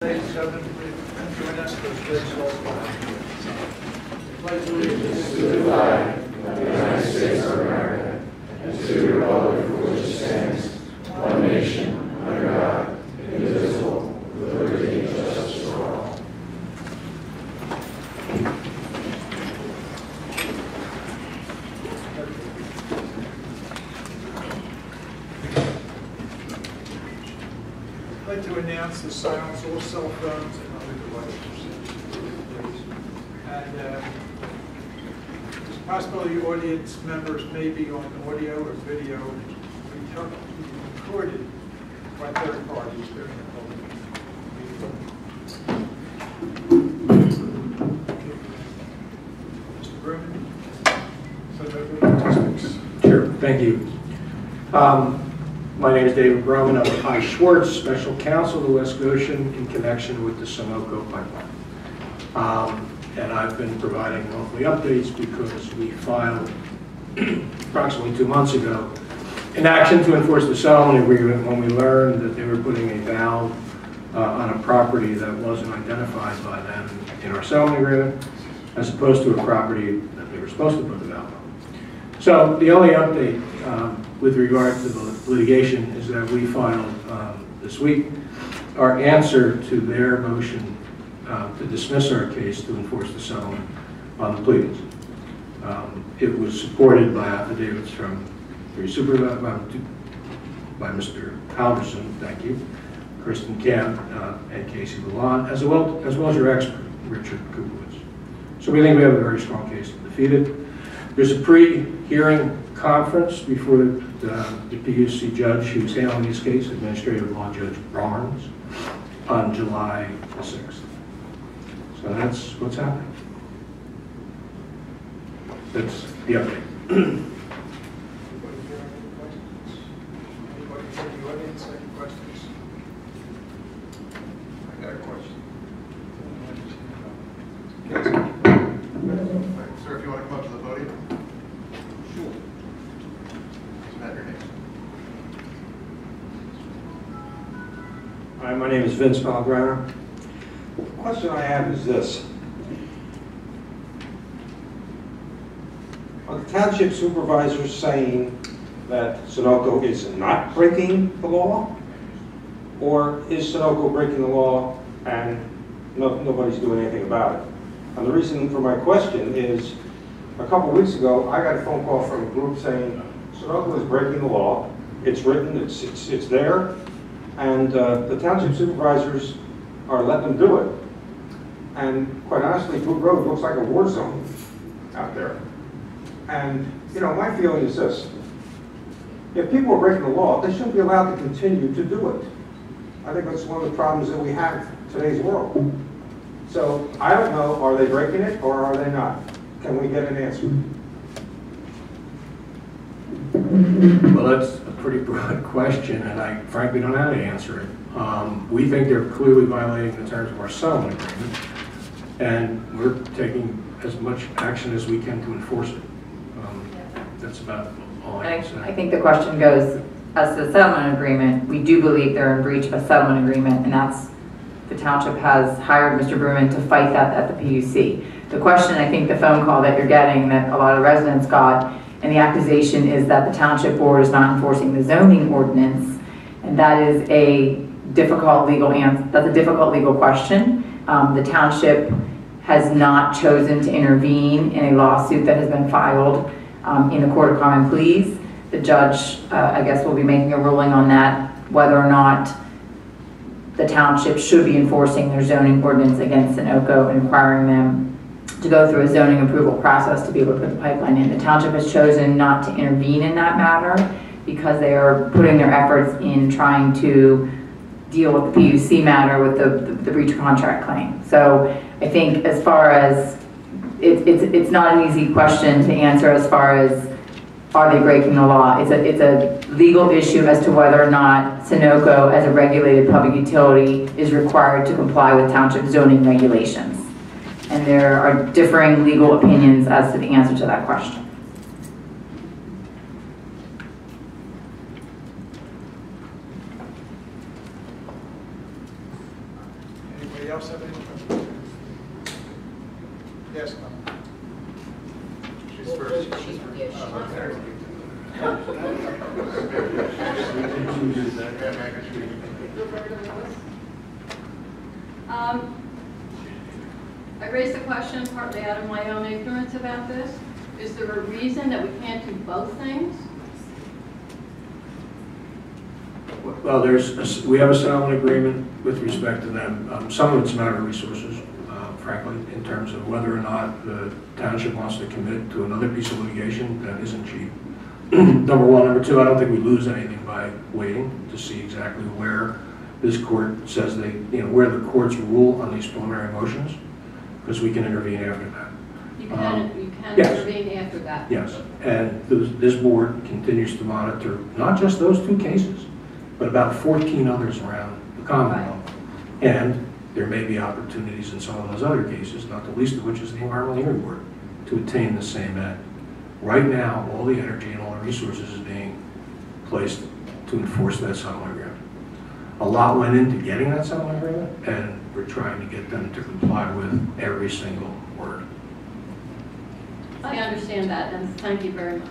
Ladies and gentlemen, please join us for the pledge of allegiance. Pledge allegiance to the flag of the United States of America and to the republic for which it stands, one nation, under God, indivisible, with liberty and justice for all. I'd like to announce the silence of all cell phones and other devices. And it's possible the audience members may be on audio or video recorded by third parties during the public meeting. Mr. Berman, statistics. Sure, thank you. My name is David Broman. I'm with I. Schwartz, Special Counsel to West Goshen in connection with the Sunoco pipeline. And I've been providing monthly updates because we filed approximately 2 months ago an action to enforce the settlement agreement when we learned that they were putting a valve on a property that wasn't identified by them in our settlement agreement, as opposed to a property that they were supposed to put the valve on. So the only update with regard to the litigation is that we filed this week our answer to their motion to dismiss our case to enforce the settlement on the pleadings. It was supported by affidavits from three supervisors, by Mr. Halverson, thank you, Kristen Camp, and Casey Lalonde, as well as your expert, Richard Kupowitz. So we think we have a very strong case to defeat it. There's a pre-hearing conference before the PUC judge who's handling this case, Administrative Law Judge Barnes, on July the 6th. So that's what's happening. That's the update. Anybody here have any questions? Anybody from the audience have any questions? I got a question. Sir, if you want to come up to the podium. Sure. State your name. Hi, my name is Vince Malgrana. The question I have is this. Are the township supervisors saying that Sunoco is not breaking the law? Or is Sunoco breaking the law and nobody's doing anything about it? And the reason for my question is, a couple of weeks ago, I got a phone call from a group saying Sunoco is breaking the law. It's written, it's there, and the township supervisors are letting them do it. And quite honestly, Boot Road looks like a war zone out there. And you know, my feeling is this: if people are breaking the law, they shouldn't be allowed to continue to do it. I think that's one of the problems that we have in today's world. So I don't know, are they breaking it or are they not? Can we get an answer? Well, that's a pretty broad question, and I frankly don't know how to answer it. We think they're clearly violating the terms of our settlement agreement, and we're taking as much action as we can to enforce it. That's about all I can say. I think the question goes, as to the settlement agreement, we do believe they're in breach of a settlement agreement, and that's, the township has hired Mr. Berman to fight that at the PUC. The question, I think the phone call that you're getting, that a lot of residents got, and the accusation is that the township board is not enforcing the zoning ordinance, and that is a difficult legal answer. That's a difficult legal question. The township has not chosen to intervene in a lawsuit that has been filed in the Court of Common Pleas. The judge, I guess, will be making a ruling on that, whether or not the township should be enforcing their zoning ordinance against Sunoco and requiring them to go through a zoning approval process to be able to put the pipeline in. The township has chosen not to intervene in that matter because they are putting their efforts in trying to deal with the PUC matter with the breach of contract claim. So I think as far as, it's not an easy question to answer as far as are they breaking the law. It's a legal issue as to whether or not Sunoco, as a regulated public utility, is required to comply with township zoning regulations. And there are differing legal opinions as to the answer to that question. Anybody else have any questions? Yes, ma'am. She's first. I raised the question partly out of my own ignorance about this. Is there a reason that we can't do both things? Well, we have a settlement agreement with respect to them. Some of it's a matter of resources, frankly, in terms of whether or not the township wants to commit to another piece of litigation that isn't cheap. Number one. Number two, I don't think we lose anything by waiting to see exactly where this court says where the courts rule on these preliminary motions, because we can intervene after that. You can yes. intervene after that. Yes, and this board continues to monitor not just those two cases, but about 14 others around the Commonwealth. Right. And there may be opportunities in some of those other cases, not the least of which is the Environmental Hearing Board, to attain the same end. Right now, all the energy and all the resources is being placed to enforce that settlement agreement. A lot went into getting that settlement agreement, and we're trying to get them to comply with every single word. I understand that, and thank you very much.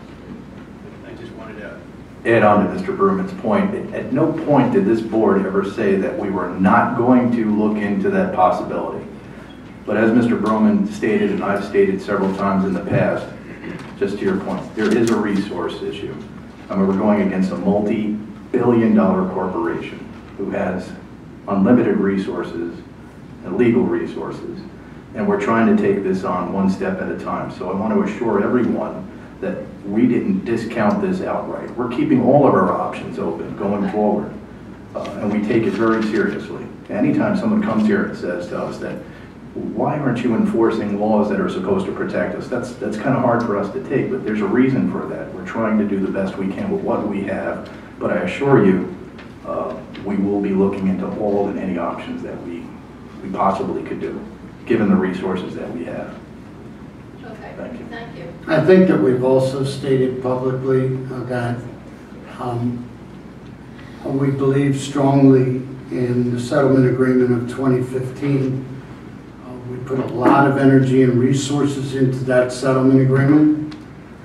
I just wanted to add on to Mr. Berman's point. At no point did this board ever say that we were not going to look into that possibility. But as Mr. Berman stated, and I've stated several times in the past, just to your point, there is a resource issue. I mean, we're going against a multi-billion-dollar corporation who has unlimited resources and legal resources. And we're trying to take this on one step at a time. So I want to assure everyone that we didn't discount this outright. We're keeping all of our options open going forward. And we take it very seriously. Anytime someone comes here and says to us that, why aren't you enforcing laws that are supposed to protect us? That's kind of hard for us to take, but there's a reason for that. We're trying to do the best we can with what we have, but I assure you, we will be looking into all and any options that we possibly could do, given the resources that we have. Okay. Thank you. Thank you. I think that we've also stated publicly that we believe strongly in the settlement agreement of 2015. We put a lot of energy and resources into that settlement agreement,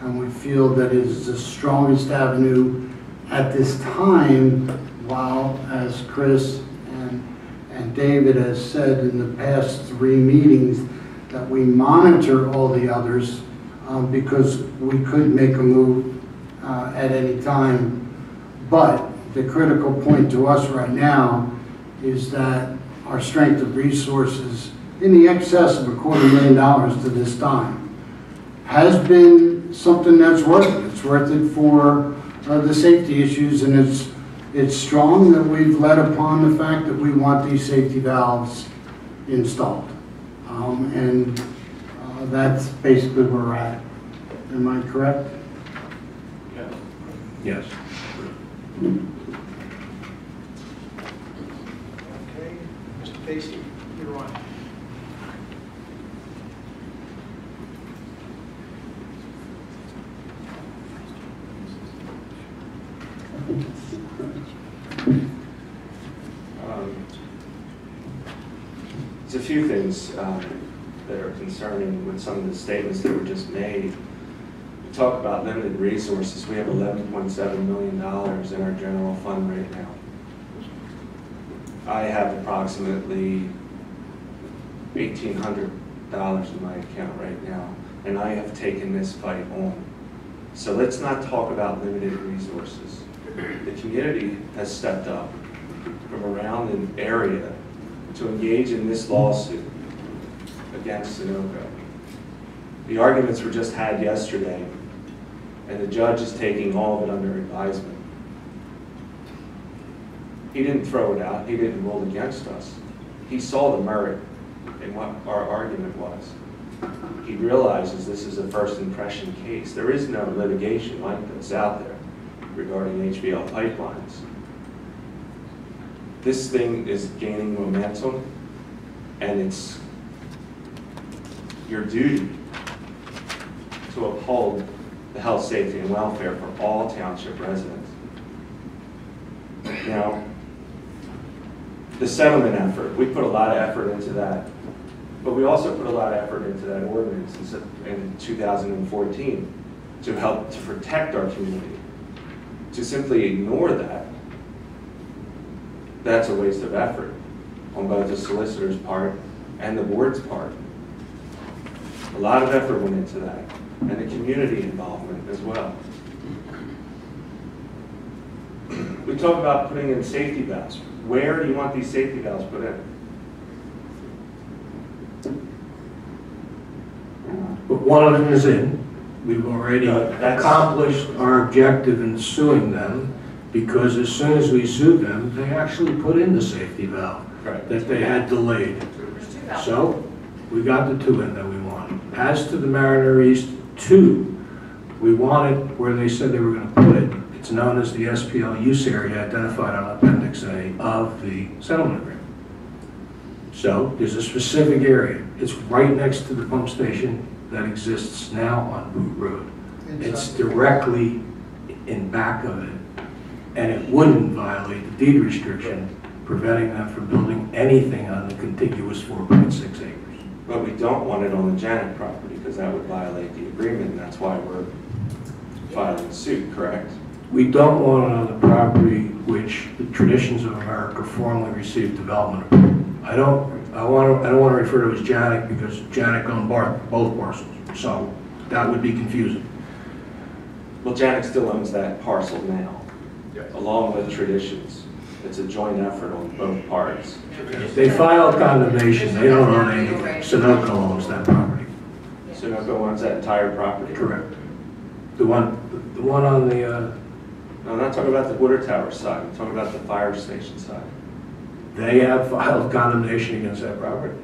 and we feel that it is the strongest avenue at this time, while, as Chris and David has said in the past 3 meetings, that we monitor all the others because we could make a move at any time. But the critical point to us right now is that our strength of resources in the excess of $250,000 to this time has been something that's worth it. It's worth it for the safety issues, and it's strong that we've led upon the fact that we want these safety valves installed. That's basically where we're at. Am I correct? Yes. Okay, Mr. Casey, you're on. There's a few things that are concerning with some of the statements that were just made. We talk about limited resources. We have $11.7 million in our general fund right now. I have approximately $1,800 in my account right now, and I have taken this fight on. So let's not talk about limited resources. The community has stepped up from around an area to engage in this lawsuit against Sunoco. The arguments were just had yesterday, and the judge is taking all of it under advisement. He didn't throw it out. He didn't rule against us. He saw the merit in what our argument was. He realizes this is a first impression case. There is no litigation like this out there regarding HVL pipelines. This thing is gaining momentum, and it's your duty to uphold the health, safety, and welfare for all township residents. Now, The settlement effort, we put a lot of effort into that. But we also put a lot of effort into that ordinance in 2014 to help to protect our community. To simply ignore that, that's a waste of effort on both the solicitor's part and the board's part. A lot of effort went into that, and the community involvement as well. We talk about putting in safety valves. Where do you want these safety valves put in? But one of them is in. We've already accomplished our objective in suing them, because as soon as we sued them, they actually put in the safety valve that they had delayed. So we got the 2 in that we wanted. As to the Mariner East 2, we wanted where they said they were going to put it. It's known as the SPL use area identified on Appendix A of the settlement agreement. So there's a specific area. It's right next to the pump station that exists now on Boot Road. It's directly in back of it, and it wouldn't violate the deed restriction preventing them from building anything on the contiguous 4.6 acres. But we don't want it on the Janet property because that would violate the agreement, and that's why we're filing suit, correct? We don't want it on the property which the traditions of America formally received development approval. I don't want to refer to it as Janet because Janet owned both parcels, so that would be confusing. Well, Janet still owns that parcel now, along with traditions. It's a joint effort on both parts. They filed condemnation. They don't own anything. Sunoco owns that property. Sunoco owns that entire property? Correct. The one on the... No, I'm not talking about the water tower side. I'm talking about the fire station side. They have filed condemnation against that property.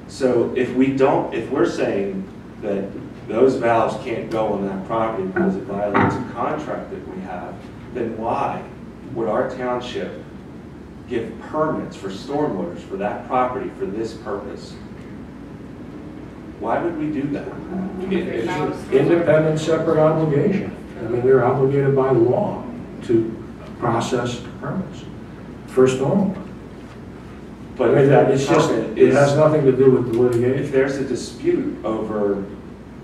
So if we're saying that those valves can't go on that property because it violates a contract that we have, then why would our township give permits for stormwaters for that property for this purpose? Why would we do that? Independent, separate obligation. I mean, they're obligated by law to process permits for stormwater. But I mean, it has nothing to do with the litigation. If there's a dispute over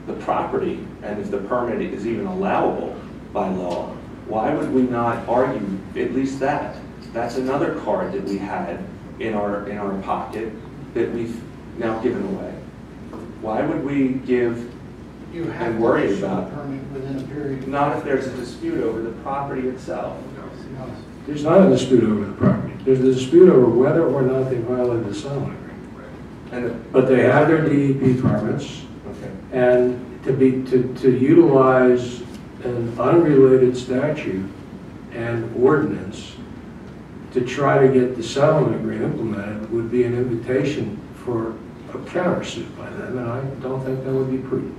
the property and if the permit is even allowable by law, why would we not argue at least that? That's another card that we had in our pocket that we've now given away. Why would we give and worry about permit within a period? Not if there's a dispute over the property itself. There's not a dispute over the property. There's a dispute over whether or not they violated the settlement agreement. But they have their DEP permits, Okay. and to utilize an unrelated statute and ordinance to try to get the settlement agreement implemented would be an invitation for a countersuit by them, and I don't think that would be prudent.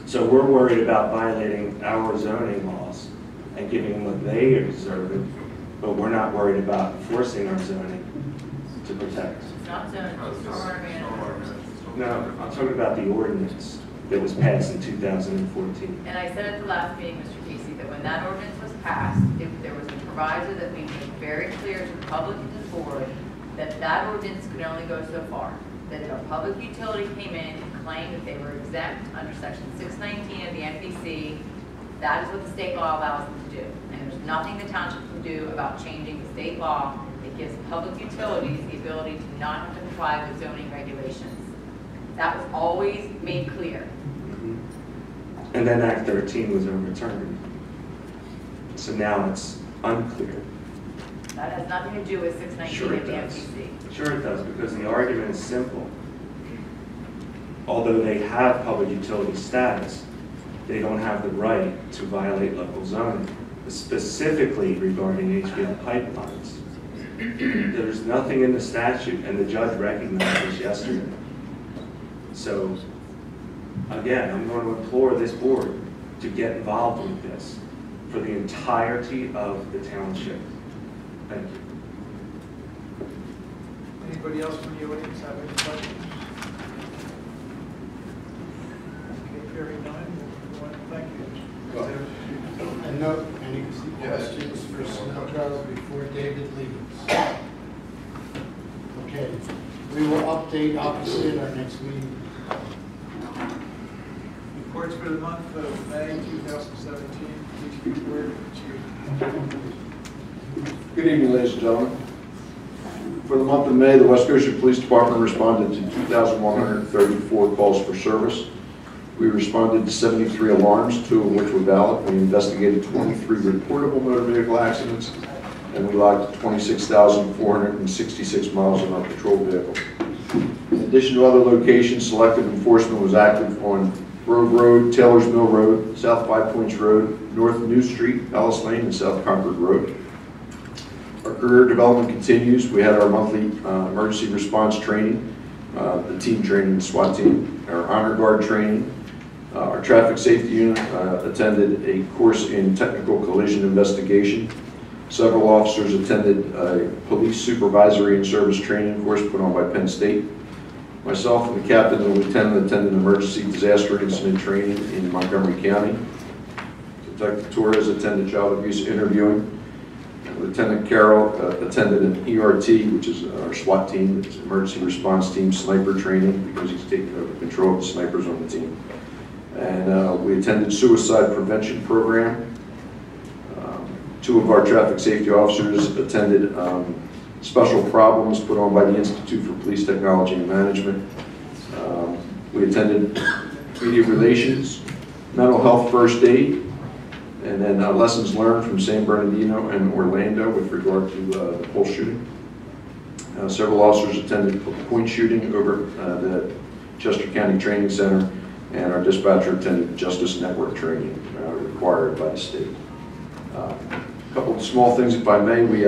So we're worried about violating our zoning laws and giving them what they deserve, but we're not worried about enforcing our zoning to protect. It's not zoning, it's stormwater. No, I'm talking about the ordinance that was passed in 2014. And I said at the last meeting, Mr. Casey, that when that ordinance was passed, there was a proviso that we made very clear to the public and to the board that that ordinance could only go so far. That if a public utility came in and claimed that they were exempt under section 619 of the MVC, that is what the state law allows them to do. And there's nothing the township can do about changing the state law that gives public utilities the ability to not have to comply with zoning regulations. That was always made clear. And then Act 13 was overturned. So now it's unclear. That has nothing to do with 619 Sure it of the does. MVC. Sure it does, because the argument is simple. Although they have public utility status, they don't have the right to violate local zoning, specifically regarding HVL pipelines. There's nothing in the statute, and the judge recognized this yesterday. So, again, I'm going to implore this board to get involved with this for the entirety of the township. Thank you. Anybody else from the audience have any questions? Okay, hearing none, thank you. And no, any questions for Sunoco before David leaves? Okay, we will update obviously at our next meeting. Reports for the month of May 2017. Please report, Chief. Good evening, ladies and gentlemen. For the month of May, the West Goshen Police Department responded to 2,134 calls for service. We responded to 73 alarms, 2 of which were valid. We investigated 23 reportable motor vehicle accidents, and we logged 26,466 miles on our patrol vehicle. In addition to other locations, selective enforcement was active on Grove Road, Taylor's Mill Road, South Five Points Road, North New Street, Ellis Lane, and South Concord Road. Our career development continues. We had our monthly emergency response training, the team training, the SWAT team, our honor guard training. Our traffic safety unit attended a course in technical collision investigation. Several officers attended a police supervisory and service training course put on by Penn State. Myself and the captain and the lieutenant attended emergency disaster incident training in Montgomery County. Detective Torres attended child abuse interviewing. Lieutenant Carroll attended an ERT, which is our SWAT team, it's emergency response team sniper training, because he's taking over control of the snipers on the team. And we attended suicide prevention program. 2 of our traffic safety officers attended special problems put on by the Institute for Police Technology and Management. We attended media relations, mental health first aid, and then lessons learned from San Bernardino and Orlando with regard to the pulse shooting. Several officers attended point shooting over the Chester County Training Center, and our dispatcher attended Justice Network training required by the state. A couple of small things, if I may. We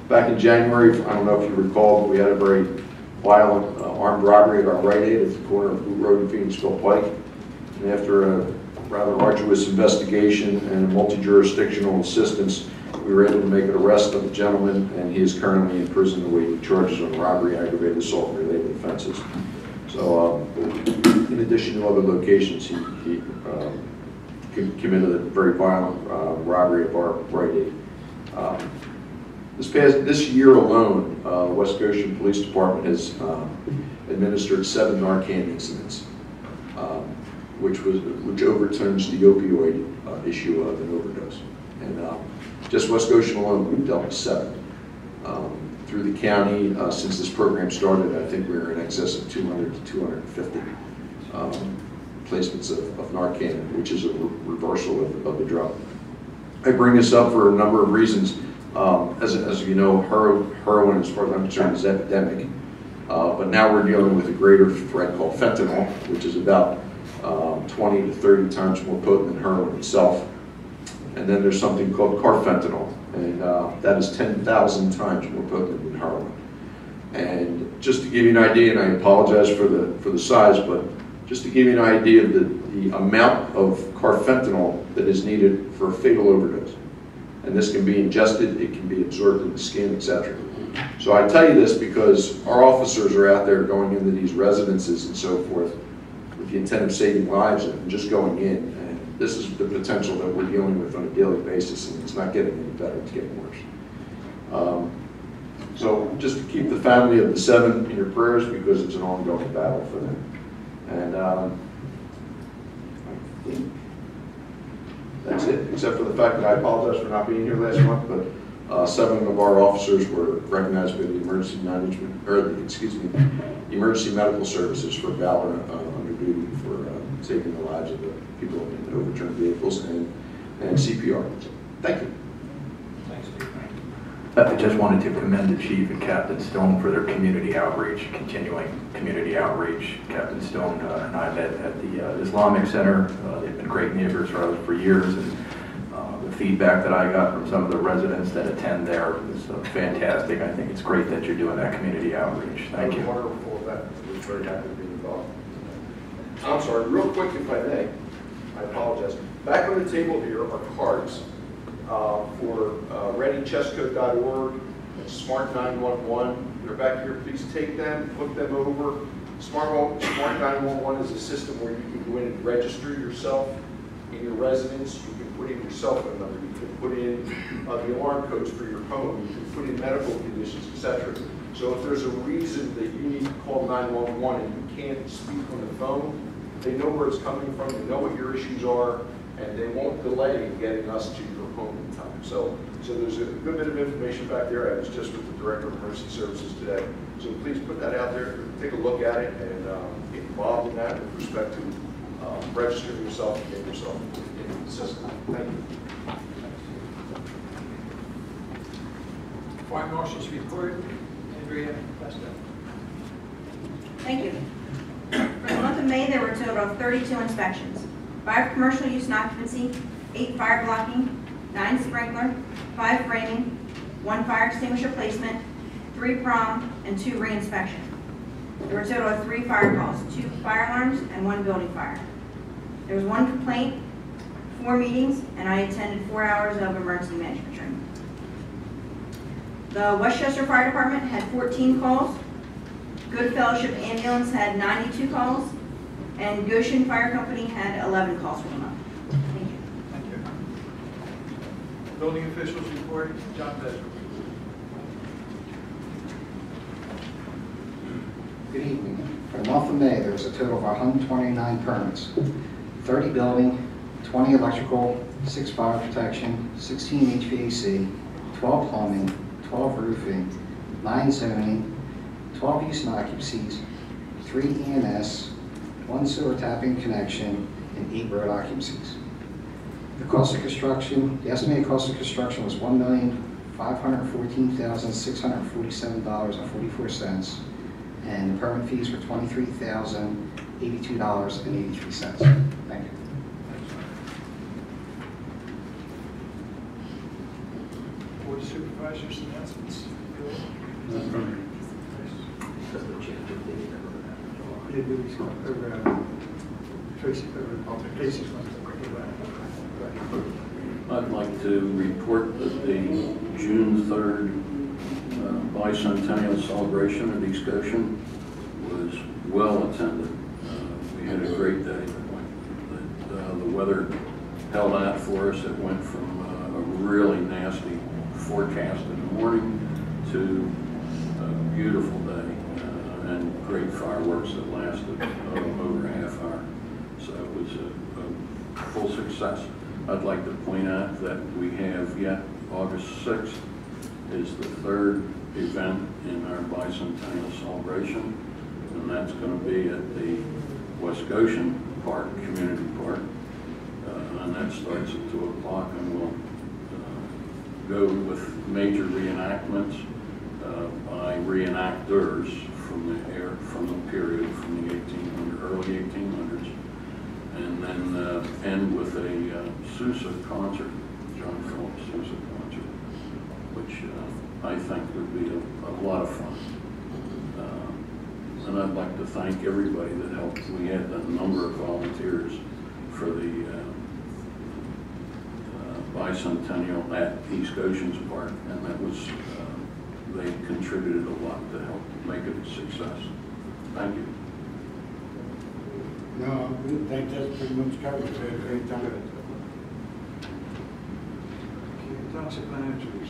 back in January, I don't know if you recall, but we had a very violent armed robbery at our Rite Aid at the corner of Blue Road and Phoenixville Pike. And after a rather arduous investigation and multi-jurisdictional assistance, we were able to make an arrest of the gentleman, and he is currently in prison awaiting charges on robbery, aggravated assault, and related offenses. So, in addition to other locations, he committed a very violent robbery of our Rite Aid. This year alone, West Goshen Police Department has administered 7 Narcan incidents, which overturns the opioid issue of an overdose. And just West Goshen alone, we've dealt with 7. Through the county, since this program started, I think we're in excess of 200 to 250 placements of Narcan, which is a reversal of the drug. I bring this up for a number of reasons. As you know, heroin, as far as I'm concerned, is epidemic. But now we're dealing with a greater threat called fentanyl, which is about 20 to 30 times more potent than heroin itself. And then there's something called carfentanil, and that is 10,000 times more potent than heroin. And just to give you an idea, and I apologize for the size, but just to give you an idea of the amount of carfentanil that is needed for a fatal overdose. And this can be ingested, it can be absorbed in the skin, etc. So I tell you this because our officers are out there going into these residences and so forth with the intent of saving lives and just going in. And this is the potential that we're dealing with on a daily basis, and it's not getting any better, it's getting worse. So just to keep the family of the 7 in your prayers, because it's an ongoing battle for them. And I think that's it, except for the fact that I apologize for not being here last month, but 7 of our officers were recognized by the emergency emergency medical services for valor under duty for saving the lives of the people in the overturned vehicles and CPR. Thank you. Thanks, Steve. I just wanted to commend the Chief and Captain Stone for their community outreach, continuing community outreach. Captain Stone and I met at the Islamic Center. They've been great neighbors for years, and the feedback that I got from some of the residents that attend there was fantastic. I think it's great that you're doing that community outreach. Thank you. Wonderful event. We're very happy to be involved. I'm sorry, real quick if I may. I apologize. Back on the table here are cards for readychesscode.org and Smart 911. They're back here. Please take them, flip them over. Smart 911 is a system where you can go in and register yourself in your residence. You can put in your cell phone number, you can put in the alarm codes for your home, you can put in medical conditions, etc. So if there's a reason that you need to call 911 and you can't speak on the phone, they know where it's coming from, they know what your issues are, and they won't delay in getting us to your home in time. So there's a good bit of information back there. I was just with the Director of Emergency Services today. So please put that out there, take a look at it, and get involved in that with respect to registering yourself and getting yourself in the system. Thank you. Fire Marshal's report. Andrea, Lester. Thank you. For the month of May, there were a total of 32 inspections. 5 commercial use and occupancy, 8 fire blocking, 9 sprinkler, 5 framing, 1 fire extinguisher placement, 3 prom, and 2 re-inspection. There were a total of 3 fire calls, 2 fire alarms, and 1 building fire. There was 1 complaint, 4 meetings, and I attended 4 hours of emergency management training. The Westchester Fire Department had 14 calls. Good Fellowship Ambulance had 92 calls, and Goshen Fire Company had 11 calls for the month. Thank you. Thank you. Building officials report. John Becker. Good evening. For the month of May, there was a total of 129 permits, 30 building, 20 electrical, 6 fire protection, 16 HVAC, 12 plumbing, 12 roofing, 9 zoning, 12 use and occupancies, 3 ENS, 1 sewer tapping connection, and 8 road occupancies. The cost of construction, the estimated cost of construction was $1,514,647.44, and the permit fees were $23,082.83. Thank you. Board of Supervisors announcements. I'd like to report that the June 3rd bicentennial celebration at East Goshen was well attended. We had a great day. The weather held out for us. It went from a really nasty forecast in the morning to a beautiful day and great fireworks that lasted over a half hour. So it was a full success. I'd like to point out that we have yet August 6th is the 3rd event in our bicentennial celebration, and that's going to be at the West Goshen Park, Community Park, and that starts at 2 o'clock, and we'll go with major reenactments by reenactors from the period from the early 1800s, and then end with a Sousa concert, John Phillips Sousa concert, which I think would be a lot of fun. And I'd like to thank everybody that helped. We had a number of volunteers for the bicentennial at East Goshen's Park, and that was, they contributed a lot to help make it a success. Thank you. No, I think that's pretty much covered. We had a great time. Township managers.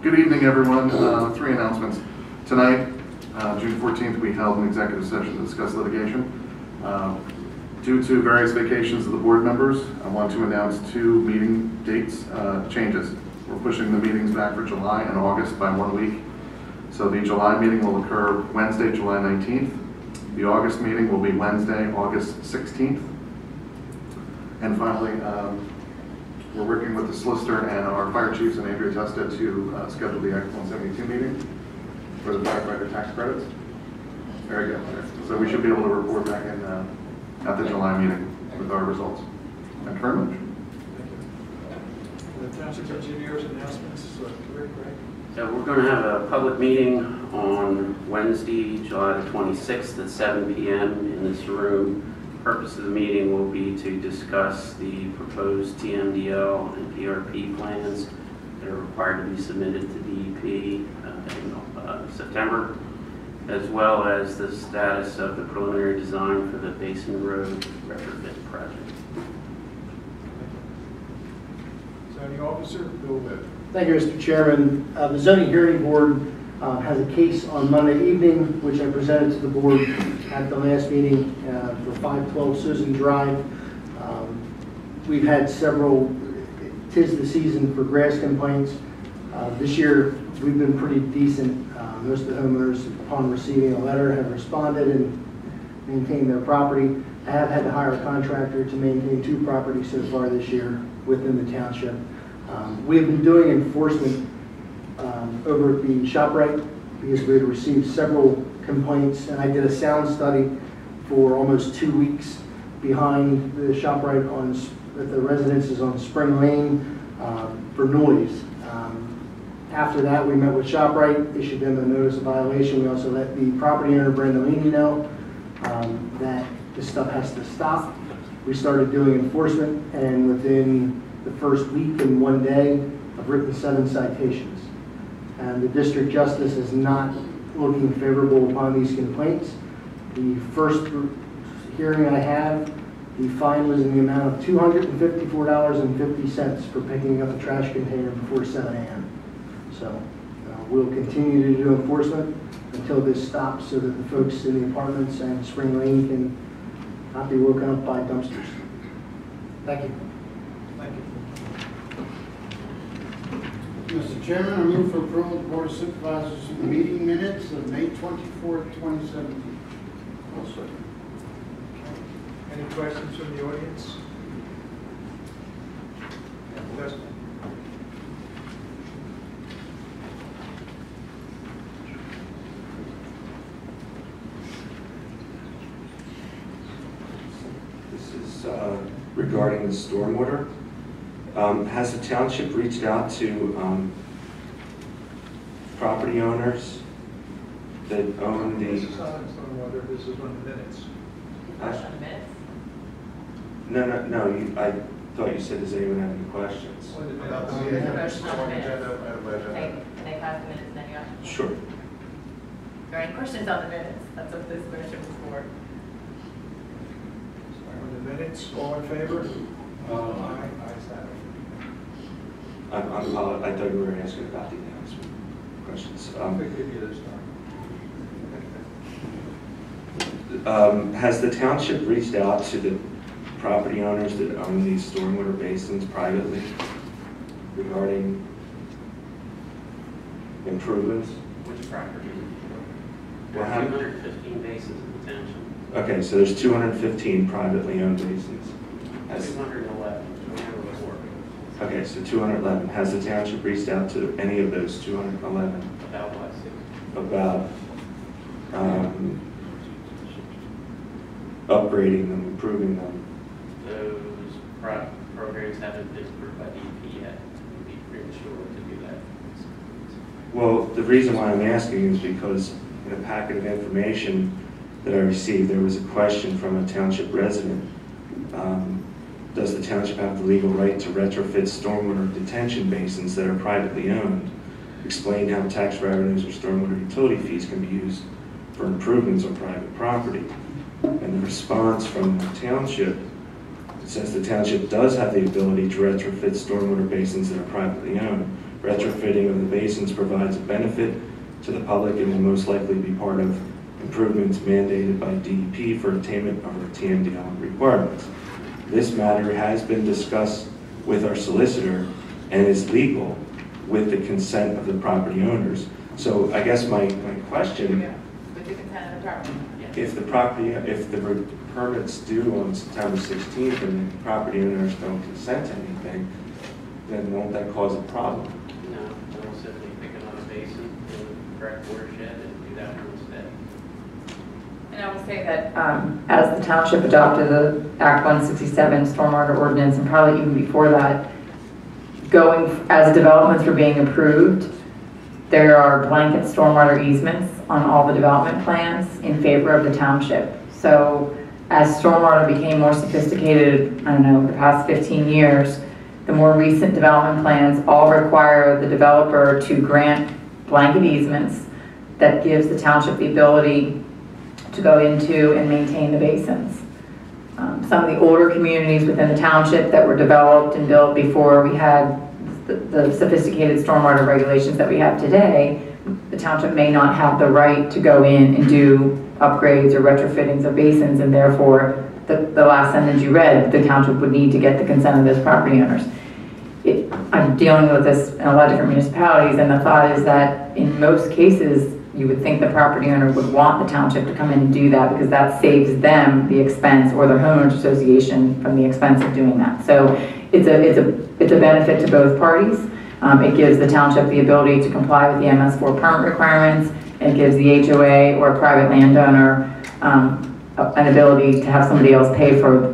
Good evening, everyone. 3 announcements. Tonight, June 14th, we held an executive session to discuss litigation. Due to various vacations of the board members, I want to announce 2 meeting dates changes. We're pushing the meetings back for July and August by 1 week. So the July meeting will occur Wednesday, July 19th. The August meeting will be Wednesday, August 16th. And finally, we're working with the solicitor and our fire chiefs and Andrea Testa to schedule the Act 172 meeting for the firefighter tax credits. Very good. So we should be able to report back in at the July meeting with our results. Thank you very much. Thank you. The township engineers announcements. Rick. So we're going to have a public meeting on Wednesday, July the 26th at 7 p.m. in this room. The purpose of the meeting will be to discuss the proposed TMDL and PRP plans that are required to be submitted to DEP in September, as well as the status of the preliminary design for the Basin Road retrofit project. Zoning Officer, Bill Webb. Thank you, Mr. Chairman. The zoning hearing board has a case on Monday evening, which I presented to the board at the last meeting for 512 Susan Drive. We've had several, 'tis the season for grass complaints. This year, we've been pretty decent. Most of the homeowners, upon receiving a letter, have responded and maintained their property. I have had to hire a contractor to maintain 2 properties so far this year within the township. We have been doing enforcement over at the ShopRite because we had received several complaints, and I did a sound study for almost 2 weeks behind the ShopRite at the residences on Spring Lane for noise. After that, we met with ShopRite, issued them a notice of violation. We also let the property owner, Brandolini, know that this stuff has to stop. We started doing enforcement, and within the first week and 1 day, I've written 7 citations. And the district justice is not looking favorable upon these complaints. The first hearing I had, the fine was in the amount of $254.50 for picking up a trash container before 7 a.m. So we'll continue to do enforcement until this stops so that the folks in the apartments and Spring Lane can not be woken up by dumpsters. Thank you. Thank you. Mr. Chairman, I move for approval of the Board of Supervisors meeting minutes of May 24th, 2017. I'll second. Any questions from the audience? Yes. Regarding the stormwater. Has the township reached out to property owners that own the... This is not on stormwater, this is on the minutes. Question on the minutes? No, I thought you said, does anyone have any questions? On the There's a motion on the minutes. Can they pass the minutes and then you ask? Sure. Are there any questions on the minutes? That's what this motion was for. On the minutes, all in favor? Aye. Ayes have it. I thought you were asking about the announcement questions. I'll give you this time. Has the township reached out to the property owners that own these stormwater basins privately regarding improvements? Which property? Well, There are 215 basins in the township. Okay, so there's 215 privately owned basins. 211. Okay, so 211. Has the township reached out to any of those 211 About what? about upgrading them, improving them? Those programs haven't been approved by DEP yet. It would be premature to do that. Well, the reason why I'm asking is because in a packet of information that I received, there was a question from a township resident. Does the township have the legal right to retrofit stormwater detention basins that are privately owned? Explain how tax revenues or stormwater utility fees can be used for improvements on private property. And the response from the township says the township does have the ability to retrofit stormwater basins that are privately owned. Retrofitting of the basins provides a benefit to the public and will most likely be part of improvements mandated by DEP for attainment of our TMDL requirements. This matter has been discussed with our solicitor and is legal with the consent of the property owners. So I guess my question, With the consent of the property. if the permit's due on September 16th and the property owners don't consent to anything, then won't that cause a problem? No, they'll simply pick another basin in the correct watershed and do that one instead. And I will say that as the township adopted the Act 167 stormwater ordinance, and probably even before that, as developments were being approved, there are blanket stormwater easements on all the development plans in favor of the township. So as stormwater became more sophisticated, I don't know, the past 15 years, the more recent development plans all require the developer to grant blanket easements that gives the township the ability to go into and maintain the basins. Some of the older communities within the township that were developed and built before we had the sophisticated stormwater regulations that we have today, the township may not have the right to go in and do upgrades or retrofittings of basins, and therefore, the last sentence you read, the township would need to get the consent of those property owners. I'm dealing with this in a lot of different municipalities, and the thought is that in most cases, you would think the property owner would want the township to come in and do that because that saves them the expense, or their homeowners association from the expense of doing that. So it's a benefit to both parties. It gives the township the ability to comply with the MS4 permit requirements. It gives the HOA or a private landowner an ability to have somebody else pay for,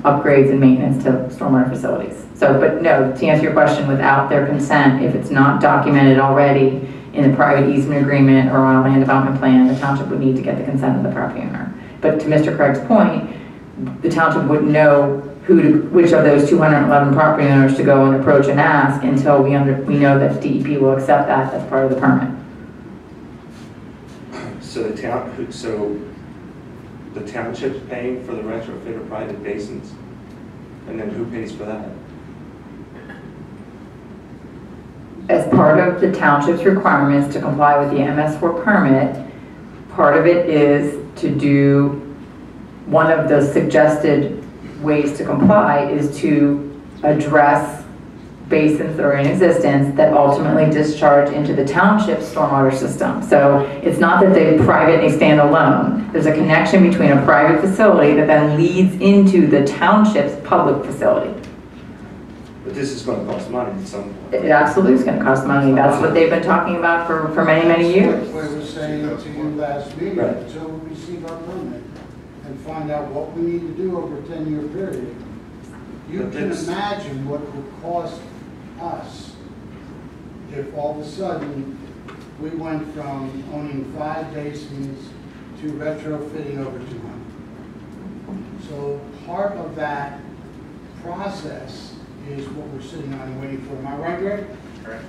upgrades and maintenance to stormwater facilities. So, but no, to answer your question, without their consent, if it's not documented already in a private easement agreement or on a land development plan, the township would need to get the consent of the property owner. But to Mr. Craig's point, the township wouldn't know which of those 211 property owners to go and approach and ask until we know that DEP will accept that as part of the permit. So the township's paying for the retrofit of private basins, and then who pays for that? As part of the township's requirements to comply with the MS4 permit, part of it is to do, one of the suggested ways to comply is to address basins that are in existence that ultimately discharge into the township's stormwater system. So it's not that they privately stand alone. There's a connection between a private facility that then leads into the township's public facility. But this is going to cost money at some point. It absolutely is going to cost money. That's what they've been talking about for many, many years. What we were saying to you last meeting, Right. until we receive our permit and find out what we need to do over a 10-year period, you But can that's- imagine what it would cost us if all of a sudden we went from owning 5 basins to retrofitting over 200. So part of that process is what we're sitting on and waiting for. Am I right, Greg? Correct.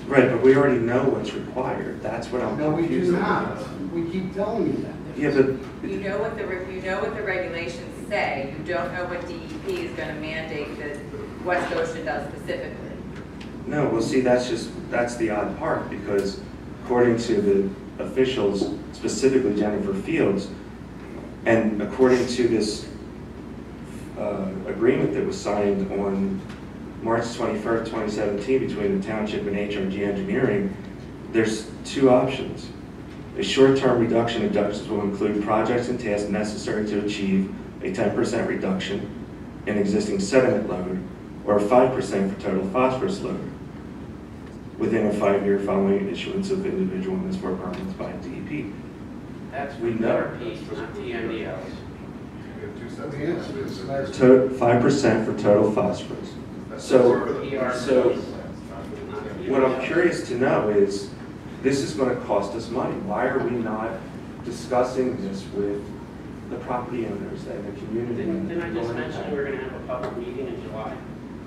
Right, but we already know what's required. That's what I'm No, we do confused not. about. We keep telling you that. Yeah, but You know what the regulations say. You don't know what DEP is going to mandate that West Goshen does specifically. no, well, see, that's the odd part, because according to the officials, specifically Jennifer Fields, and according to this agreement that was signed on March 21st, 2017 between the township and HRG Engineering, there's 2 options. A short-term reduction in deductions will include projects and tasks necessary to achieve a 10% reduction in existing sediment load, or 5% for total phosphorus load, within a 5-year following issuance of individual MS4 permits by DEP. That's We know. PRP, not TMDLs. 5% for total phosphorus. So what I'm curious to know is, this is going to cost us money. Why are we not discussing this with the property owners and the community? Didn't I just mention we're going to have a public meeting in July?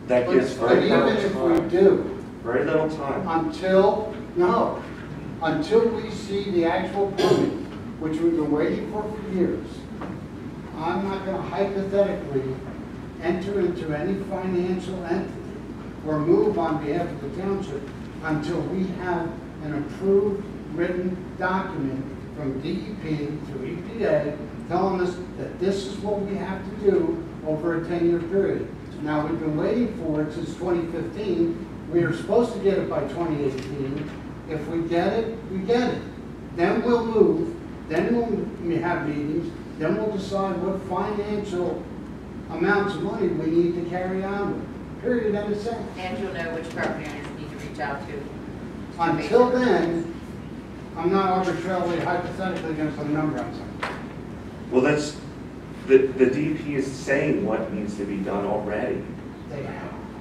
That gives But very even if we do, very little time. until we see the actual permit, which we've been waiting for years, I'm not going to hypothetically enter into any financial entity or move on behalf of the township until we have an approved written document from DEP to EPA telling us that this is what we have to do over a 10-year period. Now, we've been waiting for it since 2015. We are supposed to get it by 2018. If we get it, we get it. Then we'll move. Then we'll have meetings. Then we'll decide what financial amounts of money we need to carry on with. Period. End of sentence. And you'll know which property owners you need to reach out to. Until then, I'm not arbitrarily, hypothetically going to put a number on something. Well, that's, the DEP is saying what needs to be done already.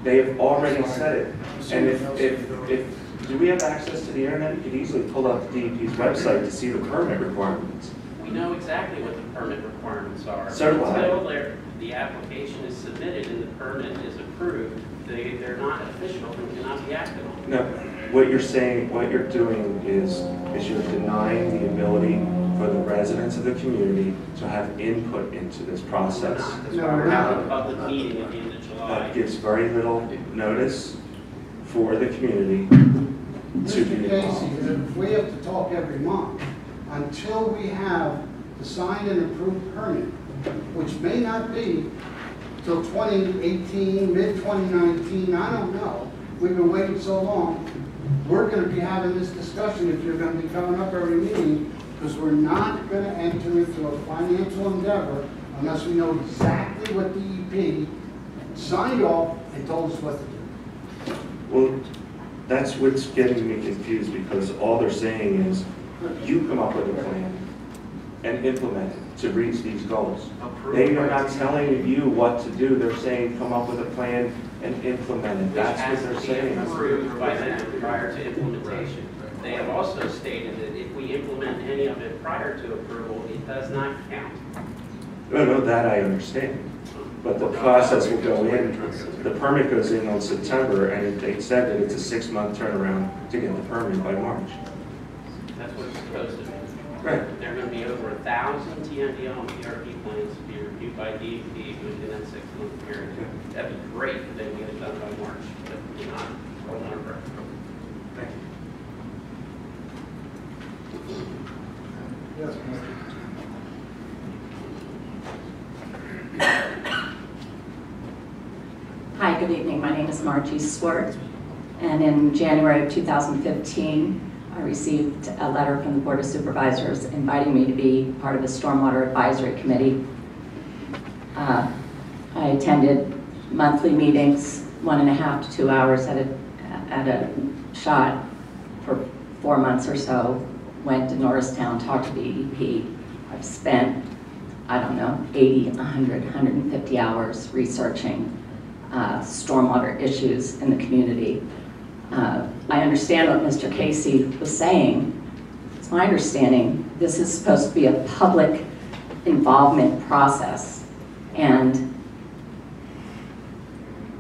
They have already said it. And if do we have access to the internet? You could easily pull up the DEP's website to see the permit requirements. We know exactly what the permit requirements are. So do I. Until the application is submitted and the permit is approved, they're not official and cannot be acted on. No, what you're saying, what you're doing is you're denying the ability for the residents of the community to have input into this process. That's why we're having a public meeting at the end of July. That gives very little notice for the community to Mr. be Casey, involved. if we have to talk every month, until we have the signed and approved permit, which may not be till 2018, mid-2019, I don't know. We've been waiting so long. We're going to be having this discussion if you're going to be coming up every meeting, because we're not going to enter into a financial endeavor unless we know exactly what DEP signed off and told us what to do. Well, that's what's getting me confused, because all they're saying is, you come up with a plan and implement it to reach these goals. They are not telling you what to do, they're saying, come up with a plan and implement it. That's what they're saying. Approved by them prior to implementation. They have also stated that if we implement any of it prior to approval, it does not count. No, that I understand. But the process will go in, the permit goes in on September, and they said that it's a 6-month turnaround to get the permit by March. That's what it's supposed to be. Right. There are going to be over 1,000 TMDL and PRP plans to be reviewed by DEP within that 6-month period. That'd be great if they can get it done by March, but we're not rolling our breath. Thank you. Yes, Hi, good evening. My name is Margie Swart, and in January of 2015, I received a letter from the Board of Supervisors inviting me to be part of the Stormwater Advisory Committee. I attended monthly meetings, 1.5 to 2 hours at a shot for 4 months or so. Went to Norristown, talked to DEP. I've spent, I don't know, 80, 100, 150 hours researching stormwater issues in the community. I understand what Mr. Casey was saying. It's my understanding this is supposed to be a public involvement process. And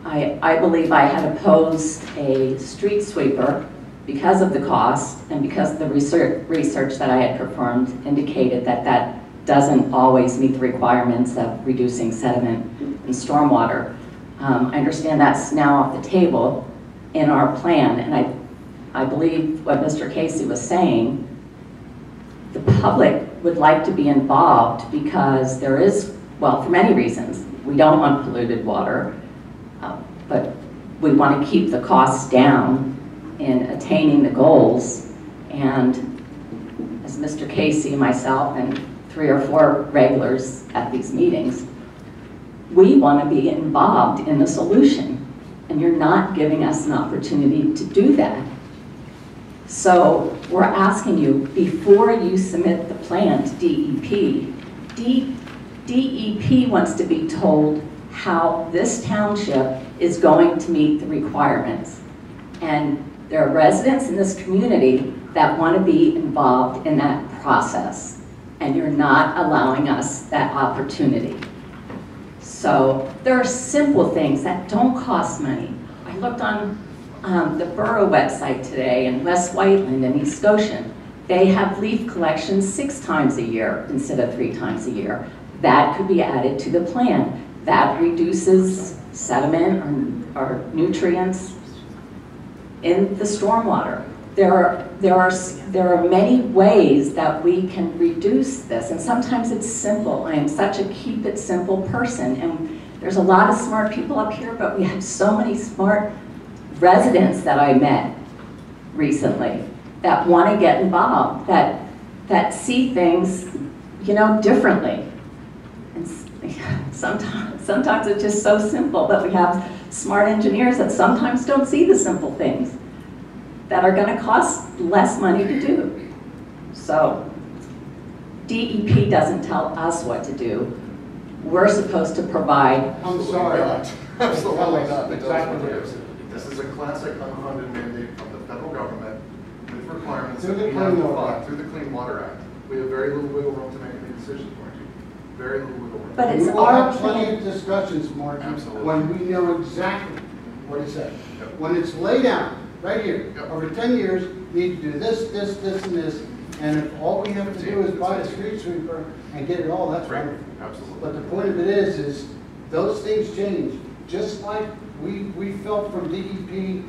I believe I had opposed a street sweeper because of the cost and because the research that I had performed indicated that that doesn't always meet the requirements of reducing sediment and stormwater. I understand that's now off the table in our plan, and I believe what Mr. Casey was saying, the public would like to be involved because there is, well, for many reasons. We don't want polluted water, but we want to keep the costs down in attaining the goals. And as Mr. Casey, myself, and 3 or 4 regulars at these meetings, we want to be involved in the solution, and you're not giving us an opportunity to do that. So we're asking you, before you submit the plan to DEP, DEP wants to be told how this township is going to meet the requirements. And there are residents in this community that want to be involved in that process, and you're not allowing us that opportunity. So there are simple things that don't cost money. I looked on the borough website today in West Whiteland and East Goshen. They have leaf collection 6 times a year instead of 3 times a year. That could be added to the plan. That reduces sediment or nutrients in the stormwater. There are many ways that we can reduce this, and sometimes it's simple. I am such a keep it simple person, and there's a lot of smart people up here, but we have so many smart residents that I met recently that want to get involved, that see things, you know, differently. And sometimes it's just so simple, but we have smart engineers that sometimes don't see the simple things that are going to cost less money to do. So DEP doesn't tell us what to do. We're supposed to provide. I'm sorry. Absolutely not. This is a classic unfunded mandate from the federal government with requirements that we have to follow through the Clean Water Act. We have very little wiggle room to make any decisions, Margie. Very little wiggle room. But it's we will our have plenty plan. of discussions, Mark, Absolutely. when we know exactly what he said. Yep. When it's laid out, right here, Yep. over 10 years, need to do this, this, this, and this, and if all we have to do is buy a street sweeper and get it all, that's Right. wonderful. Absolutely. But the point of it is those things change. Just like we felt from DEP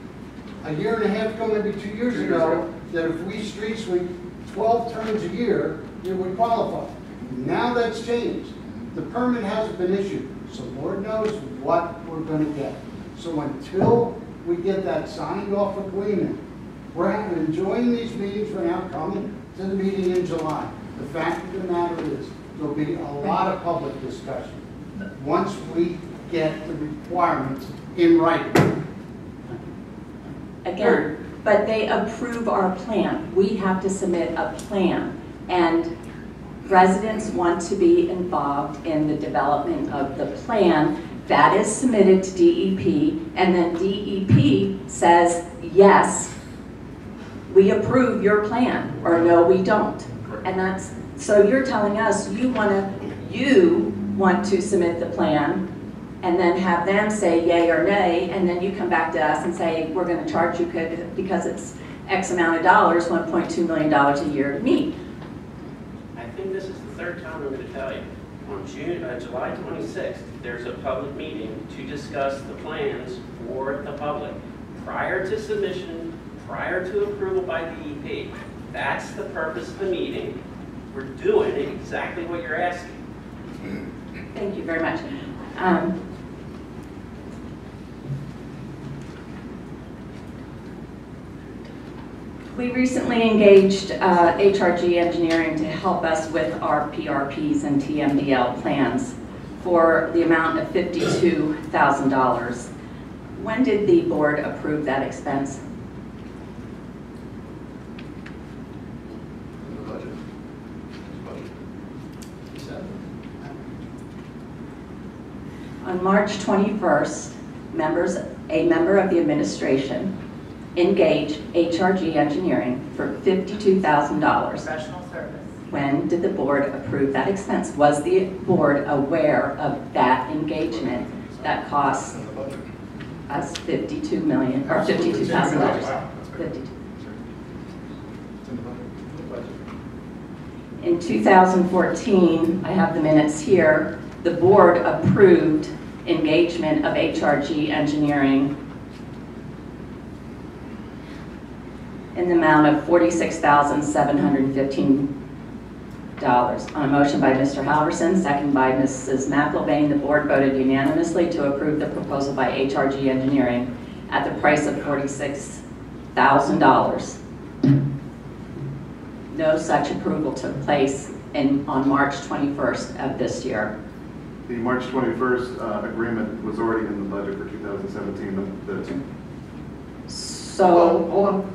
a year and a half ago, maybe 2 years ago, that if we street sweep 12 turns a year, it would qualify. Now that's changed. The permit hasn't been issued, so Lord knows what we're gonna get. So until we get that signed off agreement, we're enjoying these meetings, we're now coming to the meeting in July. The fact of the matter is, there'll be a lot of public discussion once we get the requirements in writing. Again, but they approve our plan. We have to submit a plan. And residents want to be involved in the development of the plan. That is submitted to DEP, and then DEP says, yes, we approve your plan, or no, we don't. And that's, so you're telling us you want to submit the plan, and then have them say yay or nay, and then you come back to us and say, we're gonna charge you because it's X amount of dollars, $1.2 million a year to meet. I think this is the third time I'm going to tell you. On July 26th, there's a public meeting to discuss the plans for the public. Prior to submission, prior to approval by DEP. That's the purpose of the meeting. We're doing exactly what you're asking. Thank you very much. We recently engaged HRG Engineering to help us with our PRPs and TMDL plans for the amount of $52,000. When did the board approve that expense? In the budget. On March 21st, a member of the administration engaged HRG Engineering for $52,000. Professional service. When did the board approve that expense? Was the board aware of that engagement that cost us $52 million, or $52,000? In 2014, I have the minutes here, the board approved engagement of HRG Engineering in the amount of $46,715. On a motion by Mr. Halverson, second by Mrs. McIlvaine, the board voted unanimously to approve the proposal by HRG Engineering at the price of $46,000. No such approval took place on March 21st of this year. The March 21st agreement was already in the budget for 2017. So, hold on.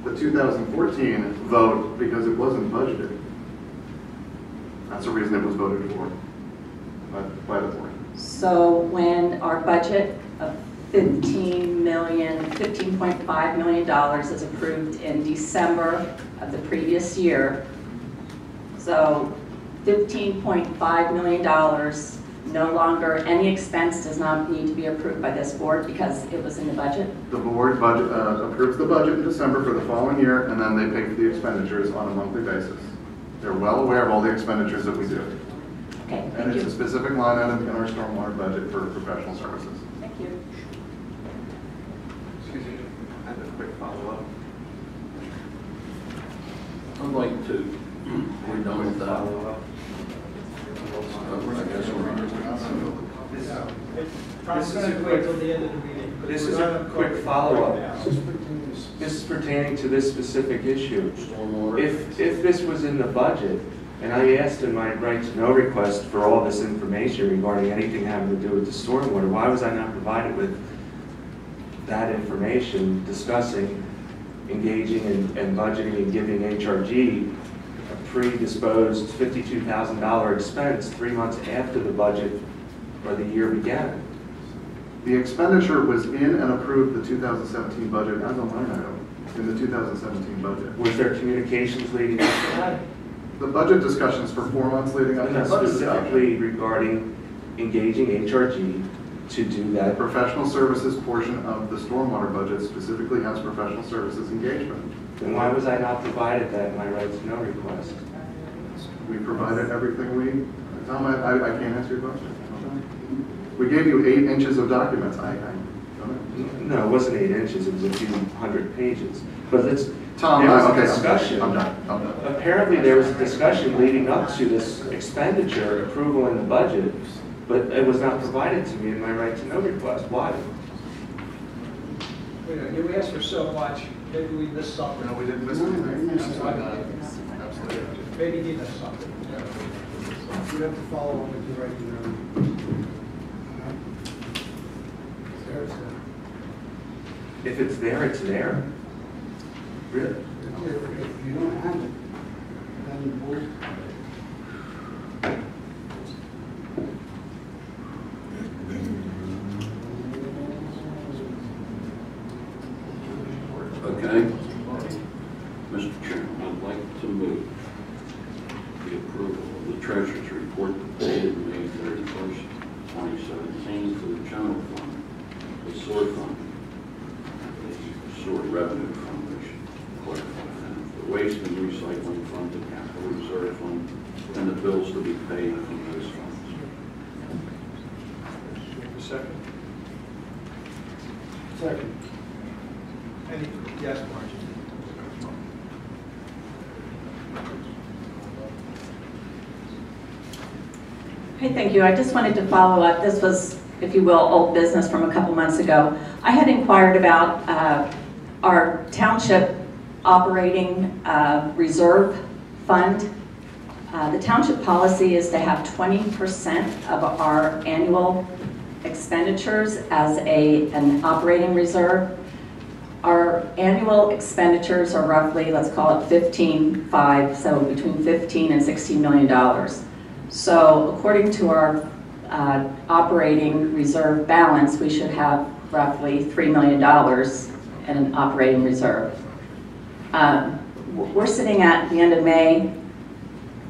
The 2014 vote, because it wasn't budgeted. That's the reason it was voted for by the board. So when our budget of $15.5 million is approved in December of the previous year, so $15.5 million, no longer, any expense does not need to be approved by this board because it was in the budget? The board approves the budget in December for the following year, and then they pay for the expenditures on a monthly basis. They're well aware of all the expenditures that we do. Okay, and it's a specific line item in our stormwater budget for professional services. Thank you. Excuse me, I have a quick follow-up. I'd like to, we're done with that. I guess This is a quick follow-up. This is pertaining to this specific issue. If this was in the budget, and I asked in my right to know request for all this information regarding anything having to do with the stormwater, why was I not provided with that information discussing engaging and budgeting and giving HRG a predisposed $52,000 expense 3 months after the budget or the year began? The expenditure was in and approved the 2017 budget as a line item in the 2017 budget. Was there communications leading up to that? The budget discussions for 4 months leading up to the budget specifically regarding engaging HRG to do that. The professional services portion of the stormwater budget specifically has professional services engagement. Then why was I not provided that in my right to know request? We provided everything we, Tom, I can't answer your question. We gave you 8 inches of documents. No, it wasn't 8 inches, it was a few hundred pages. But it's, Tom, there was okay, a discussion. I'm done. Apparently, there was a discussion leading up to this expenditure approval in the budget, but it was not provided to me in my right to know request. Why? You asked for so much, maybe we missed something. No, we didn't miss anything. Absolutely. Maybe he missed something. You have to follow up with the regular. If it's there, it's there. Really? If you don't have it, then we'll. Okay. Mr. Chairman, I'd like to move the approval of the treasurer's report dated May 31st, 2017 for the general fund, the sewer fund, the sewer revenue fund, we should clarify that, the waste and recycling fund, the capital reserve fund, and the bills to be paid from those funds. Second. Second. Any, yes, Margie? Hey, thank you. I just wanted to follow up. This was, if you will, old business from a couple months ago. I had inquired about our township operating reserve fund. The township policy is to have 20% of our annual expenditures as an operating reserve. Our annual expenditures are roughly, let's call it 15.5, so between $15 and $16 million. So according to our operating reserve balance, we should have roughly $3 million in an operating reserve. We're sitting at the end of May,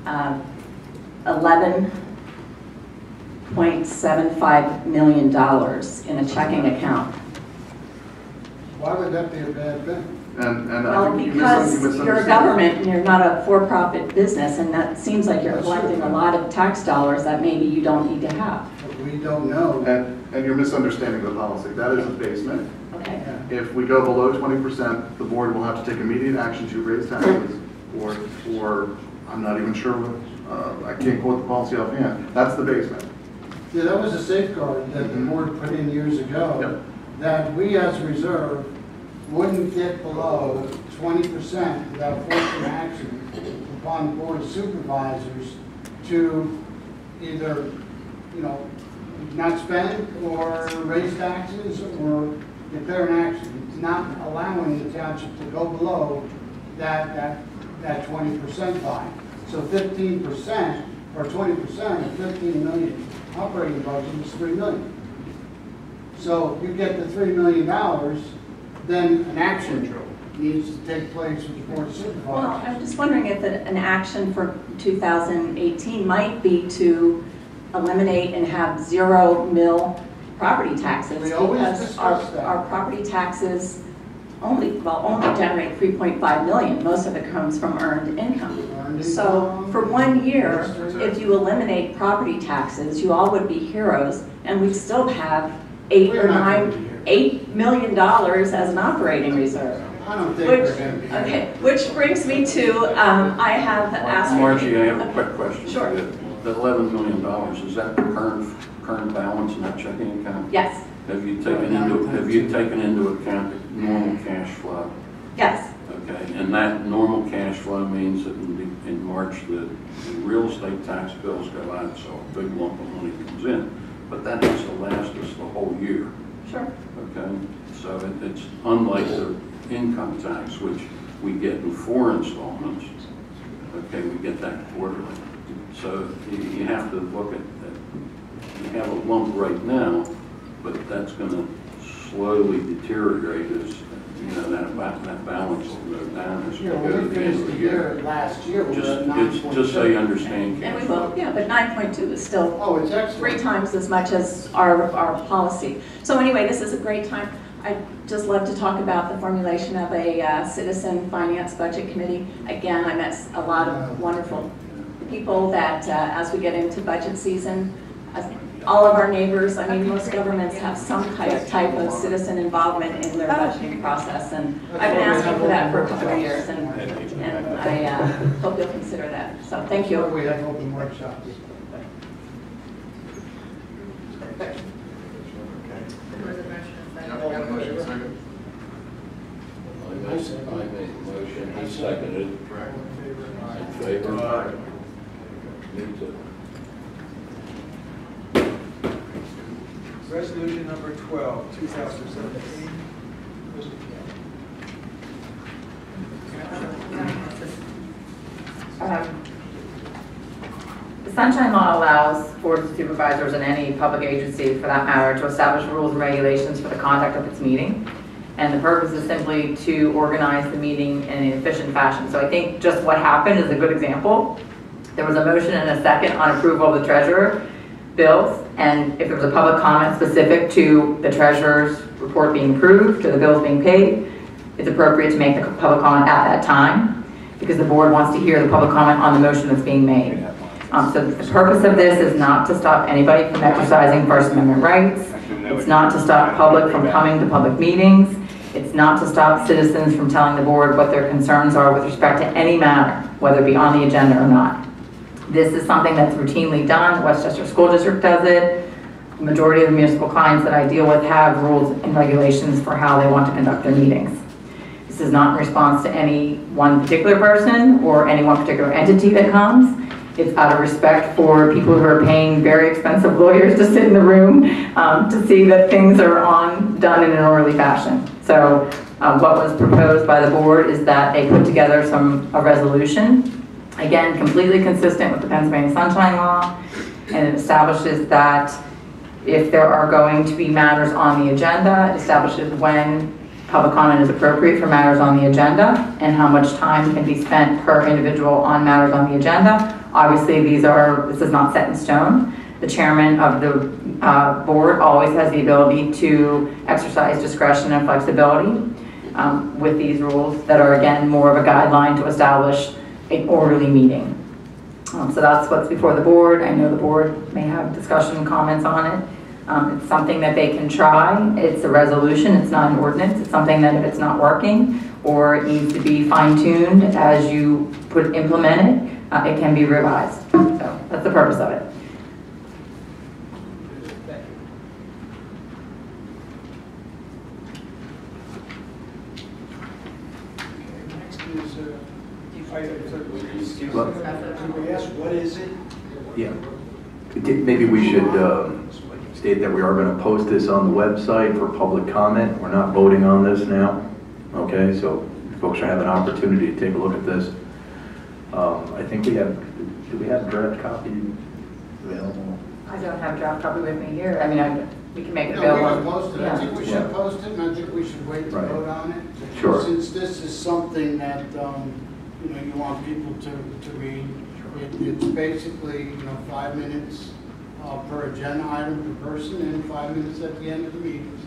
$11.75 million in a checking account. Why would that be a bad thing? Well, because you're a government and you're not a for-profit business, and that seems like you're collecting a lot of tax dollars that maybe you don't need to have. But we don't know. And you're misunderstanding the policy. That is a basement. Okay. If we go below 20%, the board will have to take immediate action to raise taxes, or I'm not even sure what, I can't quote the policy offhand. That's the basement. Yeah, that was a safeguard that the board put in years ago. Yep. That we as a reserve wouldn't get below 20% without forcing action upon the board of supervisors to either, not spend or raise taxes or declare an action, not allowing the township to go below that 20% line. So 15% or 20% of 15 million operating budget is $3 million. So you get the $3 million, then an action needs to take place with the board of supervisors. Well, I'm just wondering if an action for 2018 might be to eliminate and have 0 mil property taxes. We always because discuss that. Our property taxes only generate 3.5 million. Most of it comes from earned income. So for 1 year, if you eliminate property taxes, you all would be heroes, and we'd still have $8 million as an operating reserve. I don't think we're going to be. Okay, which brings me to, I have asked. Margie, I have a quick question. Sure. The $11 million, is that the current balance in that checking account? Yes. Have you taken into account the normal cash flow? Yes. Okay, and that normal cash flow means that in March the real estate tax bills go out, so a big lump of money comes in. But that has to last us the whole year. Sure. Okay, so it's unlike the income tax, which we get in 4 installments. Okay, we get that quarterly. So you have to look at that. You have a lump right now, but that's going to slowly deteriorate as that balance will go down as we go to the end of the year. Last year, we were at 9.2. Just so you understand. And we will, yeah, but 9.2 is still it's excellent. 3 times as much as our policy. So anyway, this is a great time. I'd just love to talk about the formulation of a citizen finance budget committee. Again, I met a lot of wonderful people that as we get into budget season, all of our neighbors. I mean, most governments have some type of citizen involvement in their budgeting process, and I've been asking for that for a couple of years, and I hope you'll consider that. So thank you. We have open workshops. I made the motion, he seconded it. In favor? Me too. Resolution number 12, 2017. The Sunshine Law allows boards of supervisors and any public agency, for that matter, to establish rules and regulations for the conduct of its meeting. And the purpose is simply to organize the meeting in an efficient fashion. So I think just what happened is a good example. There was a motion and a second on approval of the treasurer bills, and if there was a public comment specific to the treasurer's report being approved or the bills being paid, it's appropriate to make the public comment at that time, because the board wants to hear the public comment on the motion that's being made. So the purpose of this is not to stop anybody from exercising First Amendment rights. It's not to stop public from coming to public meetings. It's not to stop citizens from telling the board what their concerns are with respect to any matter, whether it be on the agenda or not. This is something that's routinely done. The Westchester School District does it. The majority of the municipal clients that I deal with have rules and regulations for how they want to conduct their meetings. This is not in response to any one particular person or any one particular entity that comes. It's out of respect for people who are paying very expensive lawyers to sit in the room to see that things are done in an orderly fashion. So what was proposed by the board is that they put together a resolution, again, completely consistent with the Pennsylvania Sunshine Law, and it establishes that if there are going to be matters on the agenda, it establishes when public comment is appropriate for matters on the agenda and how much time can be spent per individual on matters on the agenda. Obviously, this is not set in stone. The chairman of the board always has the ability to exercise discretion and flexibility with these rules that are, again, more of a guideline to establish an orderly meeting. So that's what's before the board. I know the board may have discussion and comments on it. It's something that they can try. It's a resolution, it's not an ordinance. It's something that if it's not working or it needs to be fine-tuned as you implement it, it can be revised. So that's the purpose of it. Can we ask what is it? Yeah. Maybe we should state that we are going to post this on the website for public comment. We're not voting on this now. Okay, so folks should have an opportunity to take a look at this. I think do we have a draft copy available? I don't have a draft copy with me here. I mean, we can make it No, we available. can post it. Yeah. I think we should post it, and I think we should wait to vote on it. Sure. Since this is something that, you want people to read. It's basically, 5 minutes per agenda item per person and 5 minutes at the end of the meeting.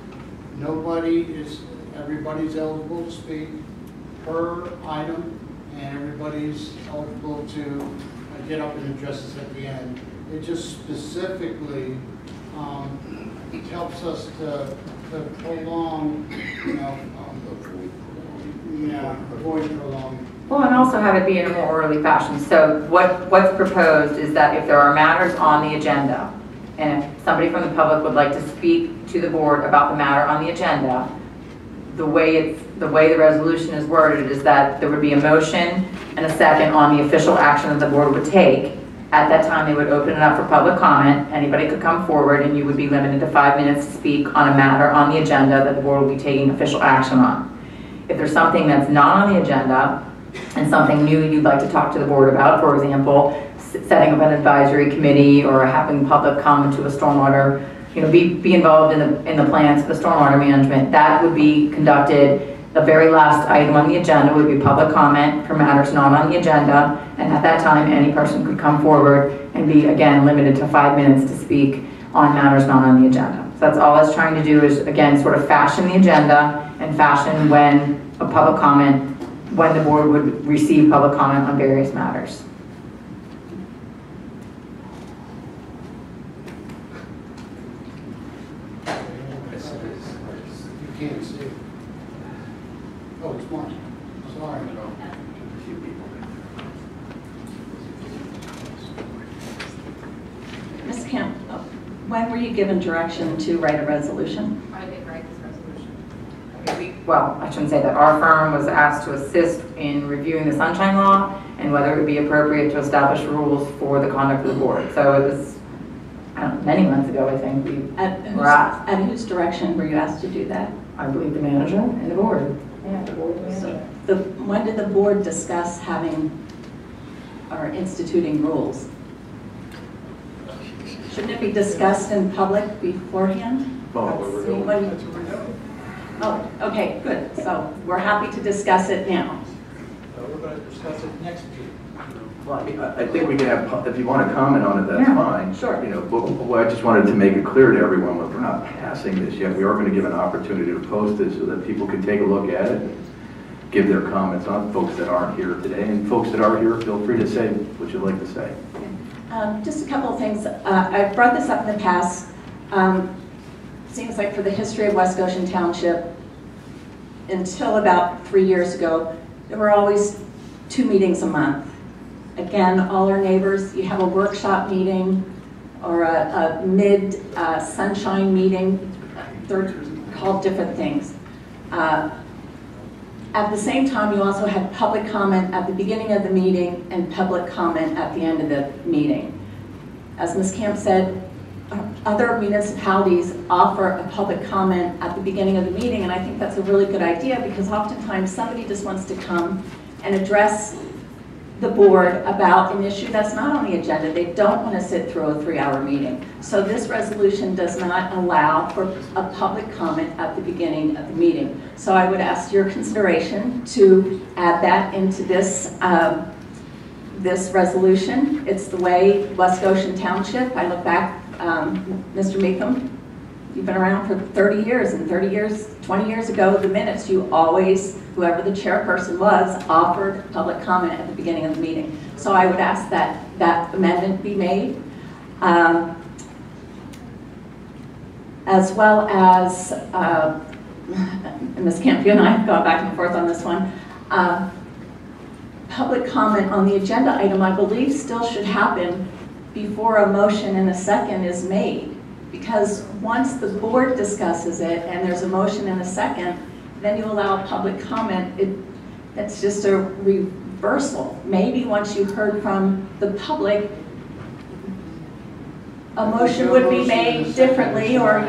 Everybody's eligible to speak per item, and everybody's eligible to get up and address us at the end. It just specifically helps us to prolong, avoid prolonging. Well, and also have it be in a more orderly fashion. So what's proposed is that if there are matters on the agenda, and if somebody from the public would like to speak to the board about the matter on the agenda, the way the resolution is worded is that there would be a motion and a second on the official action that the board would take. At that time, they would open it up for public comment. Anybody could come forward, and you would be limited to 5 minutes to speak on a matter on the agenda that the board will be taking official action on. If there's something that's not on the agenda and something new you'd like to talk to the board about, for example, setting up an advisory committee or having public come to a stormwater, be involved in the plans for the stormwater management, that would be conducted. The very last item on the agenda would be public comment for matters not on the agenda, and at that time, any person could come forward and be, again, limited to 5 minutes to speak on matters not on the agenda. So that's all I was trying to do is, again, sort of fashion the agenda and fashion when the board would receive public comment on various matters. When were you given direction to write a resolution? Why did they write this resolution? Well, I shouldn't say that. Our firm was asked to assist in reviewing the Sunshine Law and whether it would be appropriate to establish rules for the conduct of the board. So it was, I don't know, many months ago, I think, we were asked. At whose direction were you asked to do that? I believe the manager and the board. Yeah, the board and the manager. So when did the board discuss having or instituting rules? Shouldn't it be discussed in public beforehand? Oh, okay, good. So we're happy to discuss it now. We're going to discuss it next meeting. Well, I think we can have, if you want to comment on it, that's fine. Sure. You know, but I just wanted to make it clear to everyone that we're not passing this yet. We are going to give an opportunity to post it so that people can take a look at it and give their comments on folks that aren't here today. And folks that are here, feel free to say what you'd like to say. Just a couple of things. I've brought this up in the past. Seems like for the history of West Goshen Township, until about 3 years ago, there were always 2 meetings a month. Again, all our neighbors, you have a workshop meeting or a mid-sunshine meeting. They're called different things. At the same time, you also had public comment at the beginning of the meeting and public comment at the end of the meeting. As Ms. Camp said, other municipalities offer a public comment at the beginning of the meeting, and I think that's a really good idea because oftentimes somebody just wants to come and address the board about an issue that's not on the agenda. They don't want to sit through a 3-hour meeting. So this resolution does not allow for a public comment at the beginning of the meeting. So I would ask your consideration to add that into this this resolution. It's the way West Goshen Township, I look back, Mr. Meekum, you've been around for 30 years, and 30 years, 20 years ago, the minutes, you always, whoever the chairperson was, offered public comment at the beginning of the meeting. So I would ask that that amendment be made. As well as, Ms. Camp, you and I have gone back and forth on this one, public comment on the agenda item, I believe, still should happen before a motion and a second is made. Because once the board discusses it and there's a motion and a second, then you allow public comment. That's just a reversal. Maybe once you've heard from the public, a motion would be made differently, or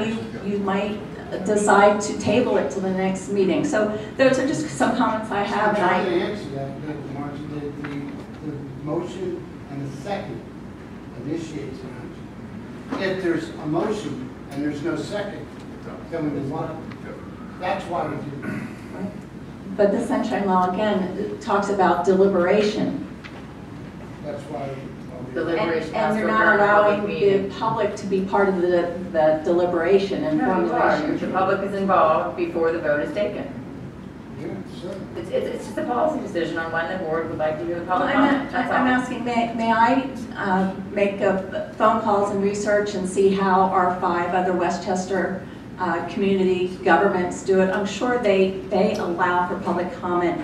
you might decide to table it to the next meeting. So those are just some comments I have. I'm trying to answer that, the motion and the second initiates an action. If there's a motion and there's no second, then we move on. That's why we do that. But the Sunshine Law, again, talks about deliberation. That's why. And you're not allowing the public to be part of the deliberation and formulation. The public is involved before the vote is taken. Yeah, sure. It's just a policy decision on when the board would like to hear the public Well, comment. That's all. I'm asking, may I make phone calls and research and see how our 5 other Westchester community governments do it? I'm sure they allow for public comment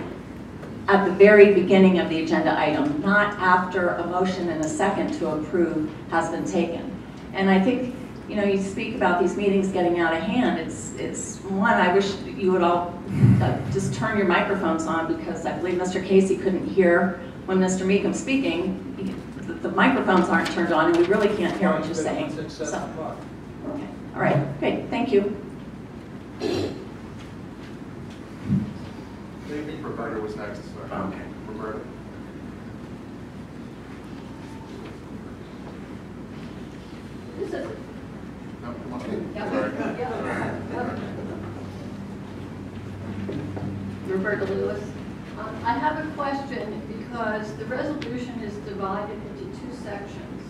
at the very beginning of the agenda item, not after a motion and a second to approve has been taken. And I think, you know, you speak about these meetings getting out of hand. It's one, I wish you would all just turn your microphones on, because I believe Mr. Casey couldn't hear when Mr. Meekum's speaking. The microphones aren't turned on and we really can't hear what you're saying. So, okay, all right, great, thank you. I think Roberta was next. Okay. Roberta. This is, No, come on. yeah. Sorry. Roberta Lewis. I have a question because the resolution is divided into 2 sections.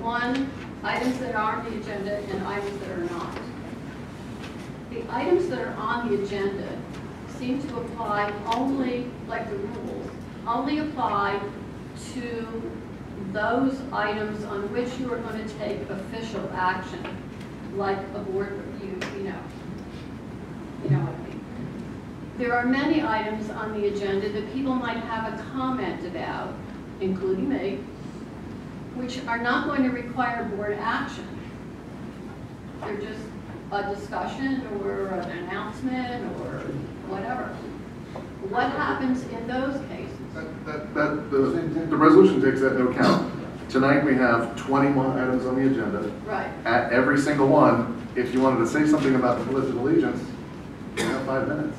One, items that are on the agenda and items that are not. The items that are on the agenda seem to apply only, like the rules, only apply to those items on which you are going to take official action, like a board review, you know what I mean. There are many items on the agenda that people might have a comment about, including me, which are not going to require board action. they're just a discussion or an announcement or whatever. What happens in those cases? The resolution takes that into account. Tonight we have 21 items on the agenda. Right. At every single one, if you wanted to say something about the Pledge of Allegiance, you have 5 minutes.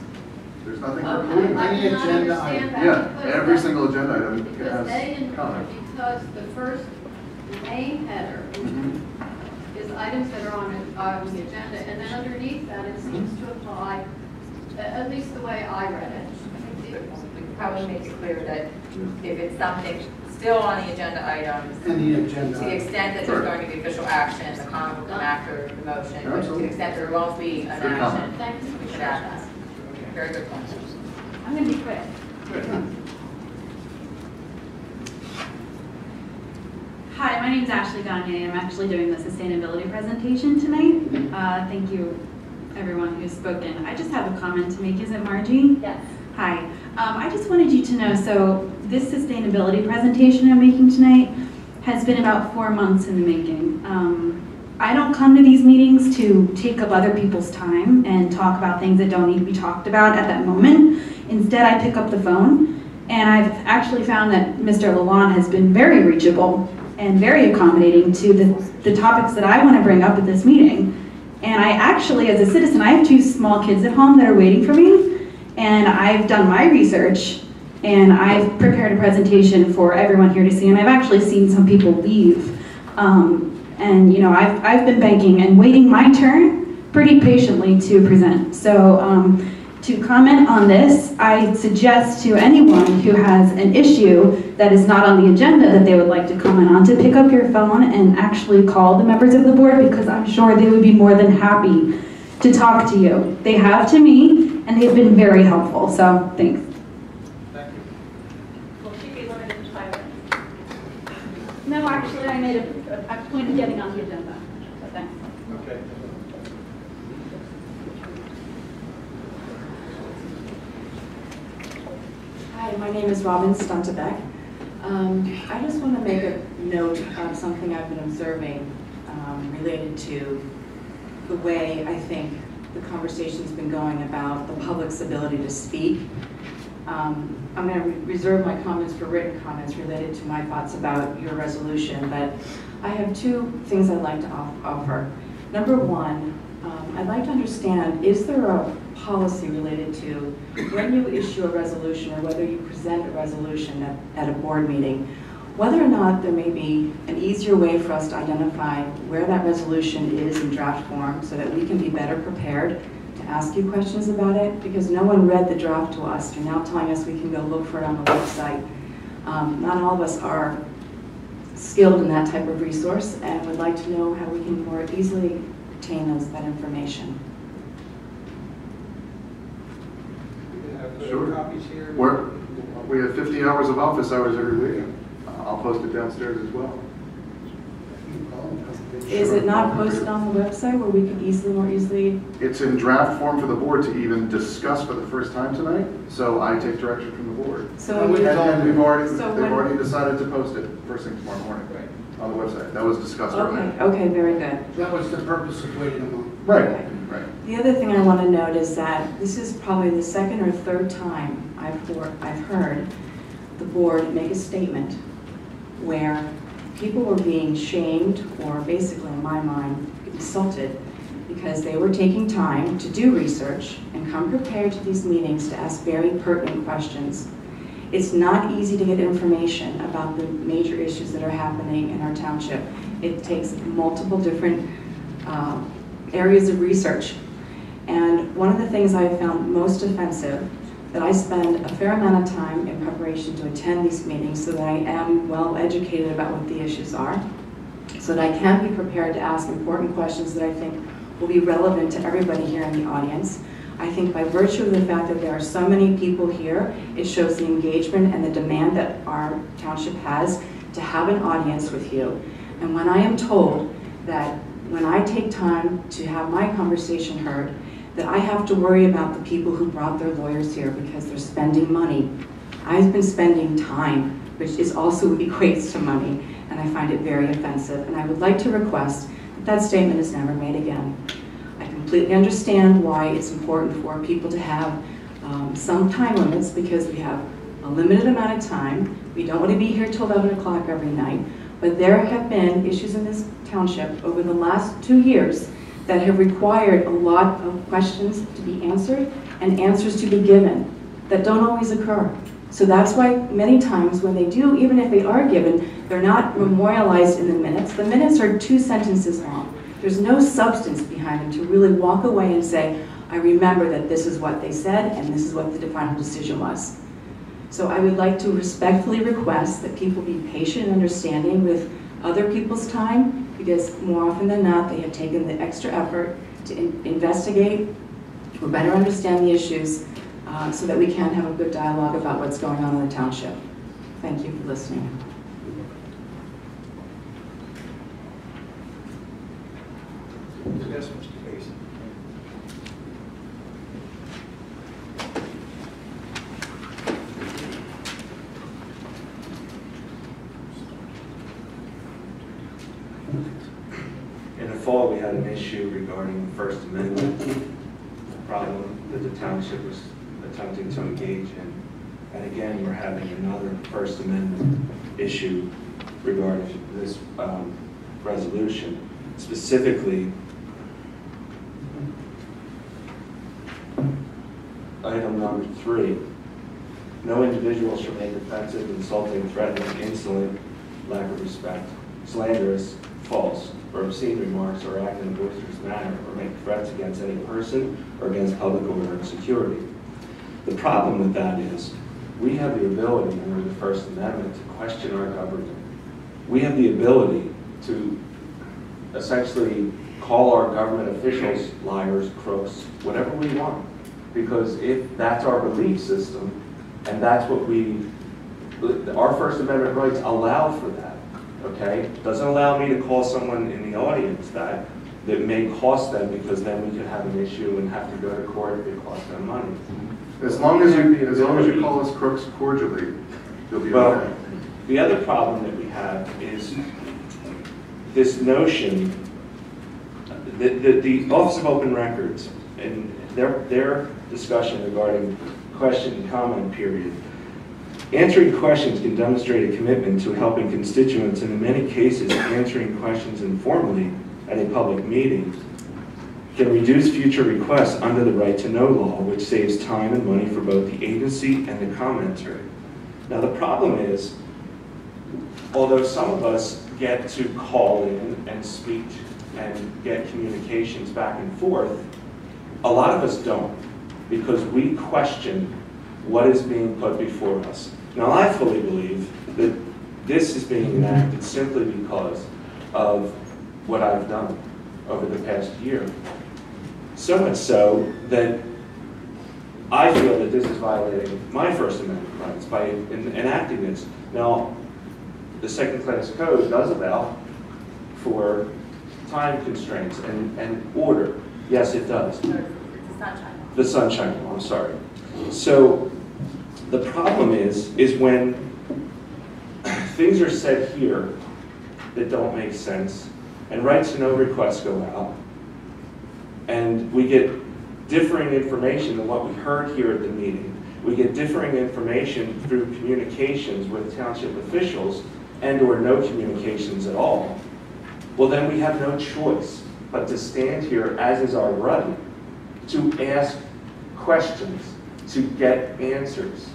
There's nothing precluding I that. can understand that. Yeah, because every that- single agenda item Because has comment. because the first main header is items that are on the agenda, and then underneath that, it seems to apply, at least the way I read it. It probably makes it clear that if it's something still on the agenda items, And the agenda. to the extent that there's going to be official action, the comment will come after the motion, but to the extent there won't be an Good comment. action, Thank you. we should add that. Very good point. I'm going to be quick. Hi, my name is Ashley Gagne. I'm actually doing the sustainability presentation tonight. Thank you, everyone who's spoken. I just have a comment to make. Is it Margie? Yes. Hi. I just wanted you to know, so this sustainability presentation I'm making tonight has been about 4 months in the making. I don't come to these meetings to take up other people's time and talk about things that don't need to be talked about at that moment. Instead, I pick up the phone, and I've actually found that Mr. Lalonde has been very reachable and very accommodating to the topics that I want to bring up at this meeting. And I actually, as a citizen, I have 2 small kids at home that are waiting for me, and I've done my research, and I've prepared a presentation for everyone here to see, and I've actually seen some people leave. And you know, I've been banking and waiting my turn pretty patiently to present. So to comment on this, I suggest to anyone who has an issue that is not on the agenda that they would like to comment on to pick up your phone and actually call the members of the board, because I'm sure they would be more than happy to talk to you. They have to me, and they've been very helpful, so thanks. Will she be limited to 5 minutes? No, actually, I made a point of getting on the agenda, so thanks. Okay. Hi, my name is Robin Stuntebeck. I just want to make a note of something I've been observing related to the way I think the conversation's been going about the public's ability to speak. I'm going to reserve my comments for written comments related to my thoughts about your resolution, but I have 2 things I'd like to offer. Number one, I'd like to understand, is there a policy related to when you issue a resolution or whether you present a resolution at a board meeting, whether or not there may be an easier way for us to identify where that resolution is in draft form so that we can be better prepared to ask you questions about it, because no one read the draft to us. You're now telling us we can go look for it on the website. Not all of us are skilled in that type of resource and would like to know how we can more easily obtain that information. Sure. Copies here. We have 50 hours of office hours every week. I'll post it downstairs as well. Is it not posted on the website where we could more easily? It's in draft form for the board to even discuss for the first time tonight, so I take direction from the board. So and they've already when, already decided to post it first thing tomorrow morning on the website. That was discussed earlier. Okay, very good. That was the purpose of waiting a month. Right, Okay. right. The other thing I want to note is that this is probably the 2nd or 3rd time I've heard the board make a statement where people were being shamed, or basically, in my mind, insulted, because they were taking time to do research and come prepared to these meetings to ask very pertinent questions. It's not easy to get information about the major issues that are happening in our township. It takes multiple different areas of research. And one of the things I have found most offensive, that I spend a fair amount of time in preparation to attend these meetings so that I am well educated about what the issues are, so that I can be prepared to ask important questions that I think will be relevant to everybody here in the audience. I think by virtue of the fact that there are so many people here, it shows the engagement and the demand that our township has to have an audience with you. And when I am told that when I take time to have my conversation heard, that I have to worry about the people who brought their lawyers here because they're spending money. I've been spending time, which is also equates to money, and I find it very offensive. And I would like to request That statement is never made again. I completely understand why it's important for people to have some time limits because we have a limited amount of time. We don't want to be here till 11 o'clock every night. But there have been issues in this township over the last 2 years that have required a lot of questions to be answered and answers to be given that don't always occur. So that's why many times when they do, even if they are given, they're not memorialized in the minutes. The minutes are 2 sentences long. There's no substance behind them to really walk away and say, I remember that this is what they said and this is what the final decision was. So I would like to respectfully request that people be patient and understanding with other people's time, because more often than not, they have taken the extra effort to investigate or better understand the issues so that we can have a good dialogue about what's going on in the township. Thank you for listening. Yes, Mr. Mason. In the fall, we had an issue regarding the First Amendment problem that the township was attempting to engage in. And again, we're having another First Amendment issue regarding this resolution. Specifically, item number 3, no individual shall make offensive, insulting, threatening, insolent, lack of respect, slanderous, false, or obscene remarks, or act in a boisterous manner, or make threats against any person or against public order and security. The problem with that is we have the ability under the First Amendment to question our government. We have the ability to essentially call our government officials liars, crooks, whatever we want. Because if that's our belief system, and that's what our First Amendment rights allow for that, okay? Doesn't allow me to call someone in the audience that may cost them, because then we could have an issue and have to go to court if it costs them money. As long as you call us crooks cordially, you'll be okay. The other problem that we have is this notion that the Office of Open Records and their discussion regarding question and comment period. Answering questions can demonstrate a commitment to helping constituents, and in many cases, answering questions informally at a public meeting can reduce future requests under the right to know law, which saves time and money for both the agency and the commenter. Now the problem is, although some of us get to call in and speak and get communications back and forth, a lot of us don't, because we question what is being put before us. Now, I fully believe that this is being enacted simply because of what I've done over the past year. So much so that I feel that this is violating my First Amendment rights by enacting this. Now, the second-class code does allow for time constraints and order. Yes, it does. The sunshine law, I'm sorry. So the problem is when things are said here that don't make sense, and rights to know requests go out, and we get differing information than what we heard here at the meeting. We get differing information through communications with township officials and/or no communications at all. Well, then we have no choice but to stand here, as is our right, to ask questions, to get answers.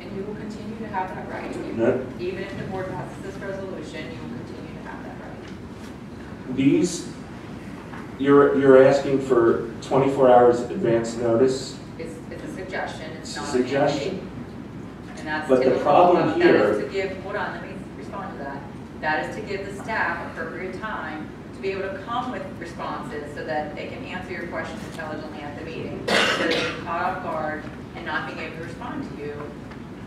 And you will continue to have that right. Even if the board passes this resolution, you will continue to have that right. You're asking for 24 hours advance notice? It's a suggestion, it's not a suggestion. mandate. And that's But the problem here, that is to give, hold on, let me respond to that. That is to give the staff appropriate time to be able to come with responses so that they can answer your questions intelligently at the meeting, so that they can caught off guard and not being able to respond to you,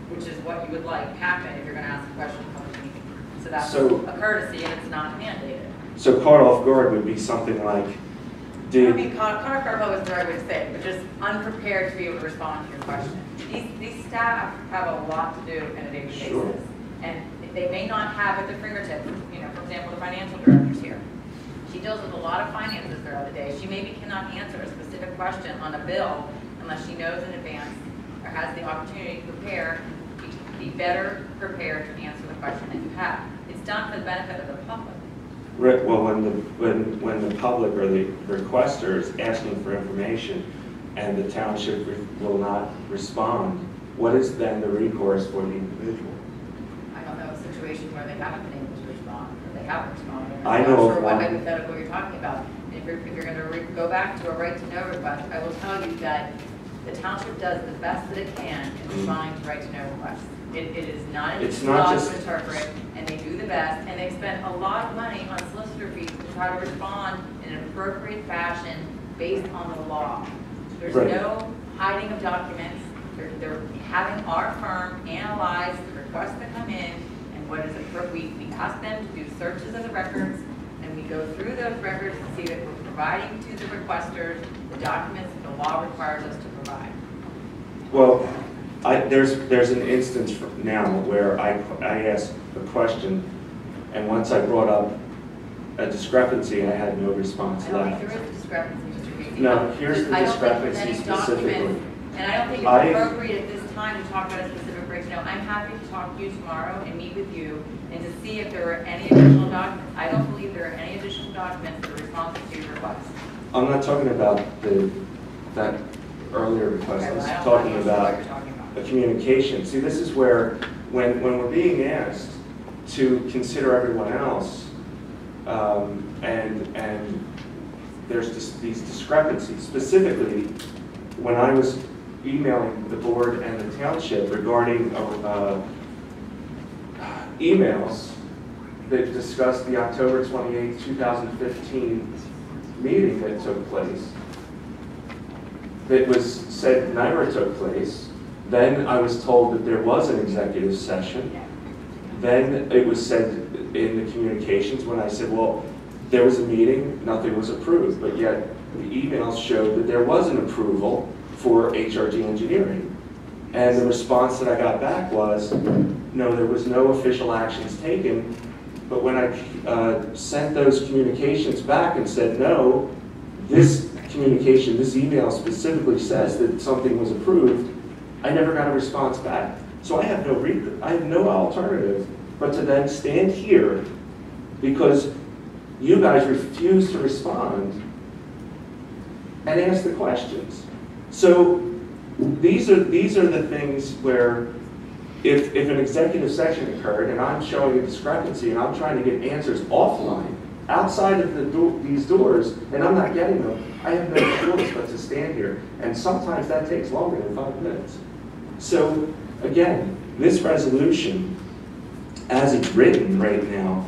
which is what you would like happen if you're going to ask a question in public meeting. So that's a courtesy, and it's not mandated. So caught off guard would be something like, I mean, caught off guard was the right way to say it, but just unprepared to be able to respond to your question. These staff have a lot to do on a daily basis. And they may not have at their fingertips, you know, for example, the financial director's here. She deals with a lot of finances throughout the day. She maybe cannot answer a specific question on a bill unless she knows in advance or has the opportunity to prepare, be better prepared to answer the question that you have. It's done for the benefit of the public. Right, well, when the public or the requester is asking for information and the township will not respond, what is then the recourse for the individual? I don't know a situation where they haven't been able to respond, or they haven't responded. I I'm know not of sure what one. hypothetical you're talking about. If you're going to go back to a right to know request, I will tell you that the township does the best that it can in responding to right to know requests. It is not an easy law to interpret, and they do the best, and they spend a lot of money on solicitor fees to try to respond in an appropriate fashion based on the law. There's no hiding of documents. They're having our firm analyze the requests that come in, and what is appropriate. We ask them to do searches of the records, and we go through those records and see that we're providing to the requesters the documents that the law requires us to provide. Well, there's an instance now where I asked a question, and once I brought up a discrepancy, I had no response I don't left. think there is a discrepancy, Mr. Reed. No, here's the I don't think there's discrepancy any specifically. documents, and I don't think it's appropriate at this time to talk about a specific right to know. I'm happy to talk to you tomorrow and meet with you and to see if there are any additional documents. I don't believe there are any additional documents that are responsive to your request. I'm not talking about that earlier request. I was talking about the communication. See, this is where, when we're being asked to consider everyone else, and there's these discrepancies. Specifically, when I was emailing the board and the township regarding emails that discussed the October 28, 2015 meeting that took place, that was said never took place. Then I was told that there was an executive session. Then it was said in the communications when I said, well, there was a meeting, nothing was approved, but yet the emails showed that there was an approval for HRG engineering. And the response that I got back was, no, there was no official actions taken. But when I sent those communications back and said, no, this communication, this email specifically says that something was approved, I never got a response back. So I have no alternative but to then stand here because you guys refuse to respond and ask the questions. So these are the things where if an executive session occurred and I'm showing a discrepancy and I'm trying to get answers offline, outside of these doors, and I'm not getting them, I have no choice but to stand here. And sometimes that takes longer than 5 minutes. So again, this resolution, as it's written right now,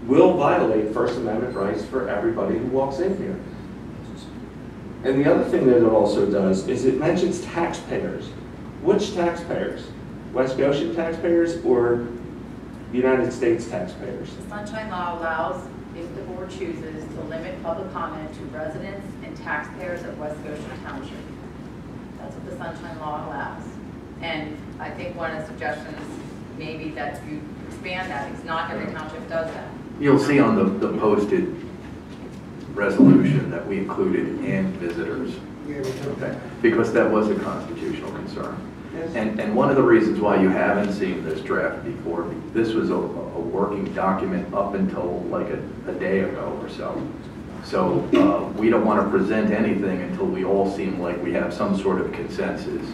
will violate First Amendment rights for everybody who walks in here. And the other thing that it also does is it mentions taxpayers. Which taxpayers? West Goshen taxpayers or United States taxpayers? The Sunshine Law allows, if the board chooses, to limit public comment to residents and taxpayers of West Goshen Township. That's what the Sunshine Law allows. And I think one of the suggestions may be that you expand that, because not every township does that. You'll see on the posted resolution that we included and visitors. Okay. Because that was a constitutional concern. Yes. And one of the reasons why you haven't seen this draft before, this was a working document up until like a day ago or so. So we don't want to present anything until we all seem like we have some sort of consensus.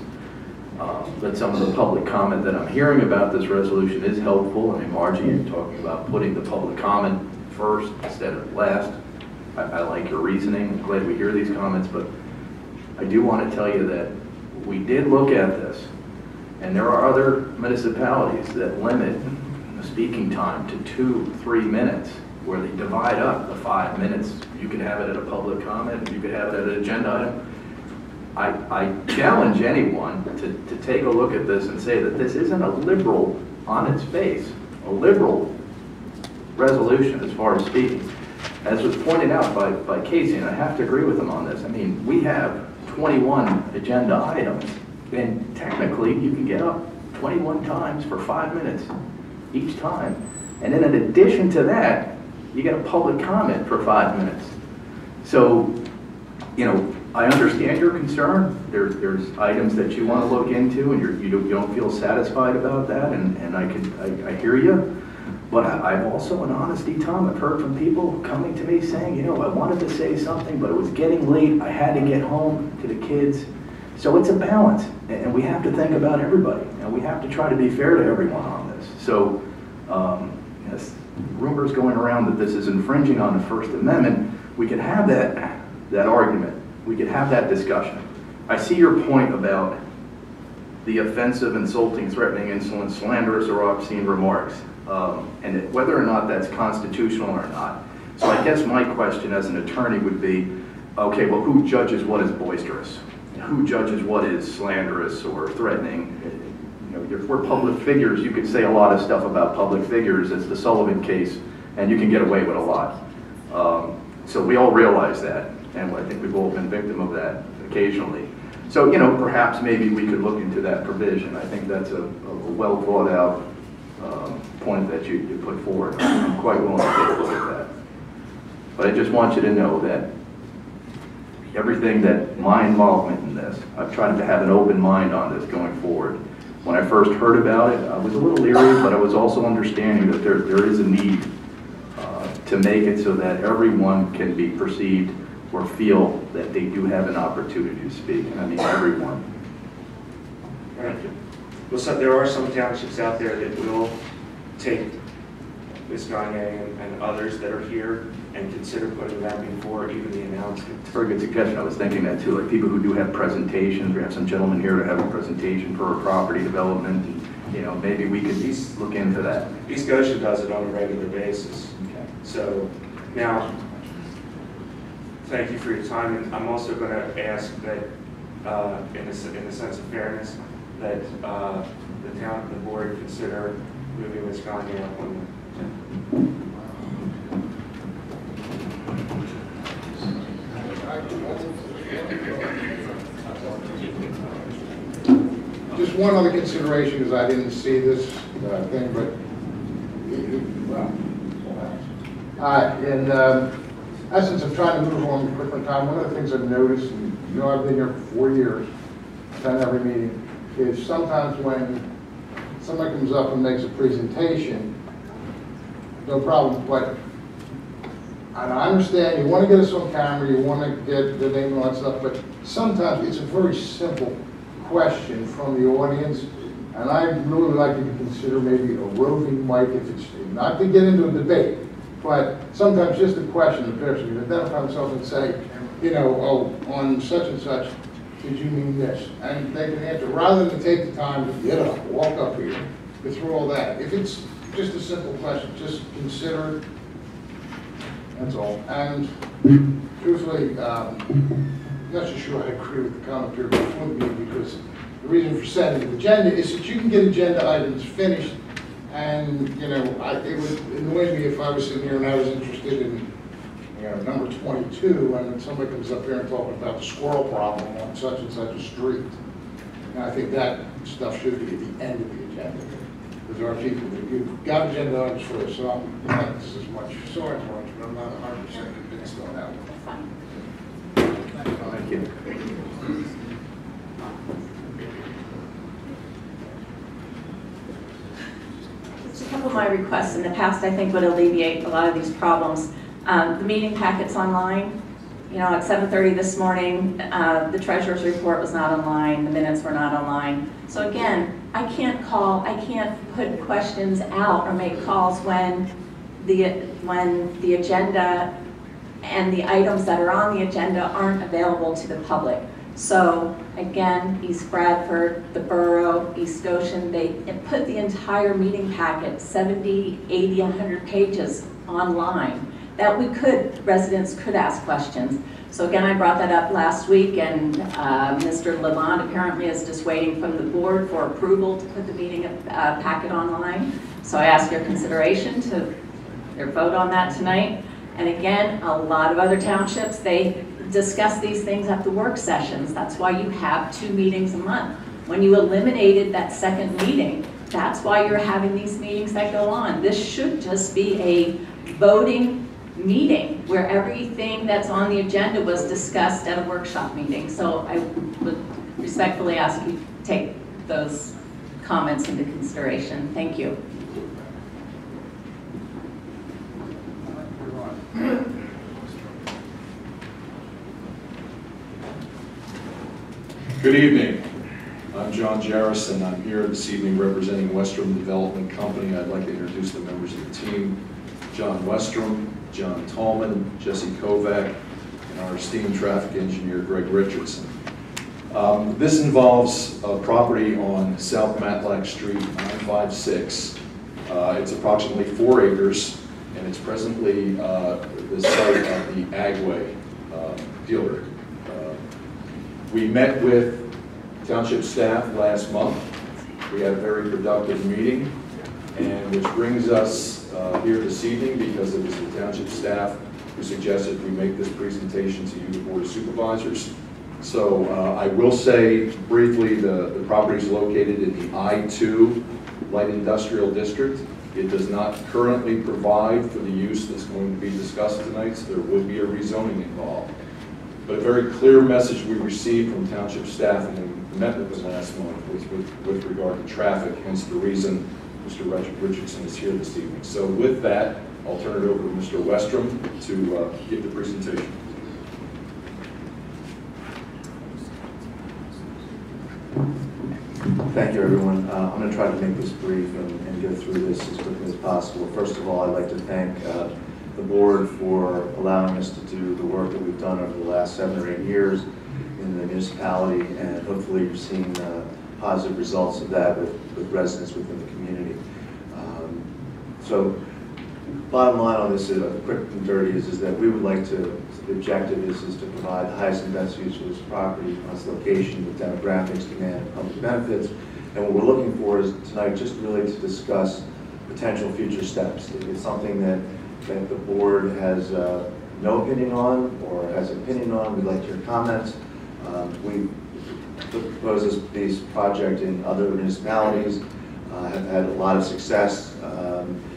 But some of the public comment that I'm hearing about this resolution is helpful. I mean, Margie, you're talking about putting the public comment first instead of last. I like your reasoning. I'm glad we hear these comments, but I do want to tell you that we did look at this, and there are other municipalities that limit the speaking time to 2-3 minutes, where they divide up the 5 minutes. You could have it at a public comment, you could have it at an agenda item. I challenge anyone to take a look at this and say that this isn't a liberal on its face, a liberal resolution as far as speaking. As was pointed out by Casey, and I have to agree with him on this, I mean, we have 21 agenda items, and technically you can get up 21 times for 5 minutes each time. And then in addition to that, you get a public comment for 5 minutes. So, you know, I understand your concern. There's items that you want to look into, and you don't feel satisfied about that, and I hear you. But I've also, in honesty, Tom, I've heard from people coming to me saying, you know, I wanted to say something, but it was getting late. I had to get home to the kids. So it's a balance, and we have to think about everybody, and we have to try to be fair to everyone on this. So, yes, rumors going around that this is infringing on the First Amendment, we could have that argument. We could have that discussion. I see your point about the offensive, insulting, threatening, insolent, slanderous, or obscene remarks, and whether or not that's constitutional or not. So I guess my question as an attorney would be, okay, well, who judges what is boisterous? Who judges what is slanderous or threatening? You know, if we're public figures, you could say a lot of stuff about public figures. It's the Sullivan case, and you can get away with a lot. So we all realize that, and I think we've all been victim of that occasionally. So, you know, perhaps maybe we could look into that provision. I think that's a well thought out point that you put forward. I'm quite willing to take a look at that. But I just want you to know that everything that my involvement in this, I've tried to have an open mind on this going forward. When I first heard about it, I was a little leery, but I was also understanding that there is a need to make it so that everyone can be perceived or feel that they do have an opportunity to speak. And I mean everyone. Thank you. Well, so there are some townships out there that will take Ms. Gagne and others that are here and consider putting that before even the announcement. It's a very good suggestion. I was thinking that too, like people who do have presentations. We have some gentlemen here to have a presentation for a property development. And, you know, maybe we could look into that. East Goshen does it on a regular basis. Okay. So now, thank you for your time, and I'm also going to ask that, in the sense of fairness, that the board consider moving Ms. Gagne up on the agenda. Just one other consideration, because I didn't see this thing, but in essence of trying to move along a quicker time, one of the things I've noticed, and you know I've been here for 4 years, done every meeting, is sometimes when somebody comes up and makes a presentation, no problem, but and I understand you want to get us on camera, you want to get the name and all that stuff, but sometimes it's a very simple question from the audience, and I'd really like you to consider maybe a roving mic, if it's not to get into a debate, but sometimes just a question, the person can identify himself and say, you know, oh, on such and such, did you mean this? And they can answer, rather than take the time to get up, walk up here, go through all that. If it's just a simple question, just consider it. That's all. And truthfully, I'm not so sure I agree with the comment here before the meeting, because the reason for setting the agenda is that you can get agenda items finished, and you know, it would annoy me if I was sitting here and I was interested in, you know, number 22, and then somebody comes up here and talking about the squirrel problem on such and such a street. And I think that stuff should be at the end of the agenda. Because there are people that you've got agenda items for this, so I'm not this as much, sorry much, but I'm not 100% convinced on that one. Thank you. Just a couple of my requests in the past I think would alleviate a lot of these problems. The meeting packet's online. You know, at 7:30 this morning, the treasurer's report was not online, the minutes were not online. So again, I can't put questions out or make calls when the agenda and the items that are on the agenda aren't available to the public. So again, East Bradford, the borough, East Goshen, they put the entire meeting packet, 70, 80, 100 pages online that residents could ask questions. So again, I brought that up last week, and Mr. Lavant apparently is just waiting from the board for approval to put the meeting packet online. So I ask your consideration to your vote on that tonight. And again, a lot of other townships, they discuss these things at the work sessions. That's why you have 2 meetings a month. When you eliminated that second meeting, that's why you're having these meetings that go on. This should just be a voting meeting where everything that's on the agenda was discussed at a workshop meeting. So I would respectfully ask you to take those comments into consideration. Thank you. Good evening. I'm John Jarris, and I'm here this evening representing Westrom Development Company. I'd like to introduce the members of the team: John Westrom, John Tallman, Jesse Kovac, and our esteemed traffic engineer, Greg Richardson. This involves a property on South Matlack Street, 956. It's approximately 4 acres, and it's presently the site of the Agway dealer. We met with township staff last month. We had a very productive meeting, and which brings us here this evening because it was the township staff who suggested we make this presentation to you, the Board of Supervisors. So I will say briefly, the property is located in the I-2 Light Industrial District. It does not currently provide for the use that's going to be discussed tonight, so there would be a rezoning involved. But a very clear message we received from township staff and we met with them last month was with regard to traffic, hence the reason Mr. Richardson is here this evening. So with that, I'll turn it over to Mr. Westrom to give the presentation. Thank you, everyone. I'm going to try to make this brief and go through this as quickly as possible. First of all, I'd like to thank the board for allowing us to do the work that we've done over the last 7 or 8 years in the municipality, and hopefully you've seen positive results of that with residents within the community. So bottom line on this, quick and dirty, is that we would like to, the objective is to provide the highest and best use for this property on its location with demographics, demand, and public benefits. And what we're looking for is tonight just really to discuss potential future steps. If it's something that the board has no opinion on or has an opinion on, we'd like to hear comments. We propose this project in other municipalities, have had a lot of success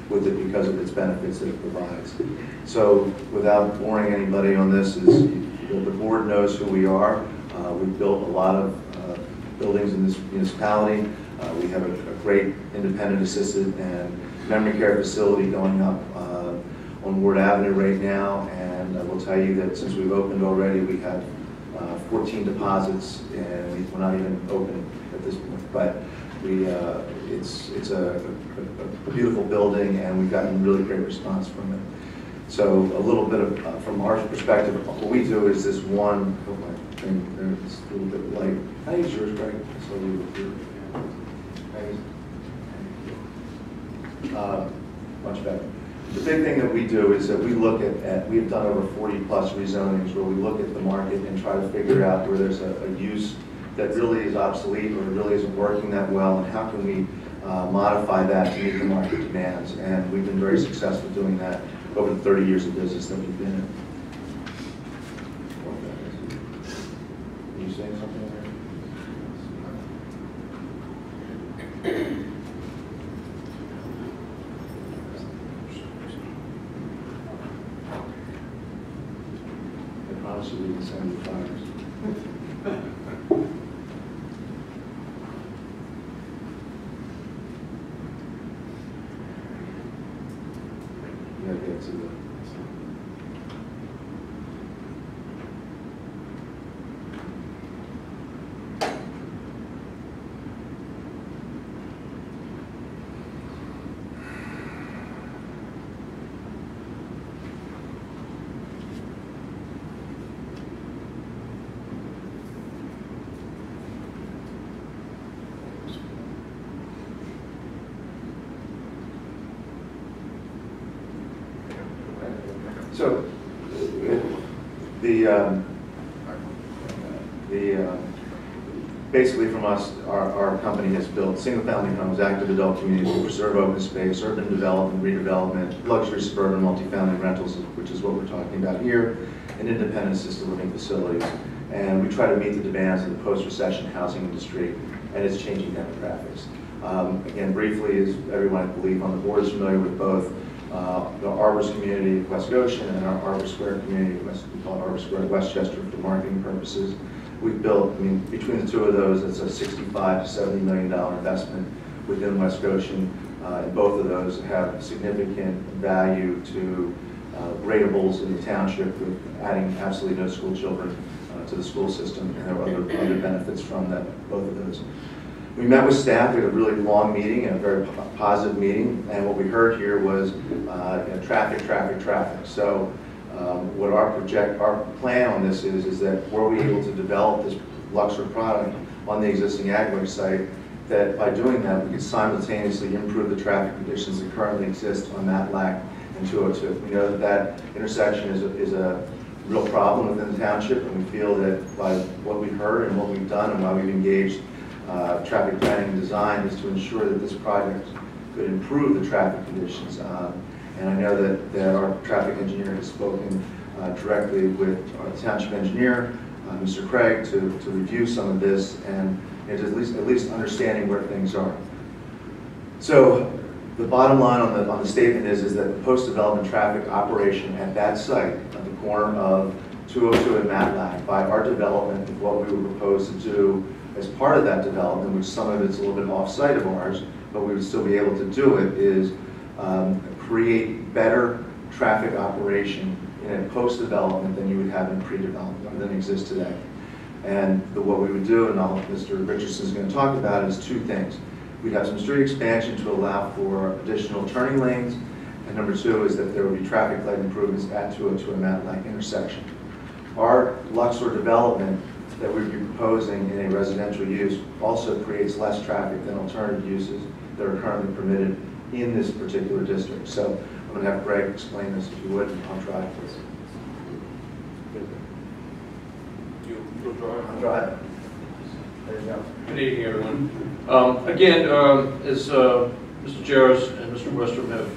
with it because of its benefits that it provides. So without boring anybody on this, the board knows who we are. We've built a lot of buildings in this municipality. We have a great independent assisted and memory care facility going up on Ward Avenue right now, and I will tell you that since we've opened already, we have 14 deposits, and we're not even open at this point. But it's a beautiful building, and we've gotten really great response from it. So a little bit of, from our perspective, what we do is this one, oh my thing there, it's a little bit light. Can I use yours, Greg? So much better. The big thing that we do is that we look at we've done over 40 plus rezonings where we look at the market and try to figure out where there's a use that really is obsolete or really isn't working that well, and how can we modify that to meet the market demands. And we've been very successful doing that over the 30 years of business that we've been in. Are you saying something there? I promise you we can send you flyers. To the So, basically from us, our company has built single-family homes, active adult communities to preserve open space, urban development, redevelopment, luxury suburban multifamily rentals, which is what we're talking about here, and independent assisted living facilities. And we try to meet the demands of the post-recession housing industry. and it's changing demographics. Again, briefly, as everyone I believe on the board is familiar with both the Arbors community of West Goshen and our Arbor Square community, we call it Arbor Square Westchester for marketing purposes. We've built, between the two of those, it's a $65 to $70 million investment within West Goshen. And both of those have significant value to gradables in the township, with adding absolutely no school children to the school system, and there are other benefits from that, both of those. We met with staff. We had a really long meeting and a very positive meeting, and what we heard here was traffic, traffic, traffic. So what our plan on this is that were we able to develop this Luxor product on the existing Agway site, that by doing that we could simultaneously improve the traffic conditions that currently exist on Matlack and 202. We know that that intersection is a real problem within the township, and we feel that by what we've heard and what we've done and why we've engaged traffic planning and design is to ensure that this project could improve the traffic conditions. And I know that our traffic engineer has spoken directly with our township engineer, Mr. Craig, to review some of this and at least understanding where things are. So the bottom line on the statement is that the post-development traffic operation at that site, at the corner of 202 and Matlack, by our development of what we would propose to do as part of that development, which some of it's a little bit off-site of ours, but we would still be able to do it, is create better traffic operation in a post-development than you would have in pre-development than exists today. And what we would do, and Mr. Richardson is going to talk about, is two things. We'd have some street expansion to allow for additional turning lanes, and number two is that there would be traffic light improvements at 202 and Matlack intersection. Our Luxor development that we'd be proposing in a residential use also creates less traffic than alternative uses that are currently permitted in this particular district. So I'm going to have Greg explain this, if you would, and I'll drive this. You'll drive? I'll drive. There you go. Good evening, everyone. Again, as Mr. Jarris and Mr. Westrom have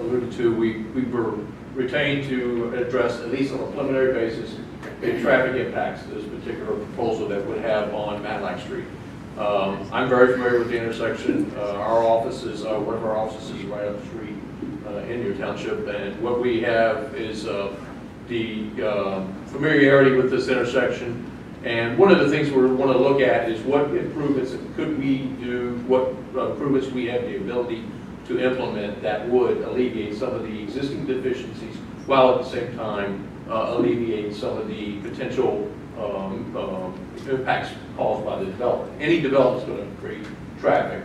alluded to, we were retained to address, at least on a preliminary basis, the traffic impacts this particular proposal that would have on Matlack Street. I'm very familiar with the intersection. Our office is, one of our offices is right up the street in your township, and what we have is the familiarity with this intersection. And one of the things we want to look at is what improvements could we do, what improvements we have the ability to implement that would alleviate some of the existing deficiencies, while at the same time alleviate some of the potential impacts caused by the development. Any development is going to create traffic.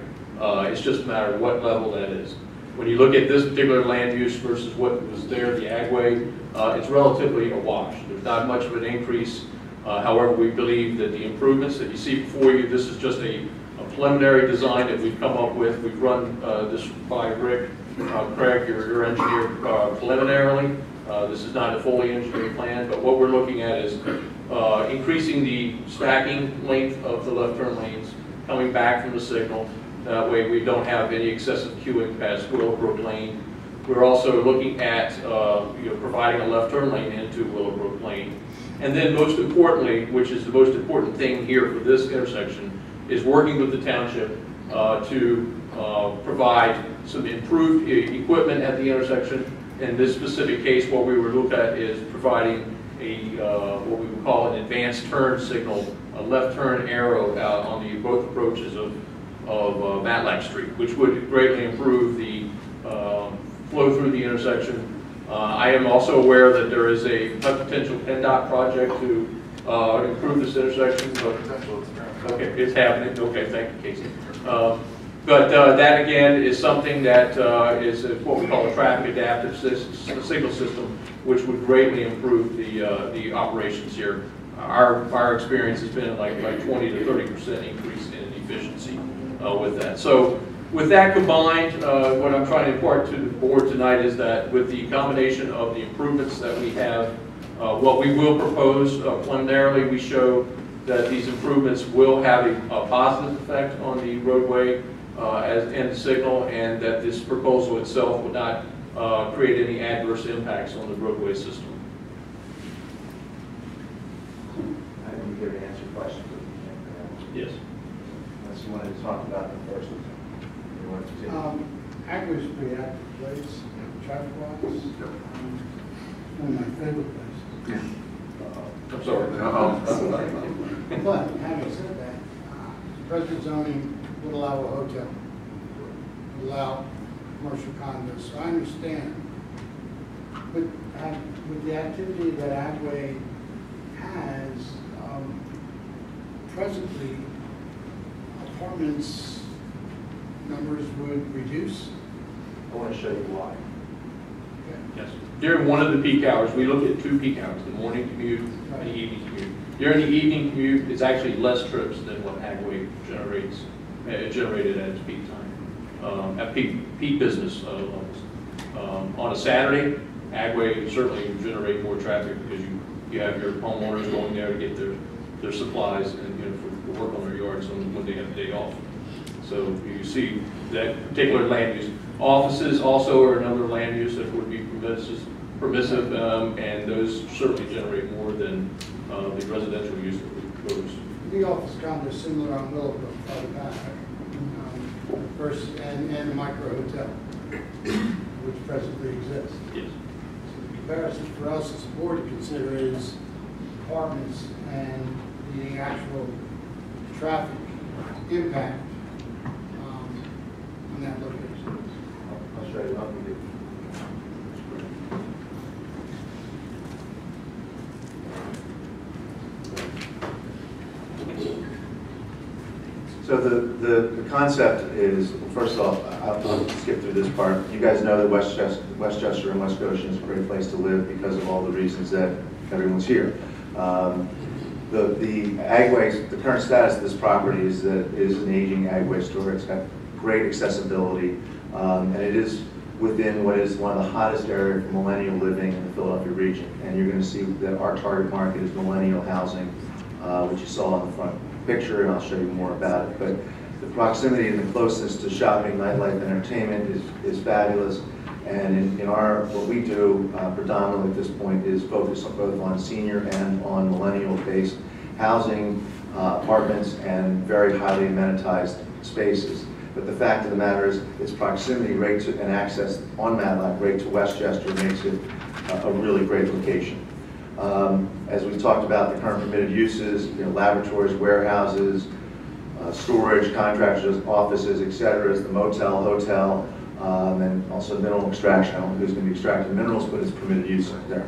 It's just a matter of what level that is. When you look at this particular land use versus what was there, the Agway, it's relatively a wash. There's not much of an increase. However, we believe that the improvements that you see before you, this is just a preliminary design that we've come up with. We've run this by Rick, Craig, your engineer, preliminarily. This is not a fully engineered plan, but what we're looking at is increasing the stacking length of the left turn lanes coming back from the signal. That way we don't have any excessive queuing past Willowbrook Lane. We're also looking at providing a left turn lane into Willowbrook Lane. And then most importantly, which is the most important thing here for this intersection, is working with the township to provide some improved equipment at the intersection. In this specific case, what we would look at is providing a what we would call an advanced turn signal, a left turn arrow on both approaches of Matlack Street, which would greatly improve the flow through the intersection. I am also aware that there is a potential PennDOT project to improve this intersection. But, okay, it's happening. Okay, thank you, Casey. But that again is something that is what we call a traffic adaptive signal system, which would greatly improve the operations here. Our experience has been like 20 to 30% increase in efficiency with that. So with that combined, what I'm trying to impart to the board tonight is that with the combination of the improvements that we have, what we will propose preliminarily, we show that these improvements will have a positive effect on the roadway and the signal, and that this proposal itself would not create any adverse impacts on the roadway system. I think we're here to answer questions. Yes. Unless you wanted to talk about them first? You want to continue? Agway's a pretty active place, traffic-wise. One of my favorite places. I'm sorry. But having said that, present zoning would allow a hotel, would allow commercial condos, so I understand. But with the activity that Agway has, presently, apartments numbers would reduce. I want to show you why. Yes. During one of the peak hours, we look at two peak hours, the morning commute and the evening commute. During the evening commute, it's actually less trips than what Agway generated at its peak time, at peak business levels. On a Saturday, Agway certainly would generate more traffic because you have your homeowners going there to get their supplies and for work on their yards when they have the day off. So you see that particular land use. Offices also are another land use that would be permissive, and those certainly generate more than the residential use that we propose. The office condo is similar on Willowbrook, farther back, and the micro hotel, which presently exists. Yes. So the comparison for us as a board to consider is apartments and the actual traffic impact on that location. I'll show you what we do. So the concept is, first off, I'll skip through this part. You guys know that Westchester and West Goshen is a great place to live because of all the reasons that everyone's here. The Agway, the current status of this property is that it is an aging Agway store. It's got great accessibility, and it is within what is one of the hottest areas for millennial living in the Philadelphia region. And you're going to see that our target market is millennial housing, which you saw on the front picture, and I'll show you more about it. But the proximity and the closeness to shopping, nightlife, and entertainment is fabulous. And in what we do predominantly at this point is focus both on senior and on millennial-based housing, apartments, and very highly amenitized spaces. But the fact of the matter is, its proximity right to and access on Matlock right to Westchester makes it a really great location. As we've talked about, the current permitted uses, laboratories, warehouses, storage, contractors, offices, etc., is the motel, hotel, and also mineral extraction. I don't know who's going to be extracting minerals, but it's permitted use there.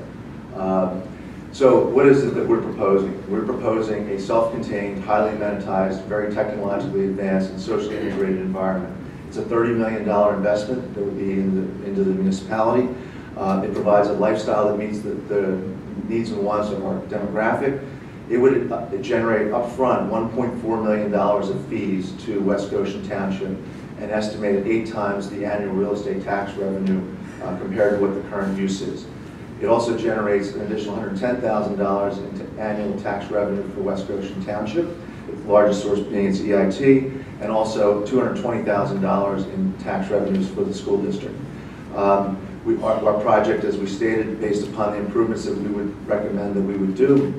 So what is it that we're proposing? We're proposing a self-contained, highly amenitized, very technologically advanced, and socially integrated environment. It's a $30 million investment that would be into the municipality. It provides a lifestyle that meets the needs and wants of our demographic. It would generate upfront $1.4 million of fees to West Goshen Township, and estimated 8 times the annual real estate tax revenue compared to what the current use is. It also generates an additional $110,000 in annual tax revenue for West Goshen Township, the largest source being its EIT, and also $220,000 in tax revenues for the school district. Our project, as we stated, based upon the improvements that we would recommend that we would do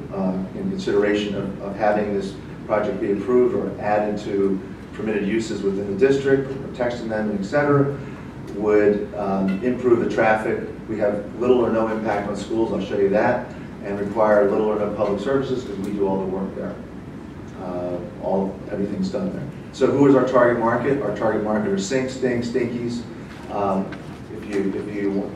in consideration of having this project be approved or added to permitted uses within the district, or text amendment, etc., would improve the traffic. We have little or no impact on schools, I'll show you that, and require little or no public services because we do all the work there. Everything's done there. So who is our target market? Our target market are sinks, stings, stinkies.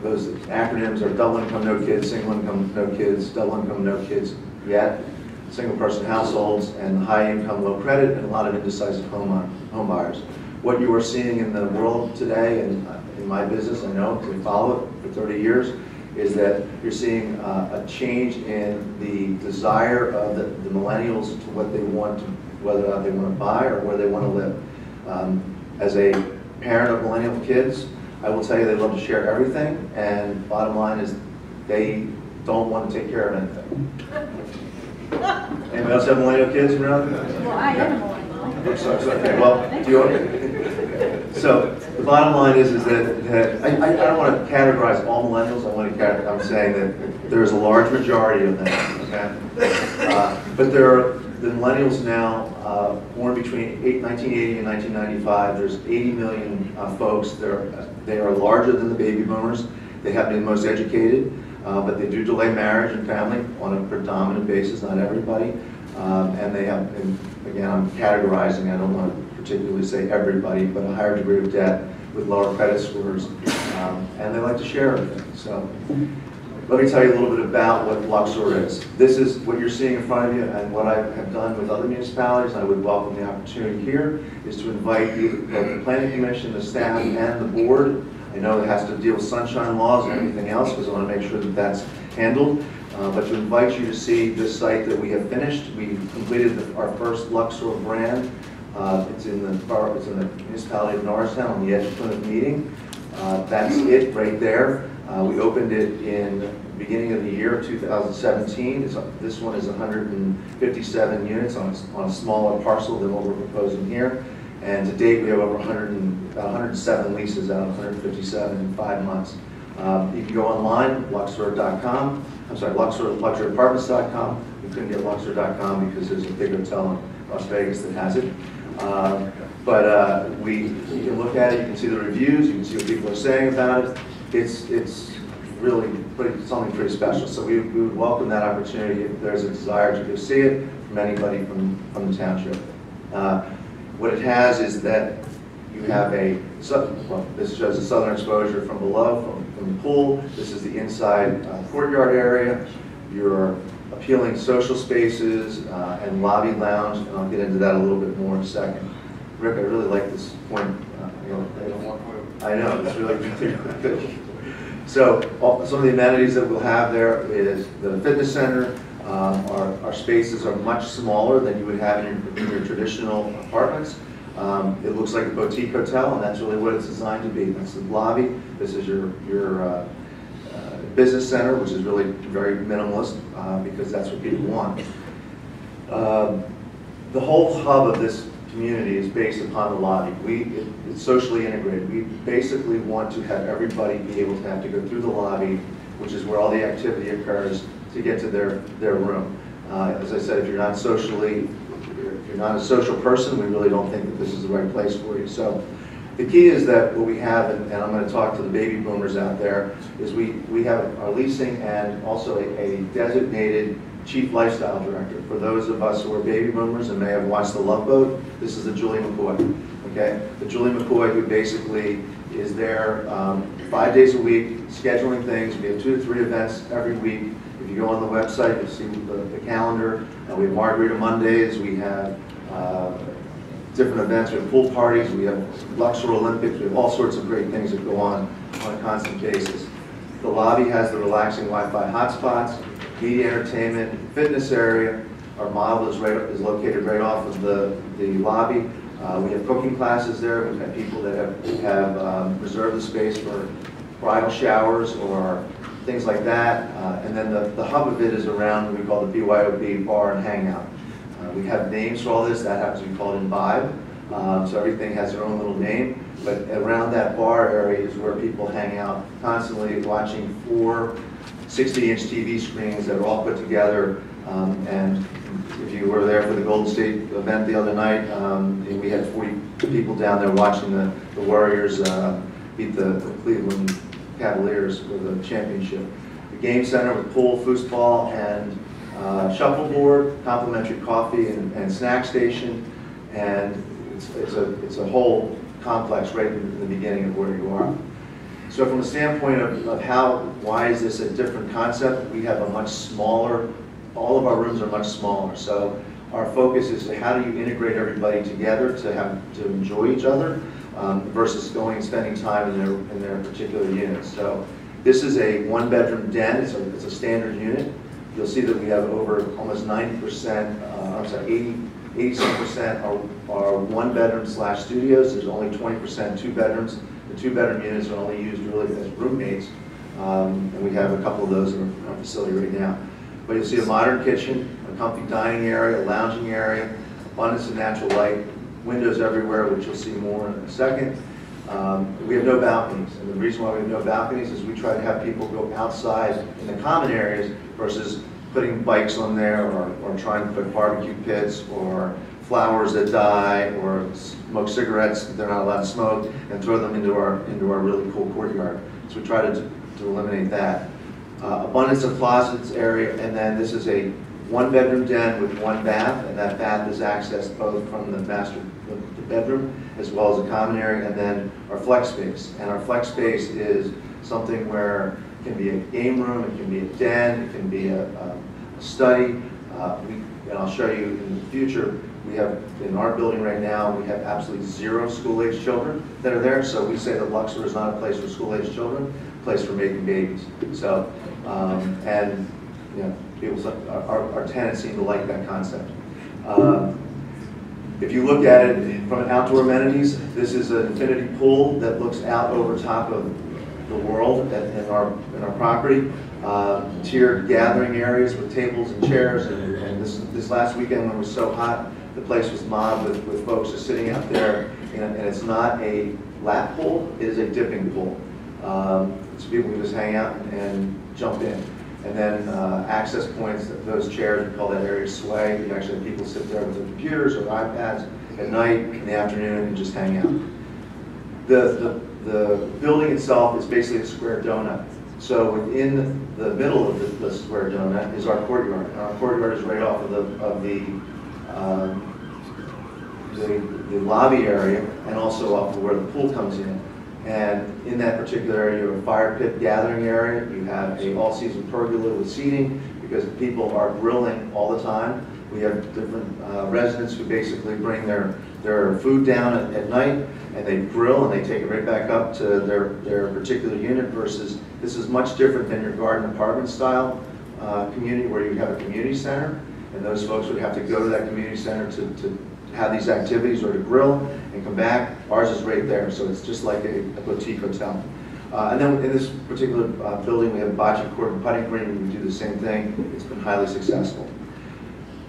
Those acronyms are double income, no kids, single income, no kids, double income, no kids yet, single person households, and high income, low credit, and a lot of indecisive home buyers. What you are seeing in the world today, and in my business, I know, because I follow it for 30 years, is that you're seeing a change in the desire of the millennials to what they want, whether or not they want to buy or where they want to live. As a parent of millennial kids, I will tell you they love to share everything, and bottom line is they don't want to take care of anything. Anybody else have millennial kids around? Well, I am a millennial. Okay, well, do you? So The bottom line is that I don't want to categorize all millennials. I'm saying that there's a large majority of them, okay? But there are the millennials now, born between 1980 and 1995. There's 80 million folks. They are larger than the baby boomers. They have been most educated, but they do delay marriage and family on a predominant basis, not everybody. And they have, and again, I'm categorizing, I don't want to particularly say everybody, but a higher degree of debt with lower credit scores, and they like to share everything. So let me tell you a little bit about what Luxor is. This is what you're seeing in front of you, and what I have done with other municipalities, and I would welcome the opportunity here, is to invite the Planning Commission, the staff, and the board. I know it has to deal with sunshine laws and everything else, because I want to make sure that that's handled. But to invite you to see this site that we have finished. We completed our first Luxor brand. It's in the municipality of Norristown on the edge of Plymouth Meeting. That's it right there. We opened it in the beginning of the year, 2017. This one is 157 units on a smaller parcel than what we're proposing here. And to date, we have over 107 leases out of 157 in 5 months. You can go online, Luxor.com. I'm sorry, LuxorApartments.com. We couldn't get Luxor.com because there's a big hotel in Las Vegas that has it. You can look at it, you can see the reviews, you can see what people are saying about it. It's really something pretty special. So we would welcome that opportunity if there's a desire to go see it from anybody from the township. What it has is that you have this shows the southern exposure from below, from the pool. This is the inside courtyard area. Your appealing social spaces and lobby lounge, and I'll get into that a little bit more in a second. Rick, I really like this point. I know, it's really good. So some of the amenities that we'll have there is the fitness center. Our spaces are much smaller than you would have in your traditional apartments. It looks like a boutique hotel, and that's really what it's designed to be. That's the lobby. This is your business center, which is really very minimalist because that's what people want. The whole hub of this community is based upon the lobby. It's socially integrated. We basically want to have everybody be able to have to go through the lobby, which is where all the activity occurs, to get to their room. As I said, if you're not a social person, we really don't think that this is the right place for you. So the key is that what we have, and I'm going to talk to the baby boomers out there, is we have our leasing and also a designated chief lifestyle director. For those of us who are baby boomers and may have watched The Love Boat, this is the Julie McCoy. Okay, the Julie McCoy who basically is there 5 days a week, scheduling things. We have 2 to 3 events every week. If you go on the website, you'll see the calendar. We have Margarita Mondays. We have different events. We have pool parties. We have Luxor Olympics. We have all sorts of great things that go on a constant basis. The lobby has the relaxing Wi-Fi hotspots, media entertainment, fitness area. Our model is located right off of the lobby. We have cooking classes there. We've had people that have reserved the space for bridal showers or things like that. And then the hub of it is around what we call the BYOB bar and hangout. We have names for all this. That happens to be called Imbibe. So everything has their own little name. But around that bar area is where people hang out constantly watching 4 60-inch TV screens that are all put together. And if you were there for the Golden State event the other night, we had 40 people down there watching the Warriors beat the Cleveland Cavaliers for the championship. The game center with pool, foosball, and shuffleboard, complimentary coffee and snack station, and it's a whole complex right in the beginning of where you are. So from the standpoint of why is this a different concept, we have a much smaller, all of our rooms are much smaller. So our focus is to how do you integrate everybody together to enjoy each other versus going and spending time in their particular units. So this is a 1-bedroom den. It's a standard unit. You'll see that we have over almost 90%, 87% are 1-bedroom / studios. There's only 20% 2 bedrooms. The 2-bedroom units are only used really as roommates, and we have a couple of those in our facility right now. But you'll see a modern kitchen, a comfy dining area, a lounging area, abundance of natural light, windows everywhere, which you'll see more in a second. We have no balconies, and the reason why we have no balconies is we try to have people go outside in the common areas versus putting bikes on there or trying to put barbecue pits or flowers that die or smoke cigarettes that they're not allowed to smoke and throw them into our really cool courtyard. So we try to eliminate that. Abundance of closets area, and then this is a one-bedroom den with one bath, and that bath is accessed both from the bedroom as well as a common area, and then our flex space. And our flex space is something where it can be a game room, it can be a den, it can be a study. And I'll show you in the future, we have, in our building right now, we have absolutely 0 school-age children that are there. So we say that Luxor is not a place for school-age children, a place for making babies. So, and you know, our tenants seem to like that concept. If you look at it from an outdoor amenities, this is an infinity pool that looks out over top of the world in our property. Tiered gathering areas with tables and chairs, and this last weekend when it was so hot, the place was mobbed with folks just sitting out there, and it's not a lap pool, it is a dipping pool. So people can just hang out and jump in. And then access points, those chairs, we call that area sway. You actually have people sit there with their computers or iPads at night, in the afternoon, and just hang out. The building itself is basically a square donut. So within the middle of the square donut is our courtyard. And our courtyard is right off of the lobby area and also off of where the pool comes in. And in that particular area, you have a fire pit gathering area. You have a all-season pergola with seating because people are grilling all the time. We have different residents who basically bring their food down at night and they grill and they take it right back up to their particular unit versus this is much different than your garden apartment style community where you have a community center and those folks would have to go to that community center to have these activities or to grill and come back. Ours is right there, so it's just like a boutique hotel. And then in this particular building, we have a bocce court and putting green, and we do the same thing. It's been highly successful.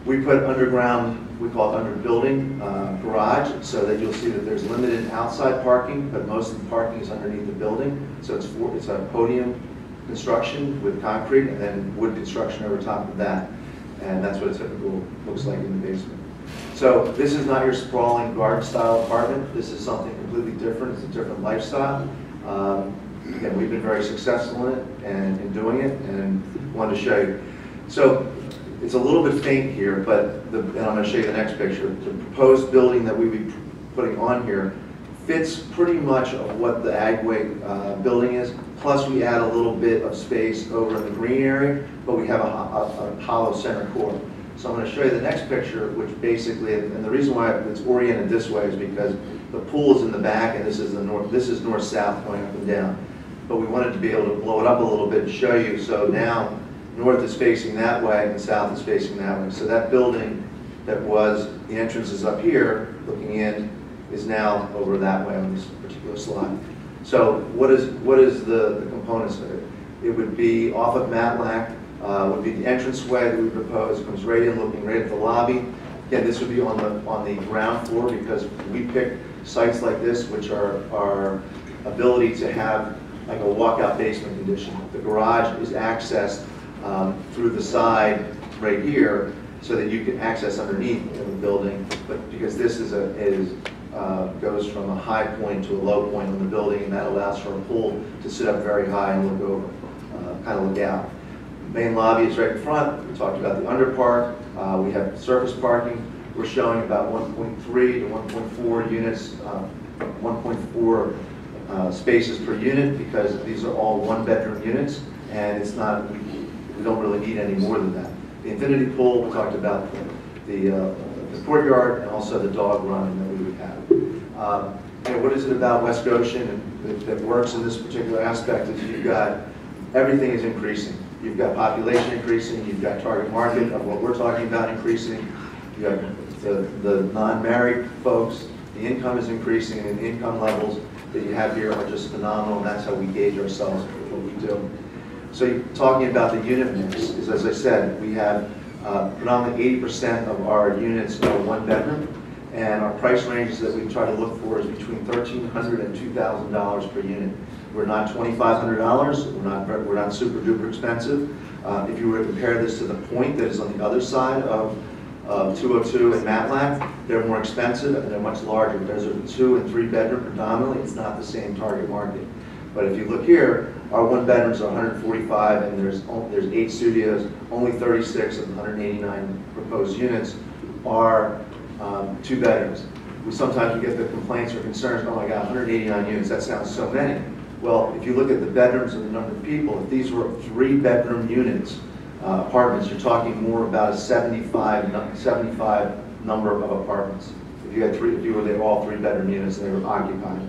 We put underground, we call it under building garage, so that you'll see that there's limited outside parking, but most of the parking is underneath the building. So it's a podium construction with concrete and then wood construction over top of that. And that's what a typical looks like in the basement. So this is not your sprawling garden style apartment. This is something completely different. It's a different lifestyle. Again, we've been very successful in it and in doing it and wanted to show you. So it's a little bit faint here, but and I'm going to show you the next picture. The proposed building that we'll be putting on here fits pretty much of what the Agway building is. Plus we add a little bit of space over in the green area, but we have a hollow center core. So I'm going to show you the next picture, which basically, and the reason why it's oriented this way is because the pool is in the back, and this is north-south going up and down. But we wanted to be able to blow it up a little bit and show you. So now north is facing that way, and south is facing that way. So that building that was the entrance is up here, looking in, is now over that way on this particular slide. So what is the components of it? It would be off of Matlack. Would be the entranceway that we propose, comes right in, looking right at the lobby. Again, this would be on the ground floor because we pick sites like this, which are our ability to have like a walkout basement condition. The garage is accessed through the side right here, so that you can access underneath in the building. But because this goes from a high point to a low point on the building, and that allows for a pool to sit up very high and look over, kind of look out. Main lobby is right in front. We talked about the underpark. We have surface parking. We're showing about 1.3 to 1.4 units, 1.4 spaces per unit because these are all one-bedroom units, and it's not. We don't really need any more than that. The infinity pool. We talked about the courtyard and also the dog run that we would have. What is it about West Goshen that works in this particular aspect? Is you've got everything is increasing. You've got population increasing, you've got target market of what we're talking about increasing, you have the non-married folks, the income is increasing, and the income levels that you have here are just phenomenal, and that's how we gauge ourselves for what we do. So you're talking about the unit mix, is as I said, we have predominantly 80% of our units are one bedroom, and our price ranges that we try to look for is between $1,300 and $2,000 per unit. We're not $2,500. We're not super duper expensive. If you were to compare this to the Point that is on the other side of 202 and Matlack, they're more expensive and they're much larger. Those are 2 and 3 bedroom predominantly. It's not the same target market. But if you look here, our 1 bedrooms are 145 and there's 8 studios. Only 36 of the 189 proposed units are 2 bedrooms. Sometimes we get the complaints or concerns, oh my God, 189 units, that sounds so many. Well, if you look at the bedrooms and the number of people, if these were 3 bedroom units, apartments, you're talking more about a 75 number of apartments. If you had they were all 3 bedroom units and they were occupied.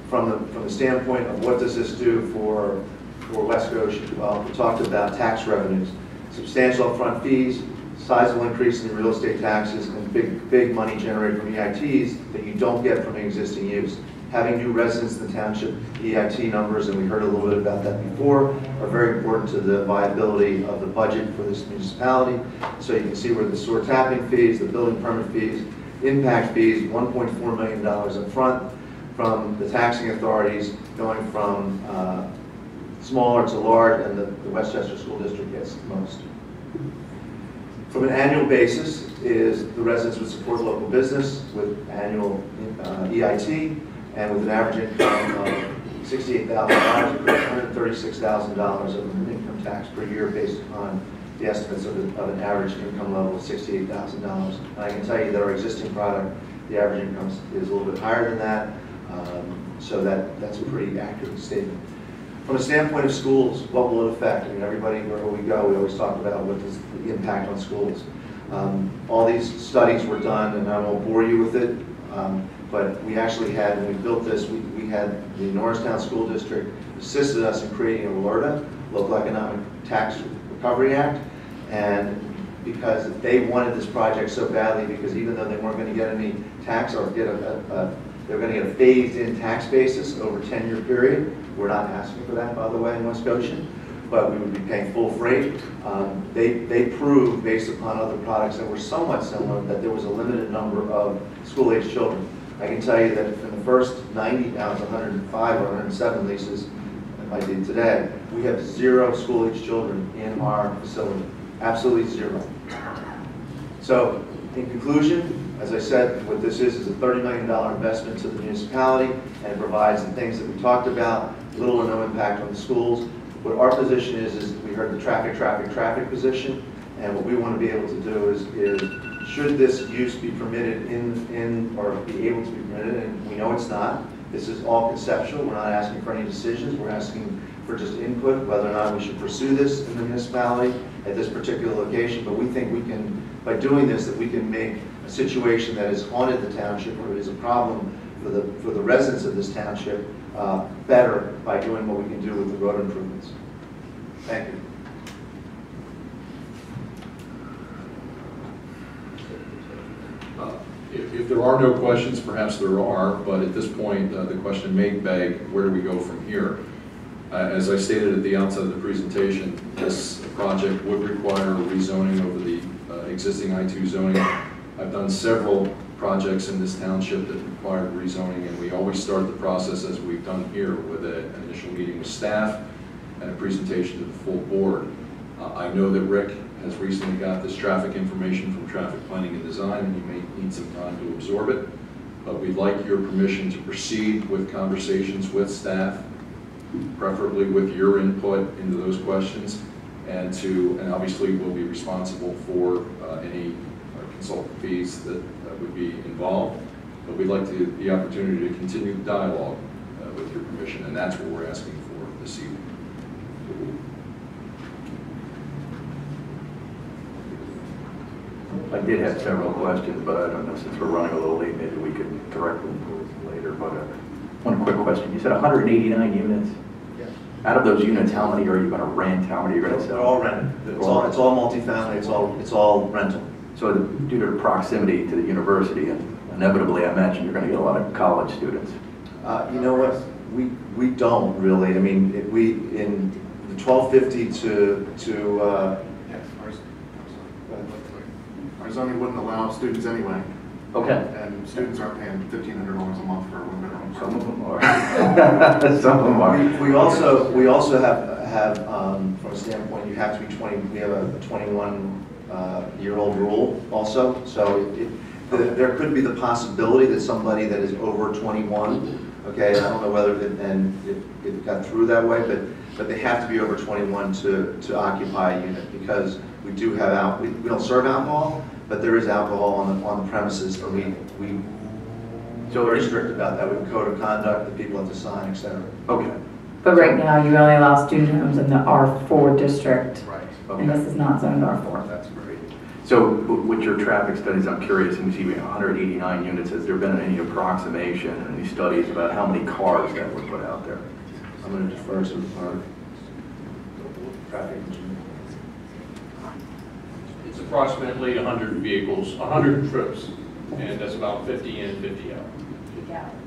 From the standpoint of what does this do for West Goshen, well, we talked about tax revenues, substantial upfront fees, sizable increase in real estate taxes, and big money generated from EITs that you don't get from existing use. Having new residents in the township, EIT numbers, and we heard a little bit about that before, are very important to the viability of the budget for this municipality. So you can see where the sewer tapping fees, the building permit fees, impact fees, $1.4 million up front from the taxing authorities, going from smaller to large, and the Westchester School District gets the most. From an annual basis, is the residents would support local business with annual EIT, and with an average income of $68,000, $136,000 of an income tax per year based upon the estimates of an average income level of $68,000. And I can tell you that our existing product, the average income is a little bit higher than that, so that's a pretty accurate statement. From a standpoint of schools, what will it affect? I mean, everybody, wherever we go, we always talk about what is the impact on schools. All these studies were done, and I won't bore you with it, but we actually had, when we built this, we had the Norristown School District assisted us in creating a LERTA, Local Economic Tax Recovery Act, and because they wanted this project so badly, because even though they weren't going to get any tax or get they were going to get a phased-in tax basis over a 10-year period. We're not asking for that, by the way, in West Goshen, but we would be paying full freight. They proved, based upon other products that were somewhat similar, that there was a limited number of school-age children. I can tell you that in the first 90, now it's 105 or 107 leases, if I did today, we have 0 school-age children in our facility. Absolutely 0. So, in conclusion, as I said, what this is a $30 million investment to the municipality, and it provides the things that we talked about, little or no impact on the schools. What our position is we heard the traffic position, and what we want to be able to do is should this use be permitted or be able to be permitted, and we know it's not. This is all conceptual. We're not asking for any decisions. We're asking for just input, whether or not we should pursue this in the municipality at this particular location. But we think we can, by doing this, that we can make a situation that has haunted the township or is a problem for the residents of this township better by doing what we can do with the road improvements. Thank you. If there are no questions, perhaps there are, but at this point, the question may beg, where do we go from here? As I stated at the outset of the presentation, this project would require rezoning over the existing I-2 zoning. I've done several projects in this township that required rezoning, and we always start the process as we've done here with an initial meeting with staff and a presentation to the full board. I know that Rick has recently got this traffic information from Traffic Planning and Design, and you may need some time to absorb it, but we'd like your permission to proceed with conversations with staff, preferably with your input into those questions, and obviously we'll be responsible for any consultant fees that would be involved, but we'd like the opportunity to continue the dialogue with your permission, and that's what we're asking for this evening. I did have several questions, but I don't know, since we're running a little late, maybe we could direct them later. But one quick question. You said 189 units? Yes. Out of those units, how many are you going to rent? How many are you going to sell? They're all rented. It's all multifamily. It's all rental. So due to the proximity to the university, and inevitably I imagine you're going to get a lot of college students. You know what? We don't really. I mean, in the 1250 to our zoning wouldn't allow students anyway. Okay. And students aren't paying $1,500 a month for a one-bedroom. Some of them are. Some of them are. We also have from a standpoint, you have to be 20, we have a 21-year-old rule also. So there could be the possibility that somebody that is over 21, okay, I don't know whether it got through that way, but they have to be over 21 to occupy a unit, because we do have we don't serve alcohol, but there is alcohol on the premises, and we very strict about that. We have a code of conduct that people have to sign, etc. Okay. But right now, you only allow student homes in the R4 district. Right. And this is not zoned R4. That's great. So with your traffic studies, I'm curious, and you see 189 units, has there been any approximation, any studies about how many cars that were put out there? I'm going to defer to our traffic engineer. It's approximately 100 vehicles, 100 trips, and that's about 50 in, 50 out.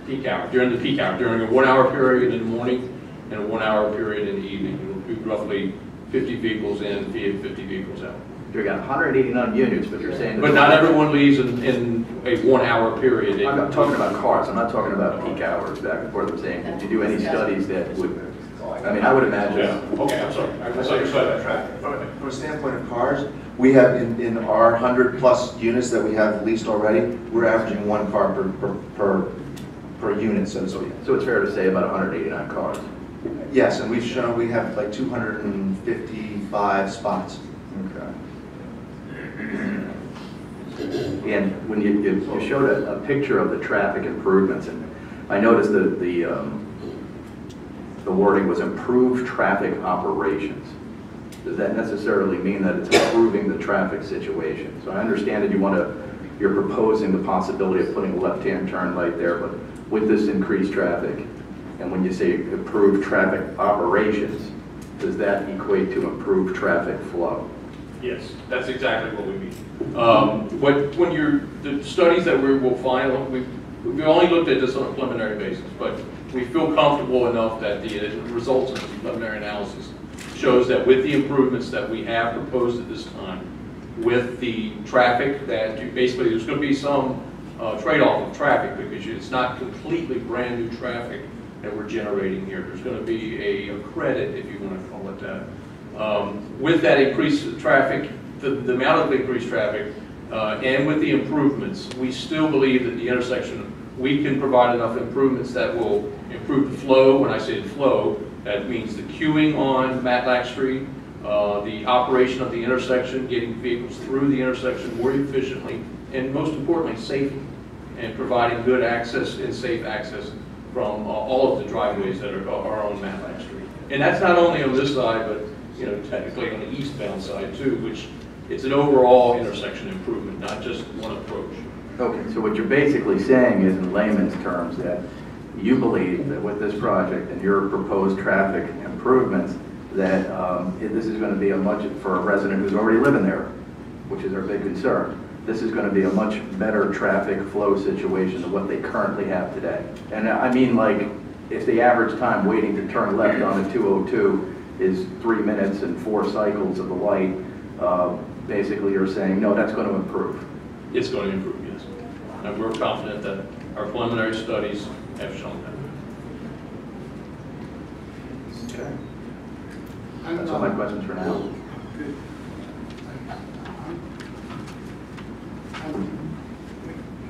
Peak hour, during the peak hour, during a 1 hour period in the morning and a 1 hour period in the evening. It will be roughly 50 vehicles in, 50 vehicles out. You got 189 units, but you're saying... But not everyone leaves in a 1 hour period. I'm not talking about cars, I'm not talking about peak hours back and forth. I'm saying, did you do any studies that would... I mean, I would imagine... Yeah. Okay, I'm sorry. I saw you said that traffic. From a standpoint of cars, we have in our 100+ units that we have leased already, we're averaging 1 car per unit, so to speak. So it's fair to say about 189 cars? Yes, and we've shown we have like 255 spots. Okay. And when you showed a picture of the traffic improvements, and I noticed that the wording was improved traffic operations. Does that necessarily mean that it's improving the traffic situation? So I understand that you're proposing the possibility of putting a left-hand turn light there, but with this increased traffic, and when you say improved traffic operations, does that equate to improved traffic flow? Yes, that's exactly what we mean. The studies that we will file, we've only looked at this on a preliminary basis, but we feel comfortable enough that the results of the preliminary analysis shows that with the improvements that we have proposed at this time, with the traffic that basically there's going to be some trade-off of traffic, because it's not completely brand new traffic that we're generating here. There's going to be a credit, if you want to call it that. With that increased traffic, the amount of increased traffic, and with the improvements, we still believe that the intersection, we can provide enough improvements that will improve the flow. When I say the flow, that means the queuing on Matlack Street, the operation of the intersection, getting vehicles through the intersection more efficiently, and most importantly, safely, and providing good access and safe access from all of the driveways that are on Matlack Street. And that's not only on this side, but technically on the eastbound side too, which it's an overall intersection improvement, not just one approach. Okay, so what you're basically saying is, in layman's terms, that you believe that with this project and your proposed traffic improvements, that this is going to be for a resident who's already living there, which is our big concern, this is going to be a much better traffic flow situation than what they currently have today. And I mean, like, if the average time waiting to turn left on the 202 is 3 minutes and 4 cycles of the light, basically you're saying, no, that's going to improve. It's going to improve, yes. And we're confident that our preliminary studies have shown that. Okay. That's all my questions for now.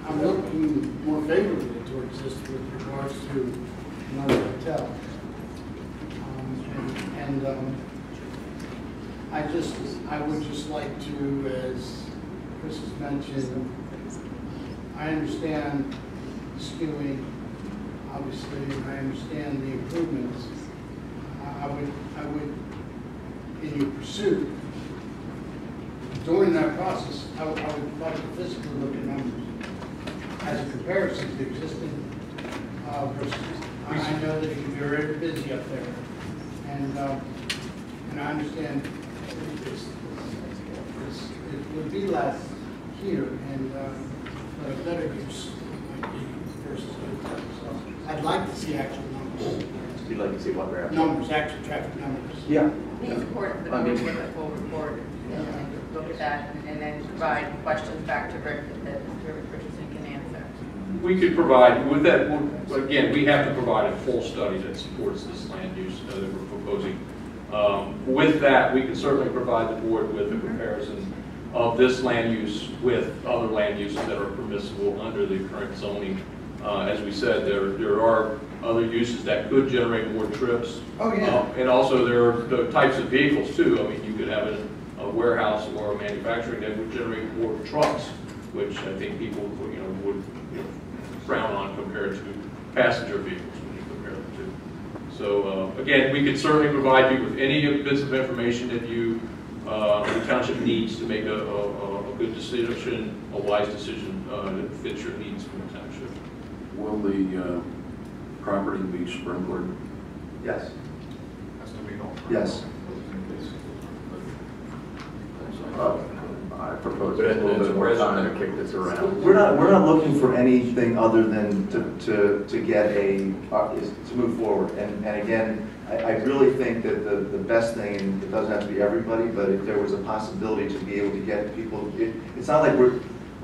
I'm looking more favorably towards this with regards to another hotel. I would just like to, as Chris has mentioned, I understand the skewing, obviously, and I understand the improvements. I would, in your pursuit, during that process, I would like to physically look at numbers as a comparison to existing versus. I know that you're very busy up there, and I understand it would be less here, and but a better use might be versus hotel. So I'd like to see actual numbers. You'd like to see what we're numbers, actual traffic numbers. Yeah. It's important for the board to get a full report. look at that and then provide questions back to Rick that Mr. Richardson can answer? We could provide, with that, again, we have to provide a full study that supports this land use that we're proposing. With that, we can certainly provide the board with a comparison of this land use with other land uses that are permissible under the current zoning. As we said, there are other uses that could generate more trips. Oh, yeah. And also there are the types of vehicles too. I mean, you could have a warehouse or a manufacturing that would generate more trucks, which I think people would frown on compared to passenger vehicles when you compare the two. So again, we could certainly provide you with any bits of information that the township needs to make a good decision, a wise decision that fits your needs from the township. Will the property be sprinklered? Yes. Yes. I propose a little bit more time to kick this around. We're not looking for anything other than to get to move forward. And again, I really think that the best thing, and it doesn't have to be everybody, but if there was a possibility to be able to get people, it's not like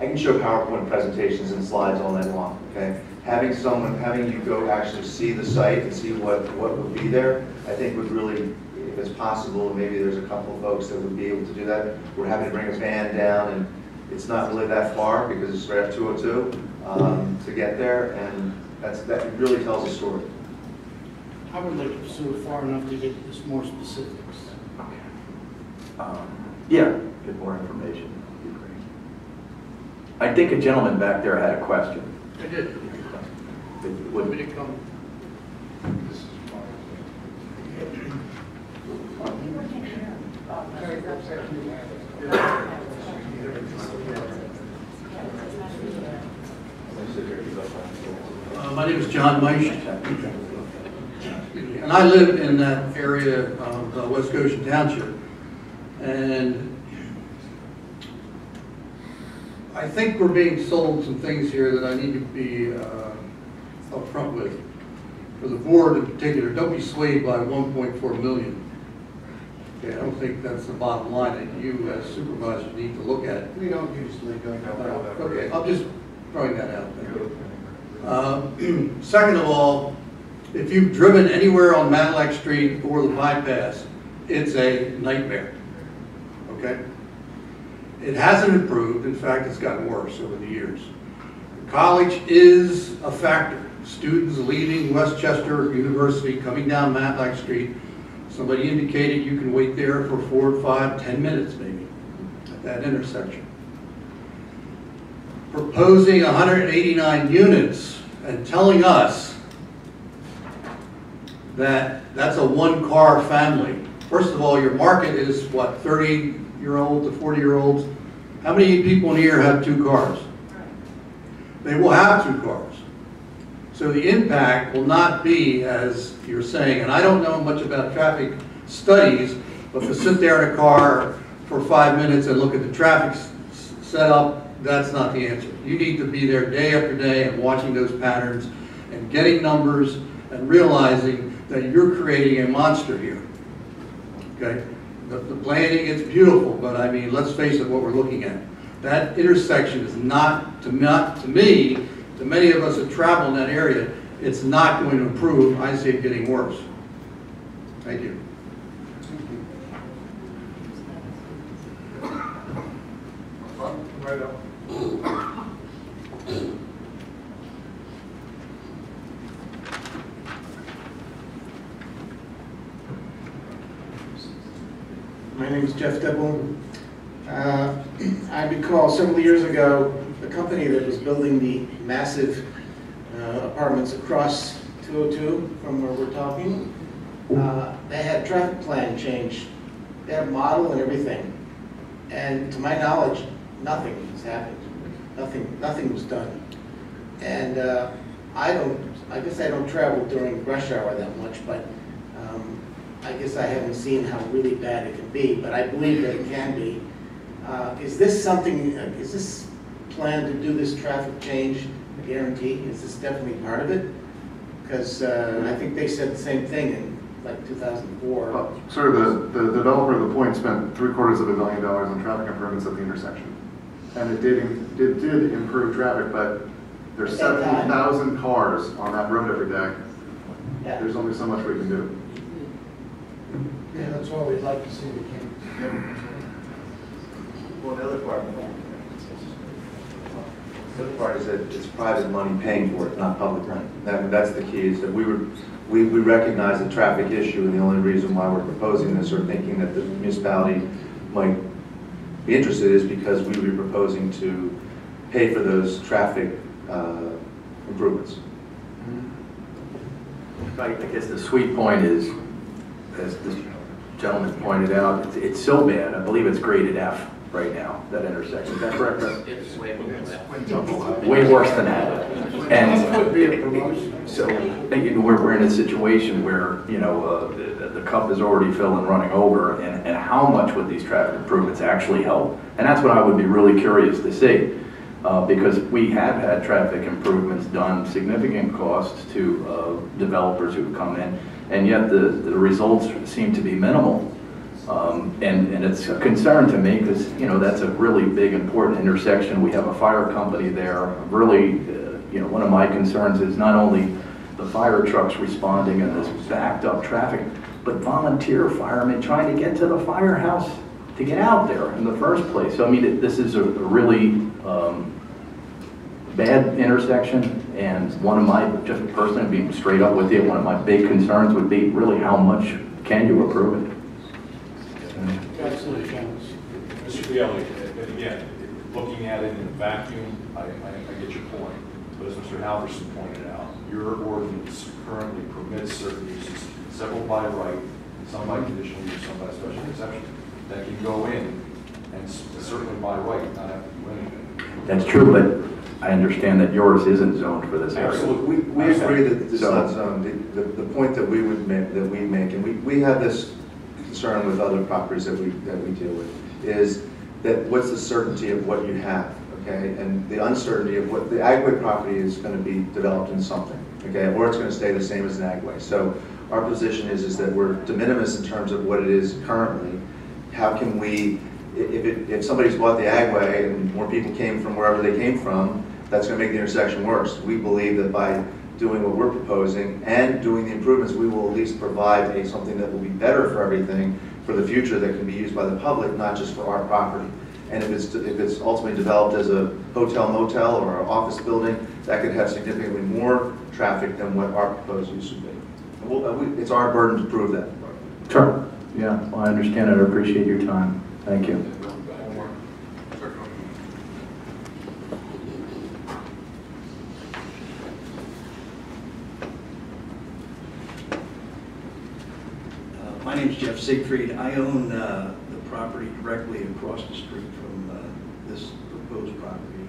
I can show PowerPoint presentations and slides all night long, okay? Having you go actually see the site and see what would be there, I think would really, if it's possible, and maybe there's a couple of folks that would be able to do that. We're having to bring a van down, and it's not really that far because it's right up 202 to get there, and that really tells a story. I would like to pursue it far enough to get this more specifics. Yeah, get more information. I think a gentleman back there had a question. I did. Want me to come? My name is John Meisch, and I live in that area of West Goshen Township. And I think we're being sold some things here that I need to be upfront with. For the board in particular, don't be swayed by 1.4 million. Okay, I don't think that's the bottom line that you as supervisors need to look at. We don't usually go that route. Okay, I'm just throwing that out there. Second of all, if you've driven anywhere on Matlack Street or the bypass, it's a nightmare. Okay? It hasn't improved. In fact, it's gotten worse over the years. College is a factor. Students leaving Westchester University, coming down Matlack Street, somebody indicated you can wait there for 4, 5, 10 minutes maybe at that intersection. Proposing 189 units and telling us that that's a one-car family. First of all, your market is what, 30-year-olds to 40-year-olds? How many people in here have 2 cars? They will have 2 cars. So the impact will not be as you're saying, and I don't know much about traffic studies, but to sit there in a car for 5 minutes and look at the traffic setup, that's not the answer. You need to be there day after day and watching those patterns and getting numbers and realizing that you're creating a monster here. Okay? The planning, it's beautiful, but I mean, let's face it, what we're looking at. That intersection is not to me, to many of us that travel in that area, it's not going to improve. I see it getting worse. Thank you. Right up. My name is Jeff Dibble. I recall several years ago, the company that was building the massive apartments across 202 from where we're talking, they had traffic plan change. They had a model and everything. And to my knowledge, nothing has happened. Nothing was done. And I guess I don't travel during rush hour that much, but I guess I haven't seen how really bad it can be, but I believe that it can be. Is this plan to do this traffic change a guarantee? Is this definitely part of it? Because I think they said the same thing, and like 2004. Sir, the developer of the point spent $750 million on traffic improvements at the intersection. And it did improve traffic, but there's 70,000 cars on that road every day. Yeah. There's only so much we can do. Yeah, that's why we'd like to see the cameras. Well, the other part is that it's private money paying for it, not public money. That's the key, is that we recognize the traffic issue, and the only reason why we're proposing this or thinking that the municipality might be interested is because we would be proposing to pay for those traffic improvements. I guess the sweet point is, as this gentleman pointed out, it's so bad. I believe it's graded F right now, that intersection. Is that correct? It's way below that. Way worse than that. And so we're in a situation where, you know, the cup is already filled and running over, and how much would these traffic improvements actually help? And that's what I would be really curious to see. Because we have had traffic improvements done, significant costs to developers who've come in, and yet the results seem to be minimal. And it's a concern to me because, you know, that's a really big, important intersection. We have a fire company there. Really, you know, one of my concerns is not only the fire trucks responding in this backed up traffic, but volunteer firemen trying to get to the firehouse to get out there in the first place. So, I mean, this is a really bad intersection, and one of my, just personally being straight up with you, one of my big concerns would be really how much can you approve it? Absolutely. Mr. Bielli, and again, looking at it in a vacuum, I get your point. But as Mr. Halverson pointed out, your ordinance currently permits certain uses, several by right, some by conditional use, some by special exception, that can go in and certainly by right, not have to do anything. That's true, but I understand that yours isn't zoned for this area. Absolutely. We agree that it's not zoned. The point that we make, and we have this concern with other properties that we deal with, is that what's the certainty of what you have, okay? And the uncertainty of what the agway property is going to be developed in something, okay? Or it's going to stay the same as an agway. So our position is that we're de minimis in terms of what it is currently. How can we, if somebody's bought the agway and more people came from wherever they came from, that's going to make the intersection worse. We believe that by doing what we're proposing and doing the improvements, we will at least provide something that will be better for everything for the future that can be used by the public, not just for our property. And if it's ultimately developed as a hotel, motel, or an office building, that could have significantly more traffic than what our proposed use would be. It's our burden to prove that. Sure. Yeah, well, I understand it. I appreciate your time. Thank you. My name is Jeff Siegfried. I own the property directly across the street from this proposed property,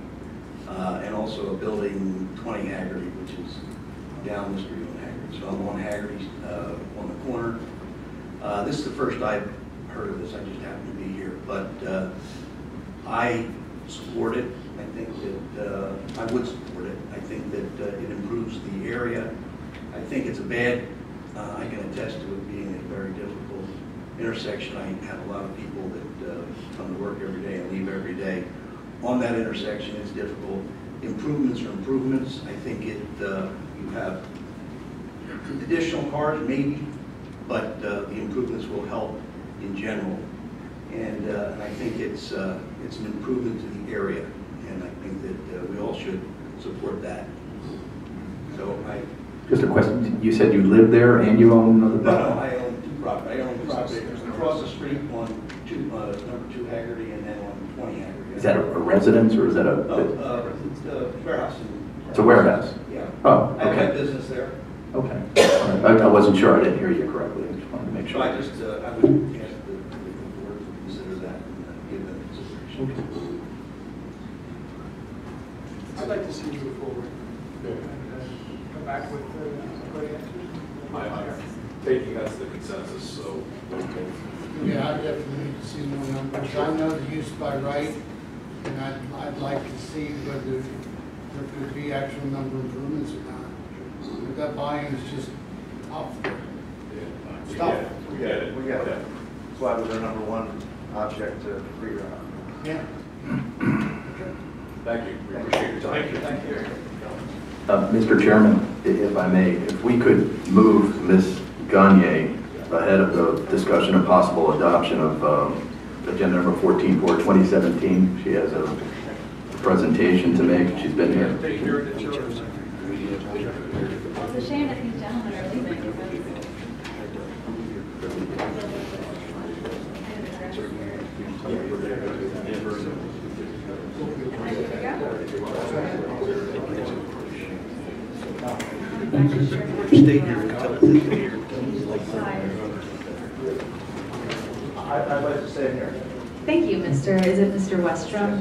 and also a building 20 Haggerty, which is down the street on Haggerty. So I'm on Haggerty on the corner. This is the first I've heard of this. I just happen to be here, but I support it. I think that I would support it. I think that it improves the area. I think it's a bad. I can attest to it being a very difficult intersection. I have a lot of people that come to work every day and leave every day on that intersection. It's difficult. Improvements are improvements. I think you have additional cars maybe, but the improvements will help in general. And I think it's an improvement to the area, and I think that we all should support that. So Just a question. You said you live there and you own another property? No, I own two properties. I own property across the street on number 2 Haggerty and then on 20 Haggerty. Is that a residence or is that a? It's a warehouse. It's a warehouse? Yeah. Oh, okay. I have business there. Okay. I wasn't sure. I didn't hear you correctly. I just wanted to make sure. So I would ask the board to consider that and give that consideration. Okay. I'd like to see you move forward. Come back with good answers. I'm taking that's the consensus, so. Yeah, I definitely need to see more numbers. I know the use by right, and I'd like to see whether there could be actual number improvements or not. But that volume is just off there. So that was our number one object to figure out. Yeah. Thank you. We appreciate your time. Thank you. Mr. Chairman, if I may, if we could move Ms. Gagne ahead of the discussion of possible adoption of agenda number 14 for 2017. She has a presentation to make. She's been here. It's a shame that these gentlemen are leaving. Stay here until it's here. I'd like to stay here. Thank you, is it Mr. Westrom?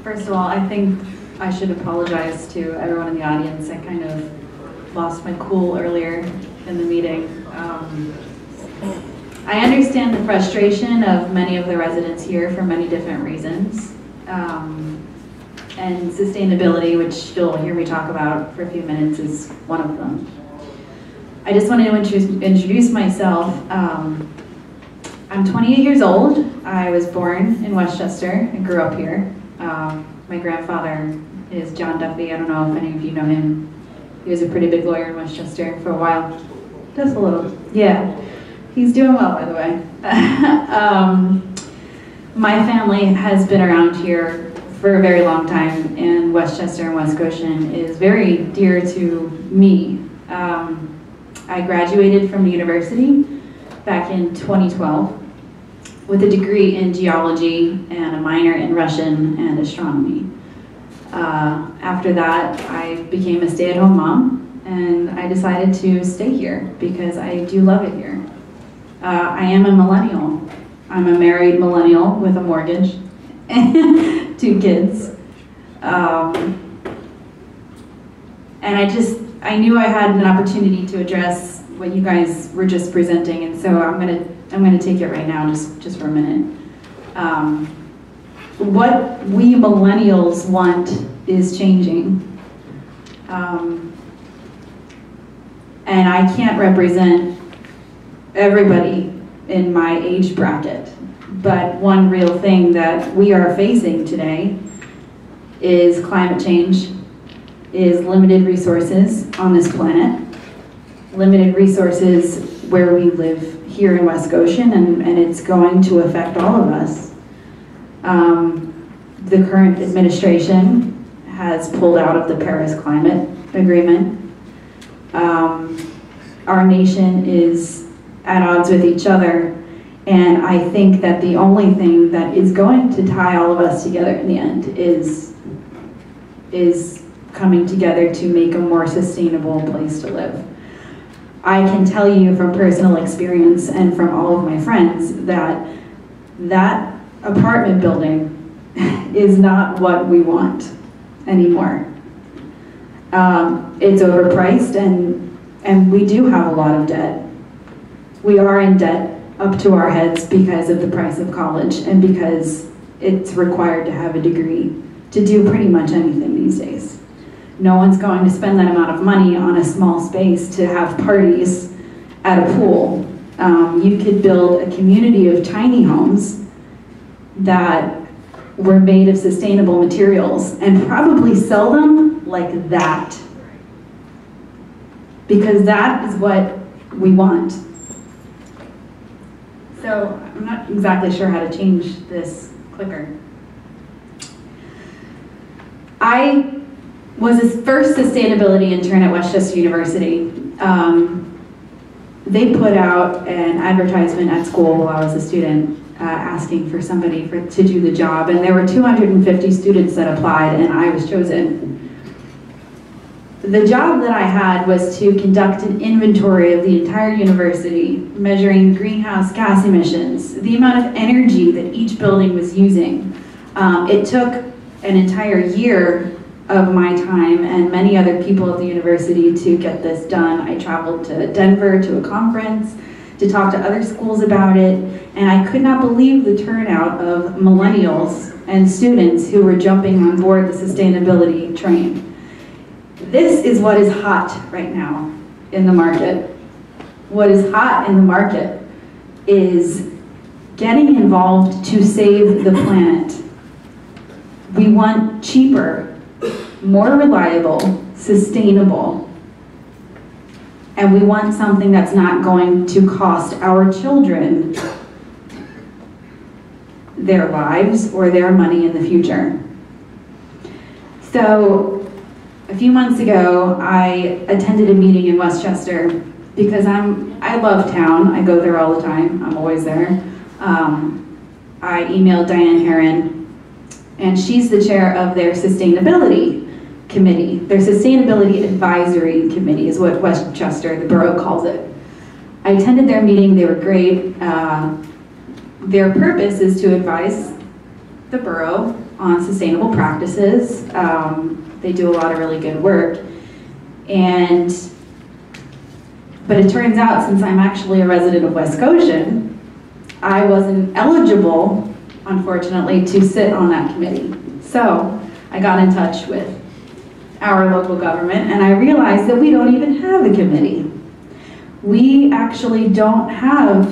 First of all, I think I should apologize to everyone in the audience. I kind of lost my cool earlier in the meeting. I understand the frustration of many of the residents here for many different reasons. And sustainability, which you'll hear me talk about for a few minutes, is one of them. I just wanted to introduce myself. I'm 28 years old. I was born in Westchester and grew up here. My grandfather is John Duffy. I don't know if any of you know him. He was a pretty big lawyer in Westchester for a while. Just a little. Yeah. He's doing well, by the way. My family has been around here for a very long time, and Westchester and West Goshen is very dear to me. I graduated from the university back in 2012 with a degree in geology and a minor in Russian and astronomy. After that, I became a stay-at-home mom, and I decided to stay here because I do love it here. I am a millennial. I'm a married millennial with a mortgage and 2 kids. And I knew I had an opportunity to address what you guys were just presenting, and so I'm gonna take it right now, just for a minute. What we millennials want is changing, and I can't represent everybody in my age bracket, but one real thing that we are facing today is climate change, is limited resources on this planet, limited resources where we live here in West Goshen, and it's going to affect all of us. The current administration has pulled out of the Paris Climate Agreement. Our nation is at odds with each other, and I think that the only thing that is going to tie all of us together in the end is coming together to make a more sustainable place to live. I can tell you from personal experience and from all of my friends that that apartment building is not what we want anymore. It's overpriced, and we do have a lot of debt. We are in debt up to our heads because of the price of college and because it's required to have a degree to do pretty much anything these days. No one's going to spend that amount of money on a small space to have parties at a pool. You could build a community of tiny homes that were made of sustainable materials and probably sell them like that. Because that is what we want. So I'm not exactly sure how to change this clicker. I was the first sustainability intern at Westchester University. They put out an advertisement at school while I was a student asking for somebody to do the job, and there were 250 students that applied, and I was chosen. The job that I had was to conduct an inventory of the entire university, measuring greenhouse gas emissions, the amount of energy that each building was using. It took an entire year of my time and many other people at the university to get this done. I traveled to Denver to a conference to talk to other schools about it, and I could not believe the turnout of millennials and students who were jumping on board the sustainability train. This is what is hot right now in the market. what is hot in the market is getting involved to save the planet. We want cheaper, more reliable, sustainable, and we want something that's not going to cost our children their lives or their money in the future. So a few months ago, I attended a meeting in Westchester because I love town. I go there all the time. I'm always there. I emailed Diane Herron, and she's the chair of their sustainability committee. Their sustainability advisory committee is what Westchester, the borough, calls it. I attended their meeting. They were great. Their purpose is to advise the borough on sustainable practices. They do a lot of really good work. But it turns out, since I'm actually a resident of West Goshen, I wasn't eligible, unfortunately, to sit on that committee. So I got in touch with our local government, and I realized that we don't even have a committee. We actually don't have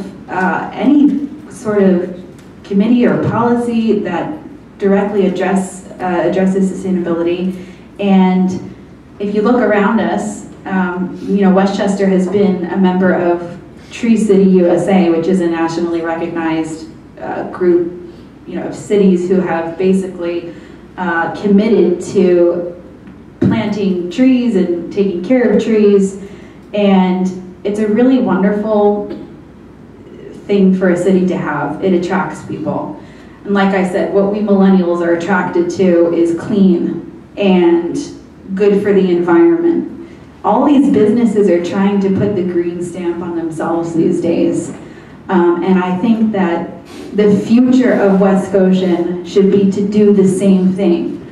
any sort of committee or policy that directly addresses sustainability. And if you look around us, Westchester has been a member of Tree City USA, which is a nationally recognized group, of cities who have basically committed to planting trees and taking care of trees. And it's a really wonderful thing for a city to have. It attracts people. And like I said, what we millennials are attracted to is clean and good for the environment. All these businesses are trying to put the green stamp on themselves these days. And I think that the future of West Goshen should be to do the same thing.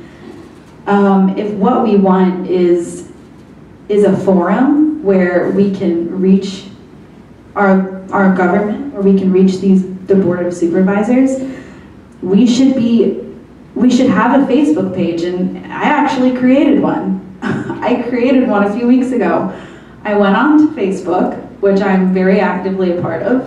If what we want is a forum where we can reach our government, where we can reach the Board of Supervisors, we should have a Facebook page, and I actually created one. I created one a few weeks ago. I went on to Facebook, which I'm very actively a part of,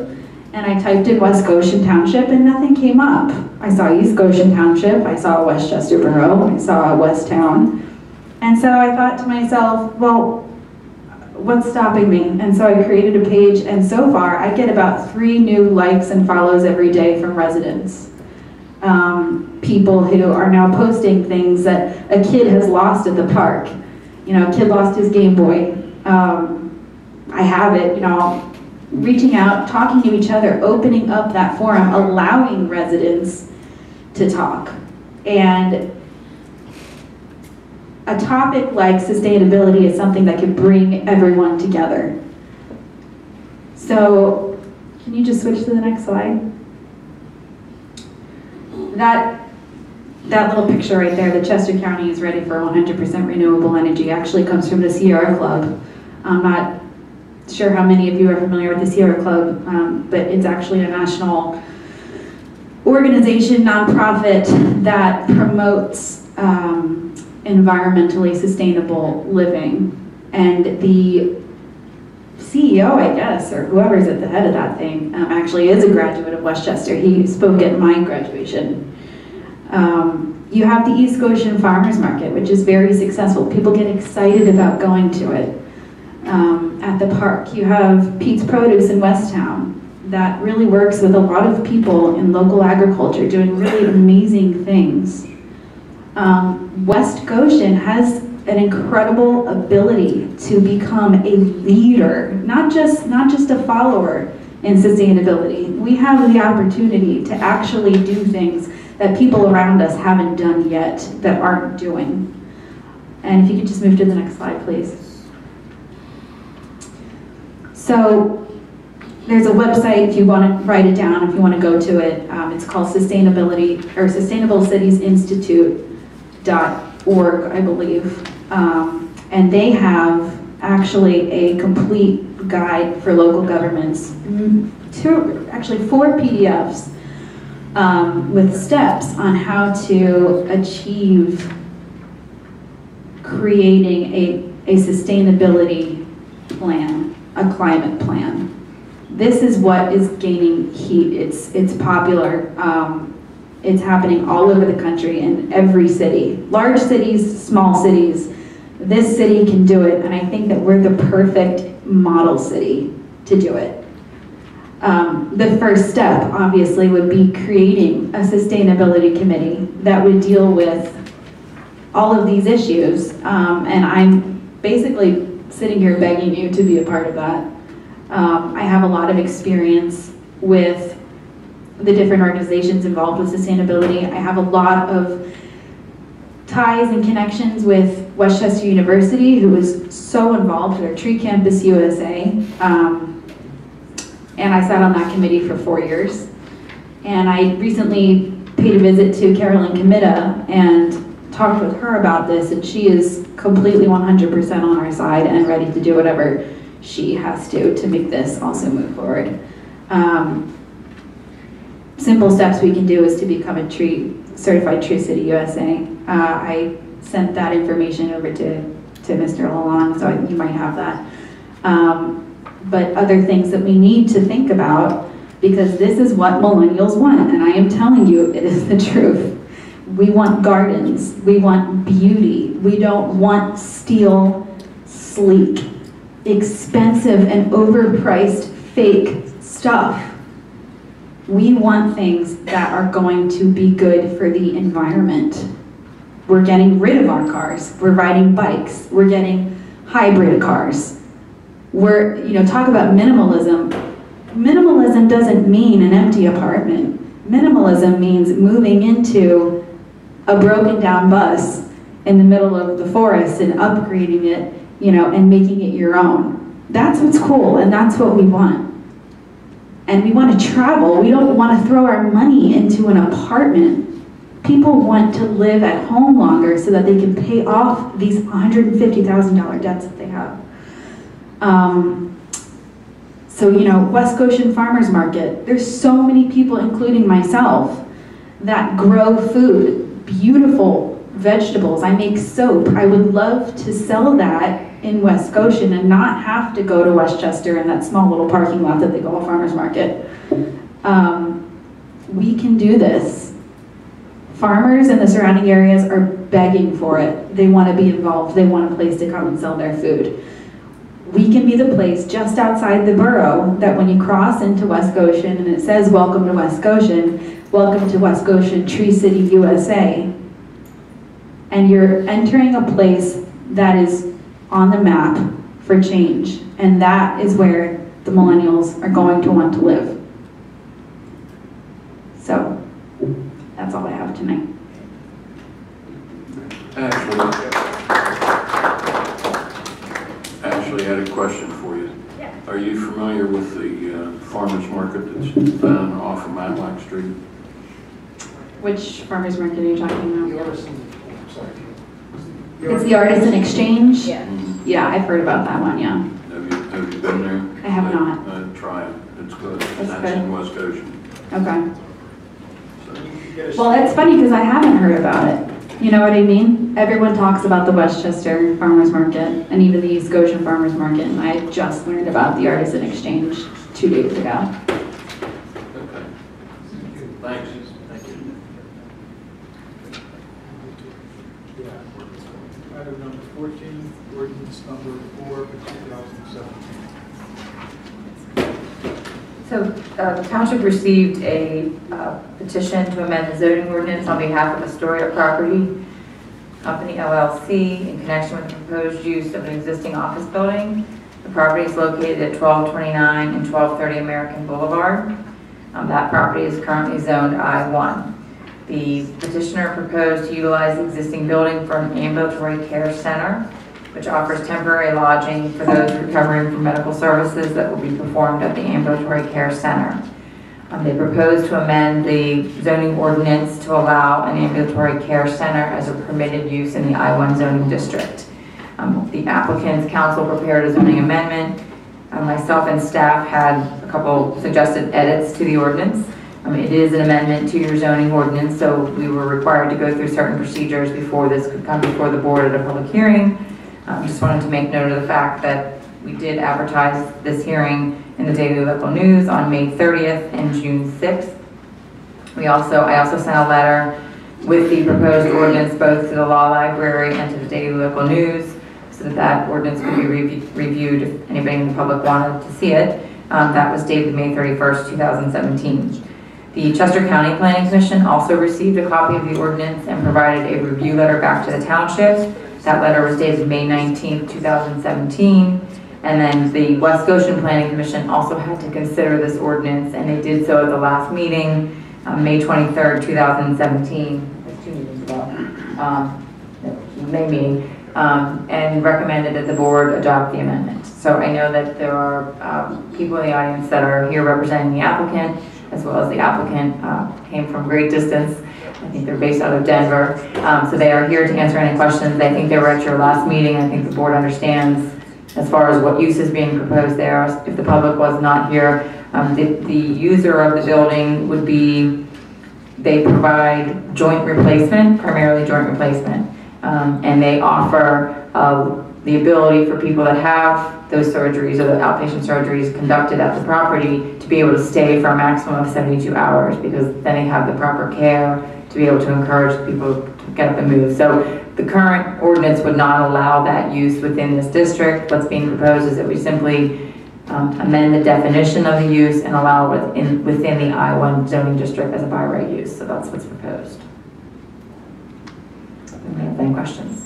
and I typed in West Goshen Township and nothing came up. I saw East Goshen Township, I saw Westchester Borough, I saw West Town. And so I thought to myself, well, what's stopping me? And so I created a page, and so far I get about 3 new likes and follows every day from residents. People who are now posting things that a kid has lost at the park. A kid lost his Game Boy. I have it, reaching out, talking to each other, opening up that forum, allowing residents to talk. And a topic like sustainability is something that could bring everyone together. So, can you just switch to the next slide? That little picture right there, the Chester County is ready for 100% renewable energy, actually comes from the Sierra Club. I'm not sure how many of you are familiar with the Sierra Club, but it's actually a national organization, nonprofit, that promotes environmentally sustainable living. And the CEO, I guess, or whoever's at the head of that thing, actually is a graduate of Westchester. He spoke at my graduation. You have the East Goshen Farmers Market, which is very successful. People get excited about going to it at the park. You have Pete's Produce in Westtown that really works with a lot of people in local agriculture doing really amazing things. West Goshen has an incredible ability to become a leader, not just a follower in sustainability. We have the opportunity to actually do things that people around us haven't done yet, that aren't doing. And if you could just move to the next slide, please. So there's a website if you want to write it down, if you want to go to it. It's called Sustainable Cities Institute.org, I believe. And they have actually a complete guide for local governments. 4 PDFs with steps on how to achieve creating a sustainability plan. a climate plan. This is what is gaining heat. It's popular. It's happening all over the country in every city. Large cities, small cities. This city can do it, and I think that we're the perfect model city to do it. The first step, obviously, would be creating a sustainability committee that would deal with all of these issues, and I'm basically sitting here begging you to be a part of that. I have a lot of experience with the different organizations involved with sustainability. I have a lot of ties and connections with Westchester University, who is so involved with our Tree Campus USA. And I sat on that committee for 4 years. And I recently paid a visit to Carolyn Comida and talked with her about this, and she is completely 100% on our side and ready to do whatever she has to make this also move forward. Simple steps we can do is to become a certified Tree City USA. I sent that information over to Mr. Lalonde, so you might have that. But other things that we need to think about, because this is what millennials want, and I am telling you, it is the truth. We want gardens, we want beauty, we don't want steel, sleek, expensive and overpriced fake stuff. We want things that are going to be good for the environment. We're getting rid of our cars, we're riding bikes, we're getting hybrid cars. We're, talk about minimalism. Minimalism doesn't mean an empty apartment. Minimalism means moving into a broken down bus in the middle of the forest and upgrading it, and making it your own. That's what's cool, and that's what we want. And we want to travel. We don't want to throw our money into an apartment. People want to live at home longer so that they can pay off these $150,000 debts that they have. West Goshen Farmers Market, there's so many people, including myself, that grow food, beautiful vegetables. I make soap. I would love to sell that in West Goshen and not have to go to Westchester in that small little parking lot that they call a farmer's market. We can do this. Farmers in the surrounding areas are begging for it. They want to be involved. They want a place to come and sell their food. We can be the place just outside the borough that when you cross into West Goshen and it says welcome to West Goshen, welcome to West Goshen Tree City USA, and you're entering a place that is on the map for change, and that is where the millennials are going to want to live. So that's all I have tonight. Ashley, I had a question for you. Yeah. Are you familiar with the farmer's market that's down off of Matlock Street? Which farmer's market are you talking about? The artisan, sorry. It's the Artisan Exchange? Yeah. Yeah, I've heard about that one, yeah. Have you been there? I have not. Try it. It's good. That's That's good. in West Goshen. Okay. Well, it's funny because I haven't heard about it. You know what I mean? Everyone talks about the Westchester Farmers Market and even the East Goshen Farmers Market, and I just learned about the Artisan Exchange 2 days ago. Okay. Thanks. Thank you. Item number 14, ordinance number 4 of 2017. So the township received a petition to amend the zoning ordinance on behalf of Astoria Property Company LLC in connection with the proposed use of an existing office building. The property is located at 1229 and 1230 American Boulevard. That property is currently zoned I-1. The petitioner proposed to utilize the existing building for an ambulatory care center, which offers temporary lodging for those recovering from medical services that will be performed at the ambulatory care center. They propose to amend the zoning ordinance to allow an ambulatory care center as a permitted use in the I-1 zoning district. The applicant's council prepared a zoning amendment. Myself and staff had a couple suggested edits to the ordinance. It is an amendment to your zoning ordinance, so we were required to go through certain procedures before this could come before the board at a public hearing. Just wanted to make note of the fact that We did advertise this hearing in the Daily Local News on May 30th and June 6th. I also sent a letter with the proposed ordinance both to the Law Library and to the Daily Local News so that ordinance could be reviewed if anybody in the public wanted to see it. That was dated May 31st, 2017. The Chester County Planning Commission also received a copy of the ordinance and provided a review letter back to the township. That letter was dated May 19th, 2017. And then the West Goshen Planning Commission also had to consider this ordinance, and they did so at the last meeting, May 23rd, 2017. That's 2 meetings ago. May meeting. And recommended that the board adopt the amendment. So I know that there are people in the audience that are here representing the applicant, as well as the applicant came from great distance. I think they're based out of Denver. So they are here to answer any questions. I think they were at your last meeting. I think the board understands as far as what use is being proposed there. If the public was not here, the user of the building would be, they provide joint replacement, primarily joint replacement. And they offer the ability for people that have those surgeries or the outpatient surgeries conducted at the property to be able to stay for a maximum of 72 hours, because then they have the proper care to be able to encourage people to get up and move. So the current ordinance would not allow that use within this district. What's being proposed is that we simply amend the definition of the use and allow it within the I-1 zoning district as a by right use. So that's what's proposed. Any questions?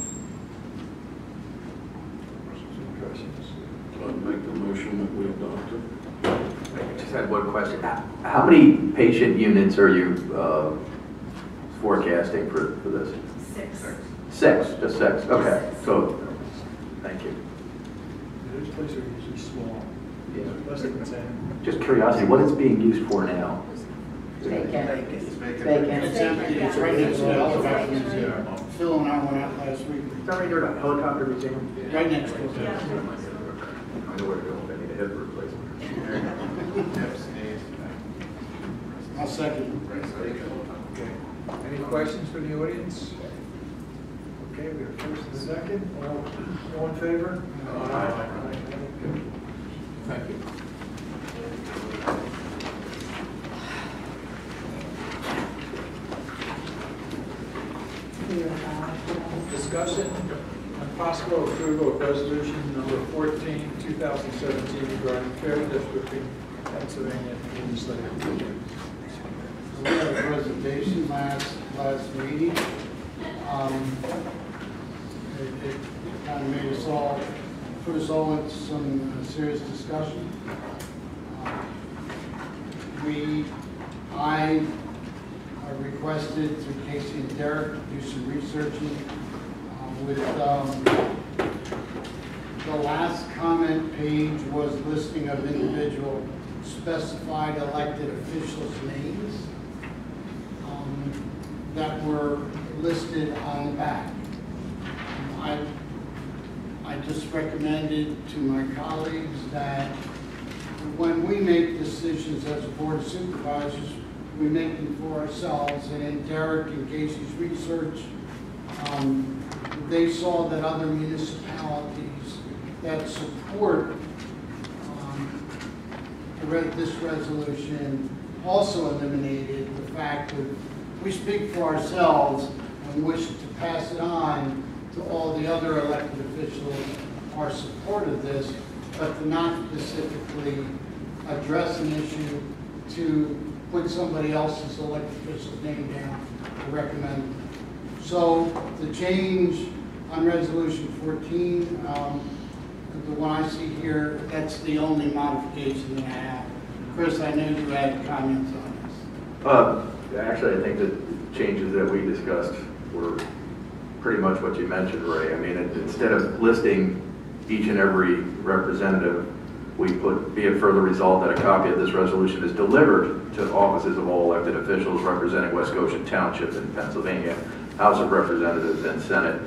I'll make the motion that we adopt it. I just had one question. How many patient units are you forecasting for this? 6. 6, just 6. Okay, so thank you. Those places are usually small. Yeah. Less than 10. Just curiosity, what is being used for now? Vacant. It's empty, it's right next to the elevator museum. Phil and I went out last week. It's already near the helicopter museum. Right next to it. I know where to go if I need a hip replacement. I'll second. Okay. Any questions from the audience? Okay, we have first and second. All in favor? Aye. Thank you. Discussion and possible approval of resolution number 14, 2017 regarding fair districting Pennsylvania legislative. We had a presentation last meeting. It kind of made us all, put us all into some serious discussion. I requested through Casey and Derek to do some researching with the last comment page was listing of individual specified elected officials' names that were listed on the back. I just recommended to my colleagues that when we make decisions as a board of supervisors, we make them for ourselves. And in Derek and Casey's research, they saw that other municipalities that support this resolution also eliminated the fact that we speak for ourselves and wish to pass it on to all the other elected officials are support of this, but to not specifically address an issue to put somebody else's elected official's name down to recommend. So the change on resolution 14, the one I see here, that's the only modification that I have. Chris, I know you had comments on this. Actually, I think the changes that we discussed were pretty much what you mentioned, Ray. I mean, instead of listing each and every representative, we put, be it further resolved that a copy of this resolution is delivered to offices of all elected officials representing West Goshen Township in Pennsylvania, House of Representatives and Senate,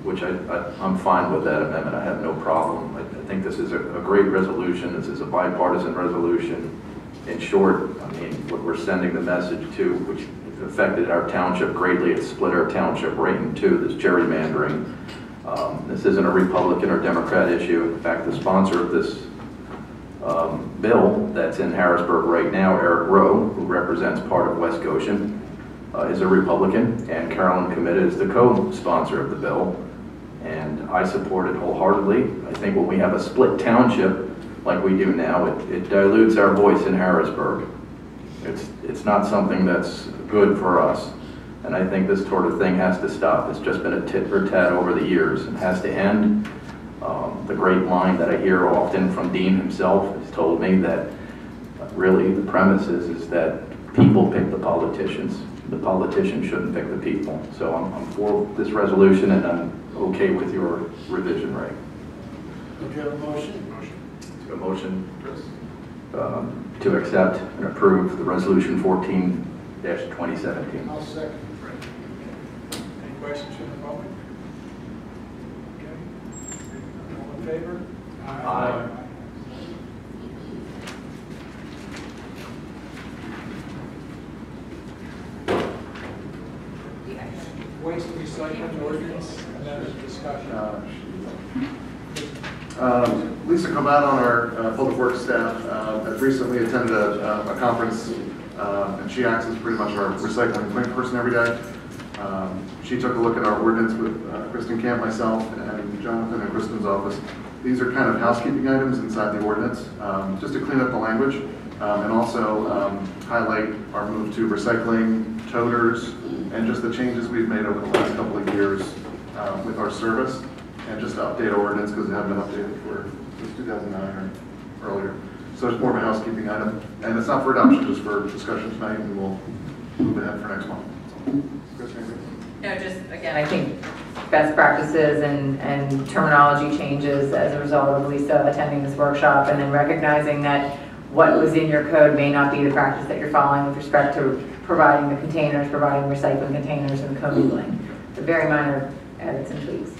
which I'm fine with that amendment. I have no problem. I think this is a great resolution. This is a bipartisan resolution. In short, I mean, what we're sending the message to, which affected our township greatly, it split our township right in two, this gerrymandering. This isn't a Republican or Democrat issue. In fact, the sponsor of this bill that's in Harrisburg right now, Eric Rowe, who represents part of West Goshen, is a Republican, and Carolyn Committa is the co-sponsor of the bill, and I support it wholeheartedly. I think when we have a split township like we do now, it dilutes our voice in Harrisburg. It's not something that's good for us, and I think this sort of thing has to stop. It's just been a tit for tat over the years and has to end. The great line that I hear often from Dean himself has told me that really the premise is that people pick the politicians. The politicians shouldn't pick the people. So I'm for this resolution, and I'm okay with your revision, Ray. Do you have a motion? A motion to accept and approve the resolution 14-2017. I'll second. Any questions from the public? Okay. All in favor? Aye. Waste recycling ordinance, and then there's discussion. Lisa Comat on our Public Works staff has recently attended a conference, and she acts as pretty much our recycling point person every day. She took a look at our ordinance with Kristen Camp, myself, and Jonathan in Kristen's office. These are kind of housekeeping items inside the ordinance, just to clean up the language, and also highlight our move to recycling, toters, and just the changes we've made over the last couple of years with our service, and just to update our ordinance because it hadn't been updated since 2009 or earlier. So it's more of a housekeeping item, and it's not for adoption, just for discussion tonight, and we'll move ahead for next month. Chris, anything? No, just, again, I think best practices and terminology changes as a result of Lisa attending this workshop, and then recognizing that what was in your code may not be the practice that you're following with respect to providing the containers, providing recycling containers, and commingling. The very minor edits and tweaks.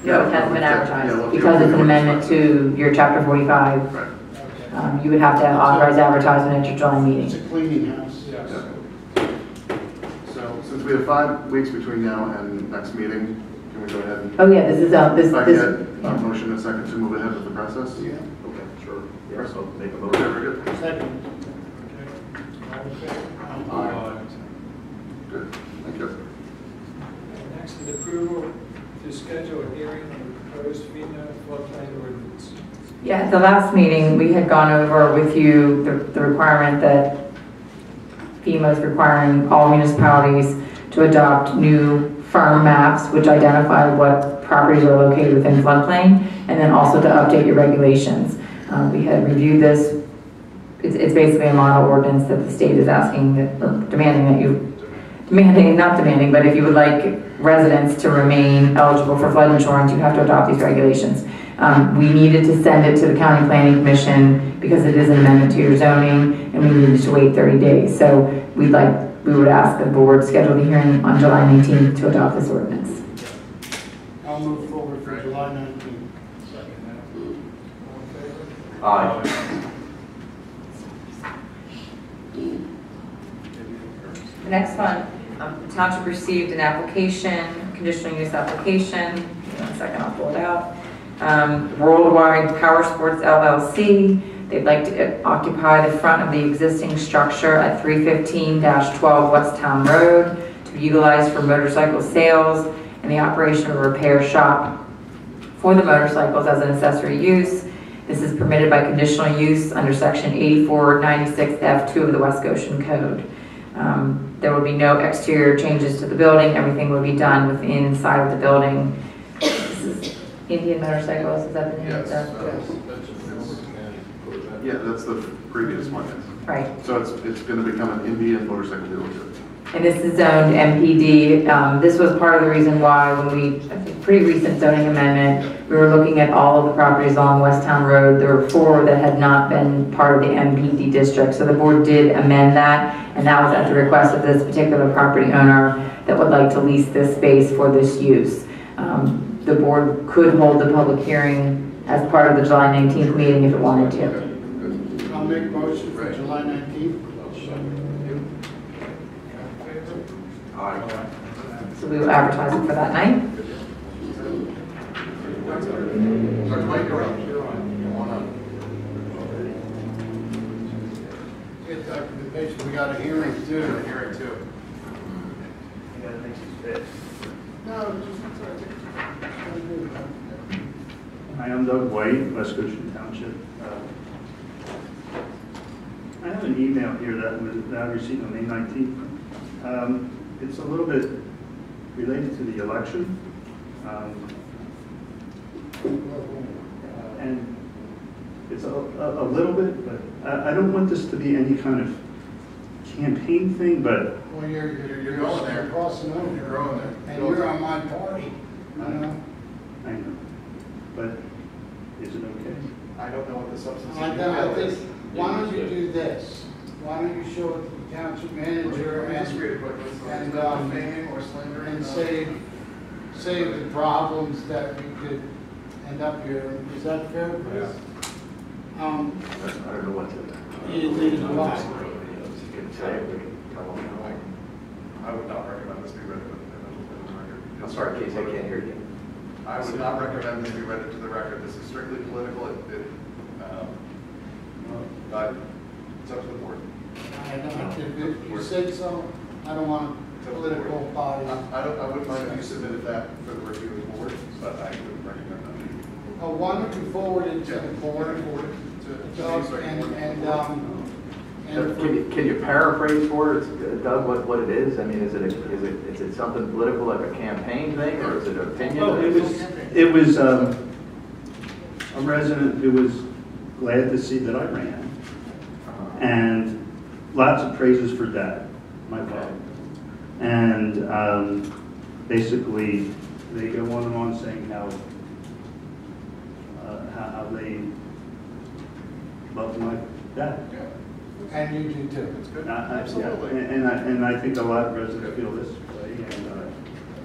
No, it hasn't been advertised because it's an amendment to your chapter 45. Right. You would have to authorize advertisement at your July meeting. It's a cleaning house. Yes. So since we have 5 weeks between now and next meeting, can we go ahead and... Oh yeah, this is If I this. get a motion and a second to move ahead with the process? Yeah. Okay, sure. Yes, I'll make a Okay, motion. very good. Second. Okay. All in favor? Aye. Good, thank you. And next is approval to schedule a hearing on the proposed FEMA floodplain ordinance. Yeah, at the last meeting, we had gone over with you the requirement that FEMA is requiring all municipalities to adopt new firm maps which identify what properties are located within floodplain, and then also to update your regulations. We had reviewed this. It's basically a model ordinance that the state is asking, or demanding that you, not demanding, but if you would like residents to remain eligible for flood insurance, you have to adopt these regulations. We needed to send it to the County Planning Commission because it is an amendment to your zoning, and we needed to wait 30 days. So we would ask the board schedule the hearing on July 19th to adopt this ordinance. I'll move forward for July 19th. Second that. All in favor? Aye. The next one, the township received an application, conditional use application. Give me 1 second, I'll pull it out. Worldwide Power Sports LLC. They'd like to occupy the front of the existing structure at 315-12 West Town Road to be utilized for motorcycle sales and the operation of a repair shop for the motorcycles as an accessory use. This is permitted by conditional use under section 8496F2 of the West Goshen Code. There will be no exterior changes to the building. Everything will be done within inside of the building. This is Indian Motorcycles, is that the name of that? Yeah, that's the previous one. Right. So it's going to become an Indian motorcycle dealership. And this is zoned MPD. This was part of the reason why when we, a pretty recent zoning amendment, we were looking at all of the properties along West Town Road. There were 4 that had not been part of the MPD district. So the board did amend that, and that was at the request of this particular property owner that would like to lease this space for this use. The board could hold the public hearing as part of the July 19th meeting if it wanted to. I'll make a motion for July 19th. Aye. So we will advertise it for that night. Dwight, you're up. Come on up. Get documentation, we got a hearing too. A hearing too. No, Hi, I'm Doug White, West Goshen Township. I have an email here that I received on May 19th. It's a little bit related to the election. And it's a little bit, but I don't want this to be any kind of campaign thing, but well, you're going there. You're crossing over. You're going there. And you're on my party, you know? I know. But is it okay? I don't know what the substance of I the email think, is. why don't you do this? Why don't you show it to the township manager Just read it quickly. and Defaming or slandering. and save the problems that we could end up here. Is that fair, Chris? I don't know what to. You need to lie. I would not recommend this be read into the record. I'm sorry, Casey, I can't hear you. I would not recommend this be read into the record. This is strictly political. It's up to the board. I don't, if you said so, I don't want a political body. I wouldn't mind if you submitted that for the review of the board, but I wouldn't recommend that. Oh, why don't you forward it to the board? Doug, Can you paraphrase for it, Doug, what it is? I mean, is it something political like a campaign thing, or is it an opinion? Well, it was a resident who was glad to see that I ran, and lots of praises for Dad, my father. And basically, they go on and on saying how they love my dad. And you do too. It's good. Absolutely. And I think a lot of residents feel this way.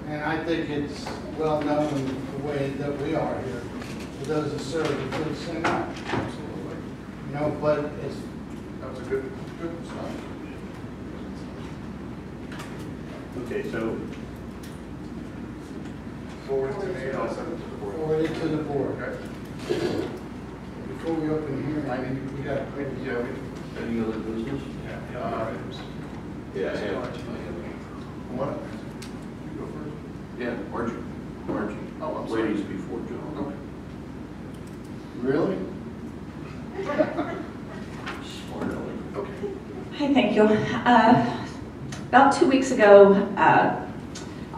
And I think it's well known the way that we are here. For those that serve, it feels the same way. Absolutely. You know, but it's. That was a good response. Okay, so Forward it to me, and I'll send it to the board. Forward it to the board. Okay. Before we open here, we got. Any other business? Yeah. What? You go first. Yeah, Margie. Oh, I'm sorry. Ladies before John. Okay. Really? Smart aleck. Okay. Hi, thank you. About 2 weeks ago,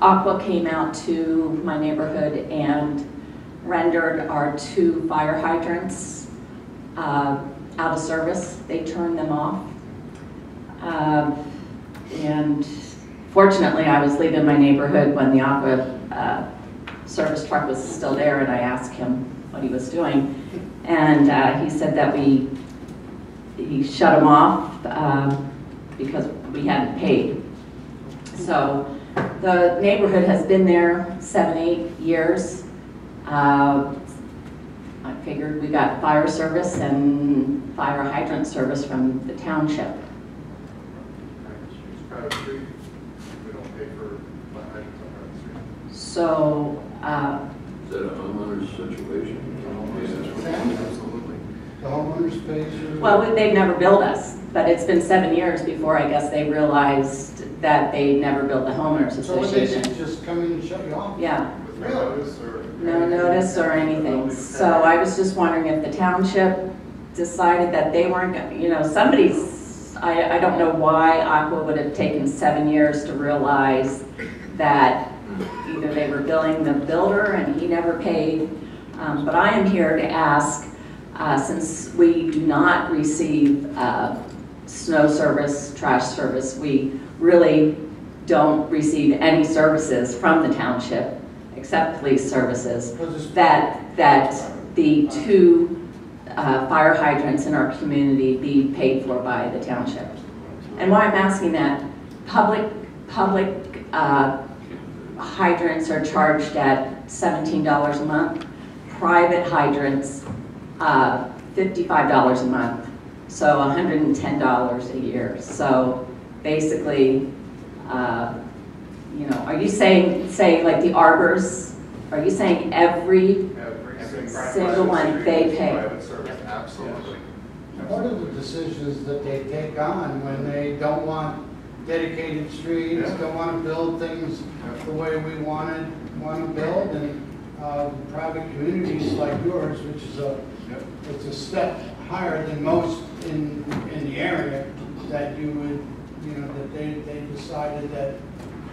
Aqua came out to my neighborhood and rendered our 2 fire hydrants out of service. They turned them off. And fortunately, I was leaving my neighborhood when the Aqua service truck was still there, and I asked him what he was doing. And he said that he shut them off because we hadn't paid. So the neighborhood has been there 7-8 years. I figured we got fire service and fire hydrant service from the township. It's private street. We don't pay for fire hydrants on private street. So, Is that a homeowner's situation? Absolutely. The homeowners pay. well, they've never billed us, but it's been 7 years before I guess they realized that they never billed the homeowners So what they association. did, just come in and shut you off? Yeah. With no notice or? No notice or anything. So I was just wondering if the township decided that they weren't, somebody's, I don't know why Aqua would have taken 7 years to realize that either they were billing the builder and he never paid. But I am here to ask, since we do not receive snow service, trash service, we really don't receive any services from the township except police services, that the 2 fire hydrants in our community be paid for by the township. And why I'm asking that, public hydrants are charged at $17 a month, private hydrants $55 a month, so $110 a year. So basically, are you saying, say like the arbors, are you saying every single one they pay. Private service, absolutely. Part of the decisions that they take on when they don't want dedicated streets, Yeah. don't want to build things the way we want to build, and private communities like yours, which is it's a step higher than most in the area, that you would, that they decided that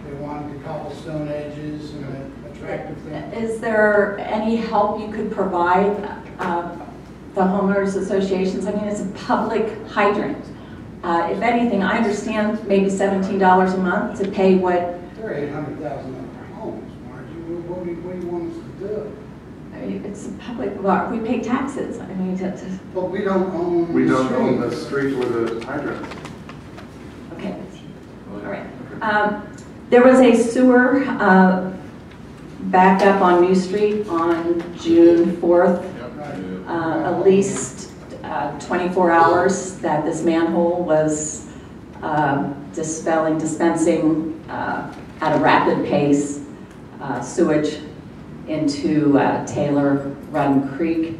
they wanted the cobblestone edges and attractive things. Is there any help you could provide the homeowners associations? I mean, it's a public hydrant. If anything, I understand maybe $17 a month to pay what. There are 800,000 homes, Margie. What do you want us to do? I mean, it's a public, well, we pay taxes. I mean, but we don't own. We don't own the street or the hydrant. Okay. All right. There was a sewer backup on New Street on June 4th. At least 24 hours that this manhole was dispensing at a rapid pace sewage into Taylor Run Creek.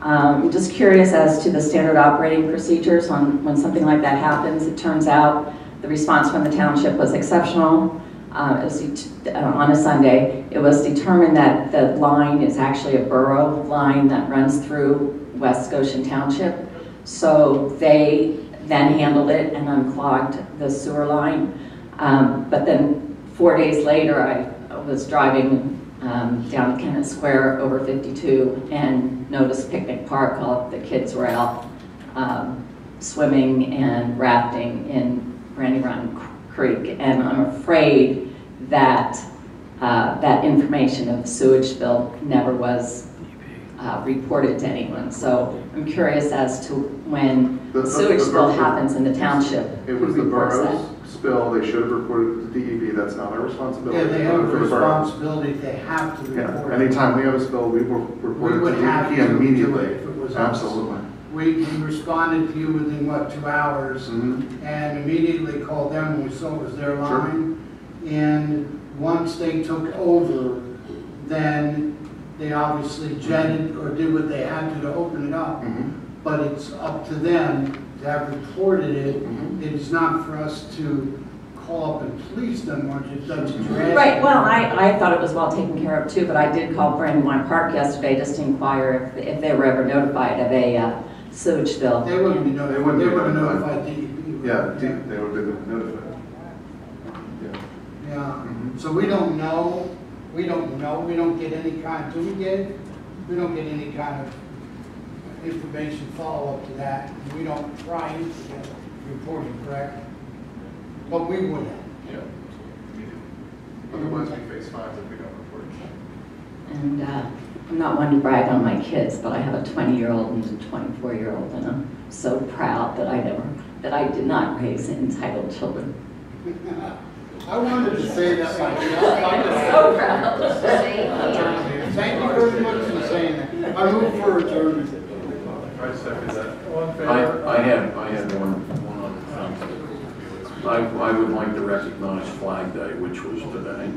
I'm just curious as to the standard operating procedures on when something like that happens. It turns out the response from the township was exceptional. On a Sunday, it was determined that the line is actually a borough line that runs through West Goshen Township. So they then handled it and unclogged the sewer line. But then 4 days later, I was driving down Kennett Square over 52 and noticed Picnic Park. All the kids were out swimming and rafting in Brandy Run Creek, and I'm afraid that that information of the sewage spill never was reported to anyone. So I'm curious as to when the sewage spill happens in the township. It was the borough's spill. They should have reported to the DEP. That's not our responsibility. Yeah, they have a responsibility. They have to report. Anytime we have a spill, we will report it to DEP immediately. If it was Absolutely. We responded to you within, what, 2 hours, and immediately called them when we saw it was their line. And once they took over, then they obviously jetted or did what they had to open it up. But it's up to them to have reported it. It is not for us to call up and police them, or that's what you're asking. Right, well, I thought it was well taken care of too, but I did call Brandywine Park yesterday just to inquire if they were ever notified of a sewage spill. They wouldn't be notified. They would have notified DEP. Yeah, they would have been notified. Yeah, so we don't know, we don't get any kind, we don't get any kind of information follow-up to that. We don't try to get reporting, correct? But we would have. Yeah. Otherwise, we face fines if we don't report it. And I'm not one to brag on my kids, but I have a 20-year-old and a 24-year-old, and I'm so proud that I did not raise entitled children. I wanted to say that myself. I'm so proud. Thank you very much for saying that. I move for adjournment. I second that. I had one other thing. I would like to recognize Flag Day, which was today.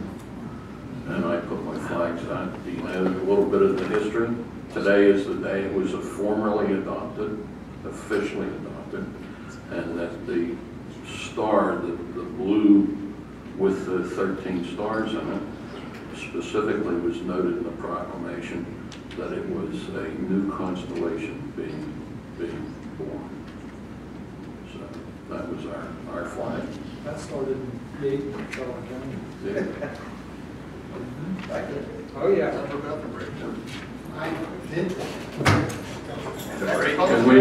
And I put my flags on. Do you know a little bit of the history? Today is the day it was formally adopted, officially adopted. And that the star, the blue with the 13 stars in it, specifically was noted in the proclamation that it was a new constellation being born. So that was our flag. That started in Dayton, California. Yeah. Oh, yeah. I did. Can we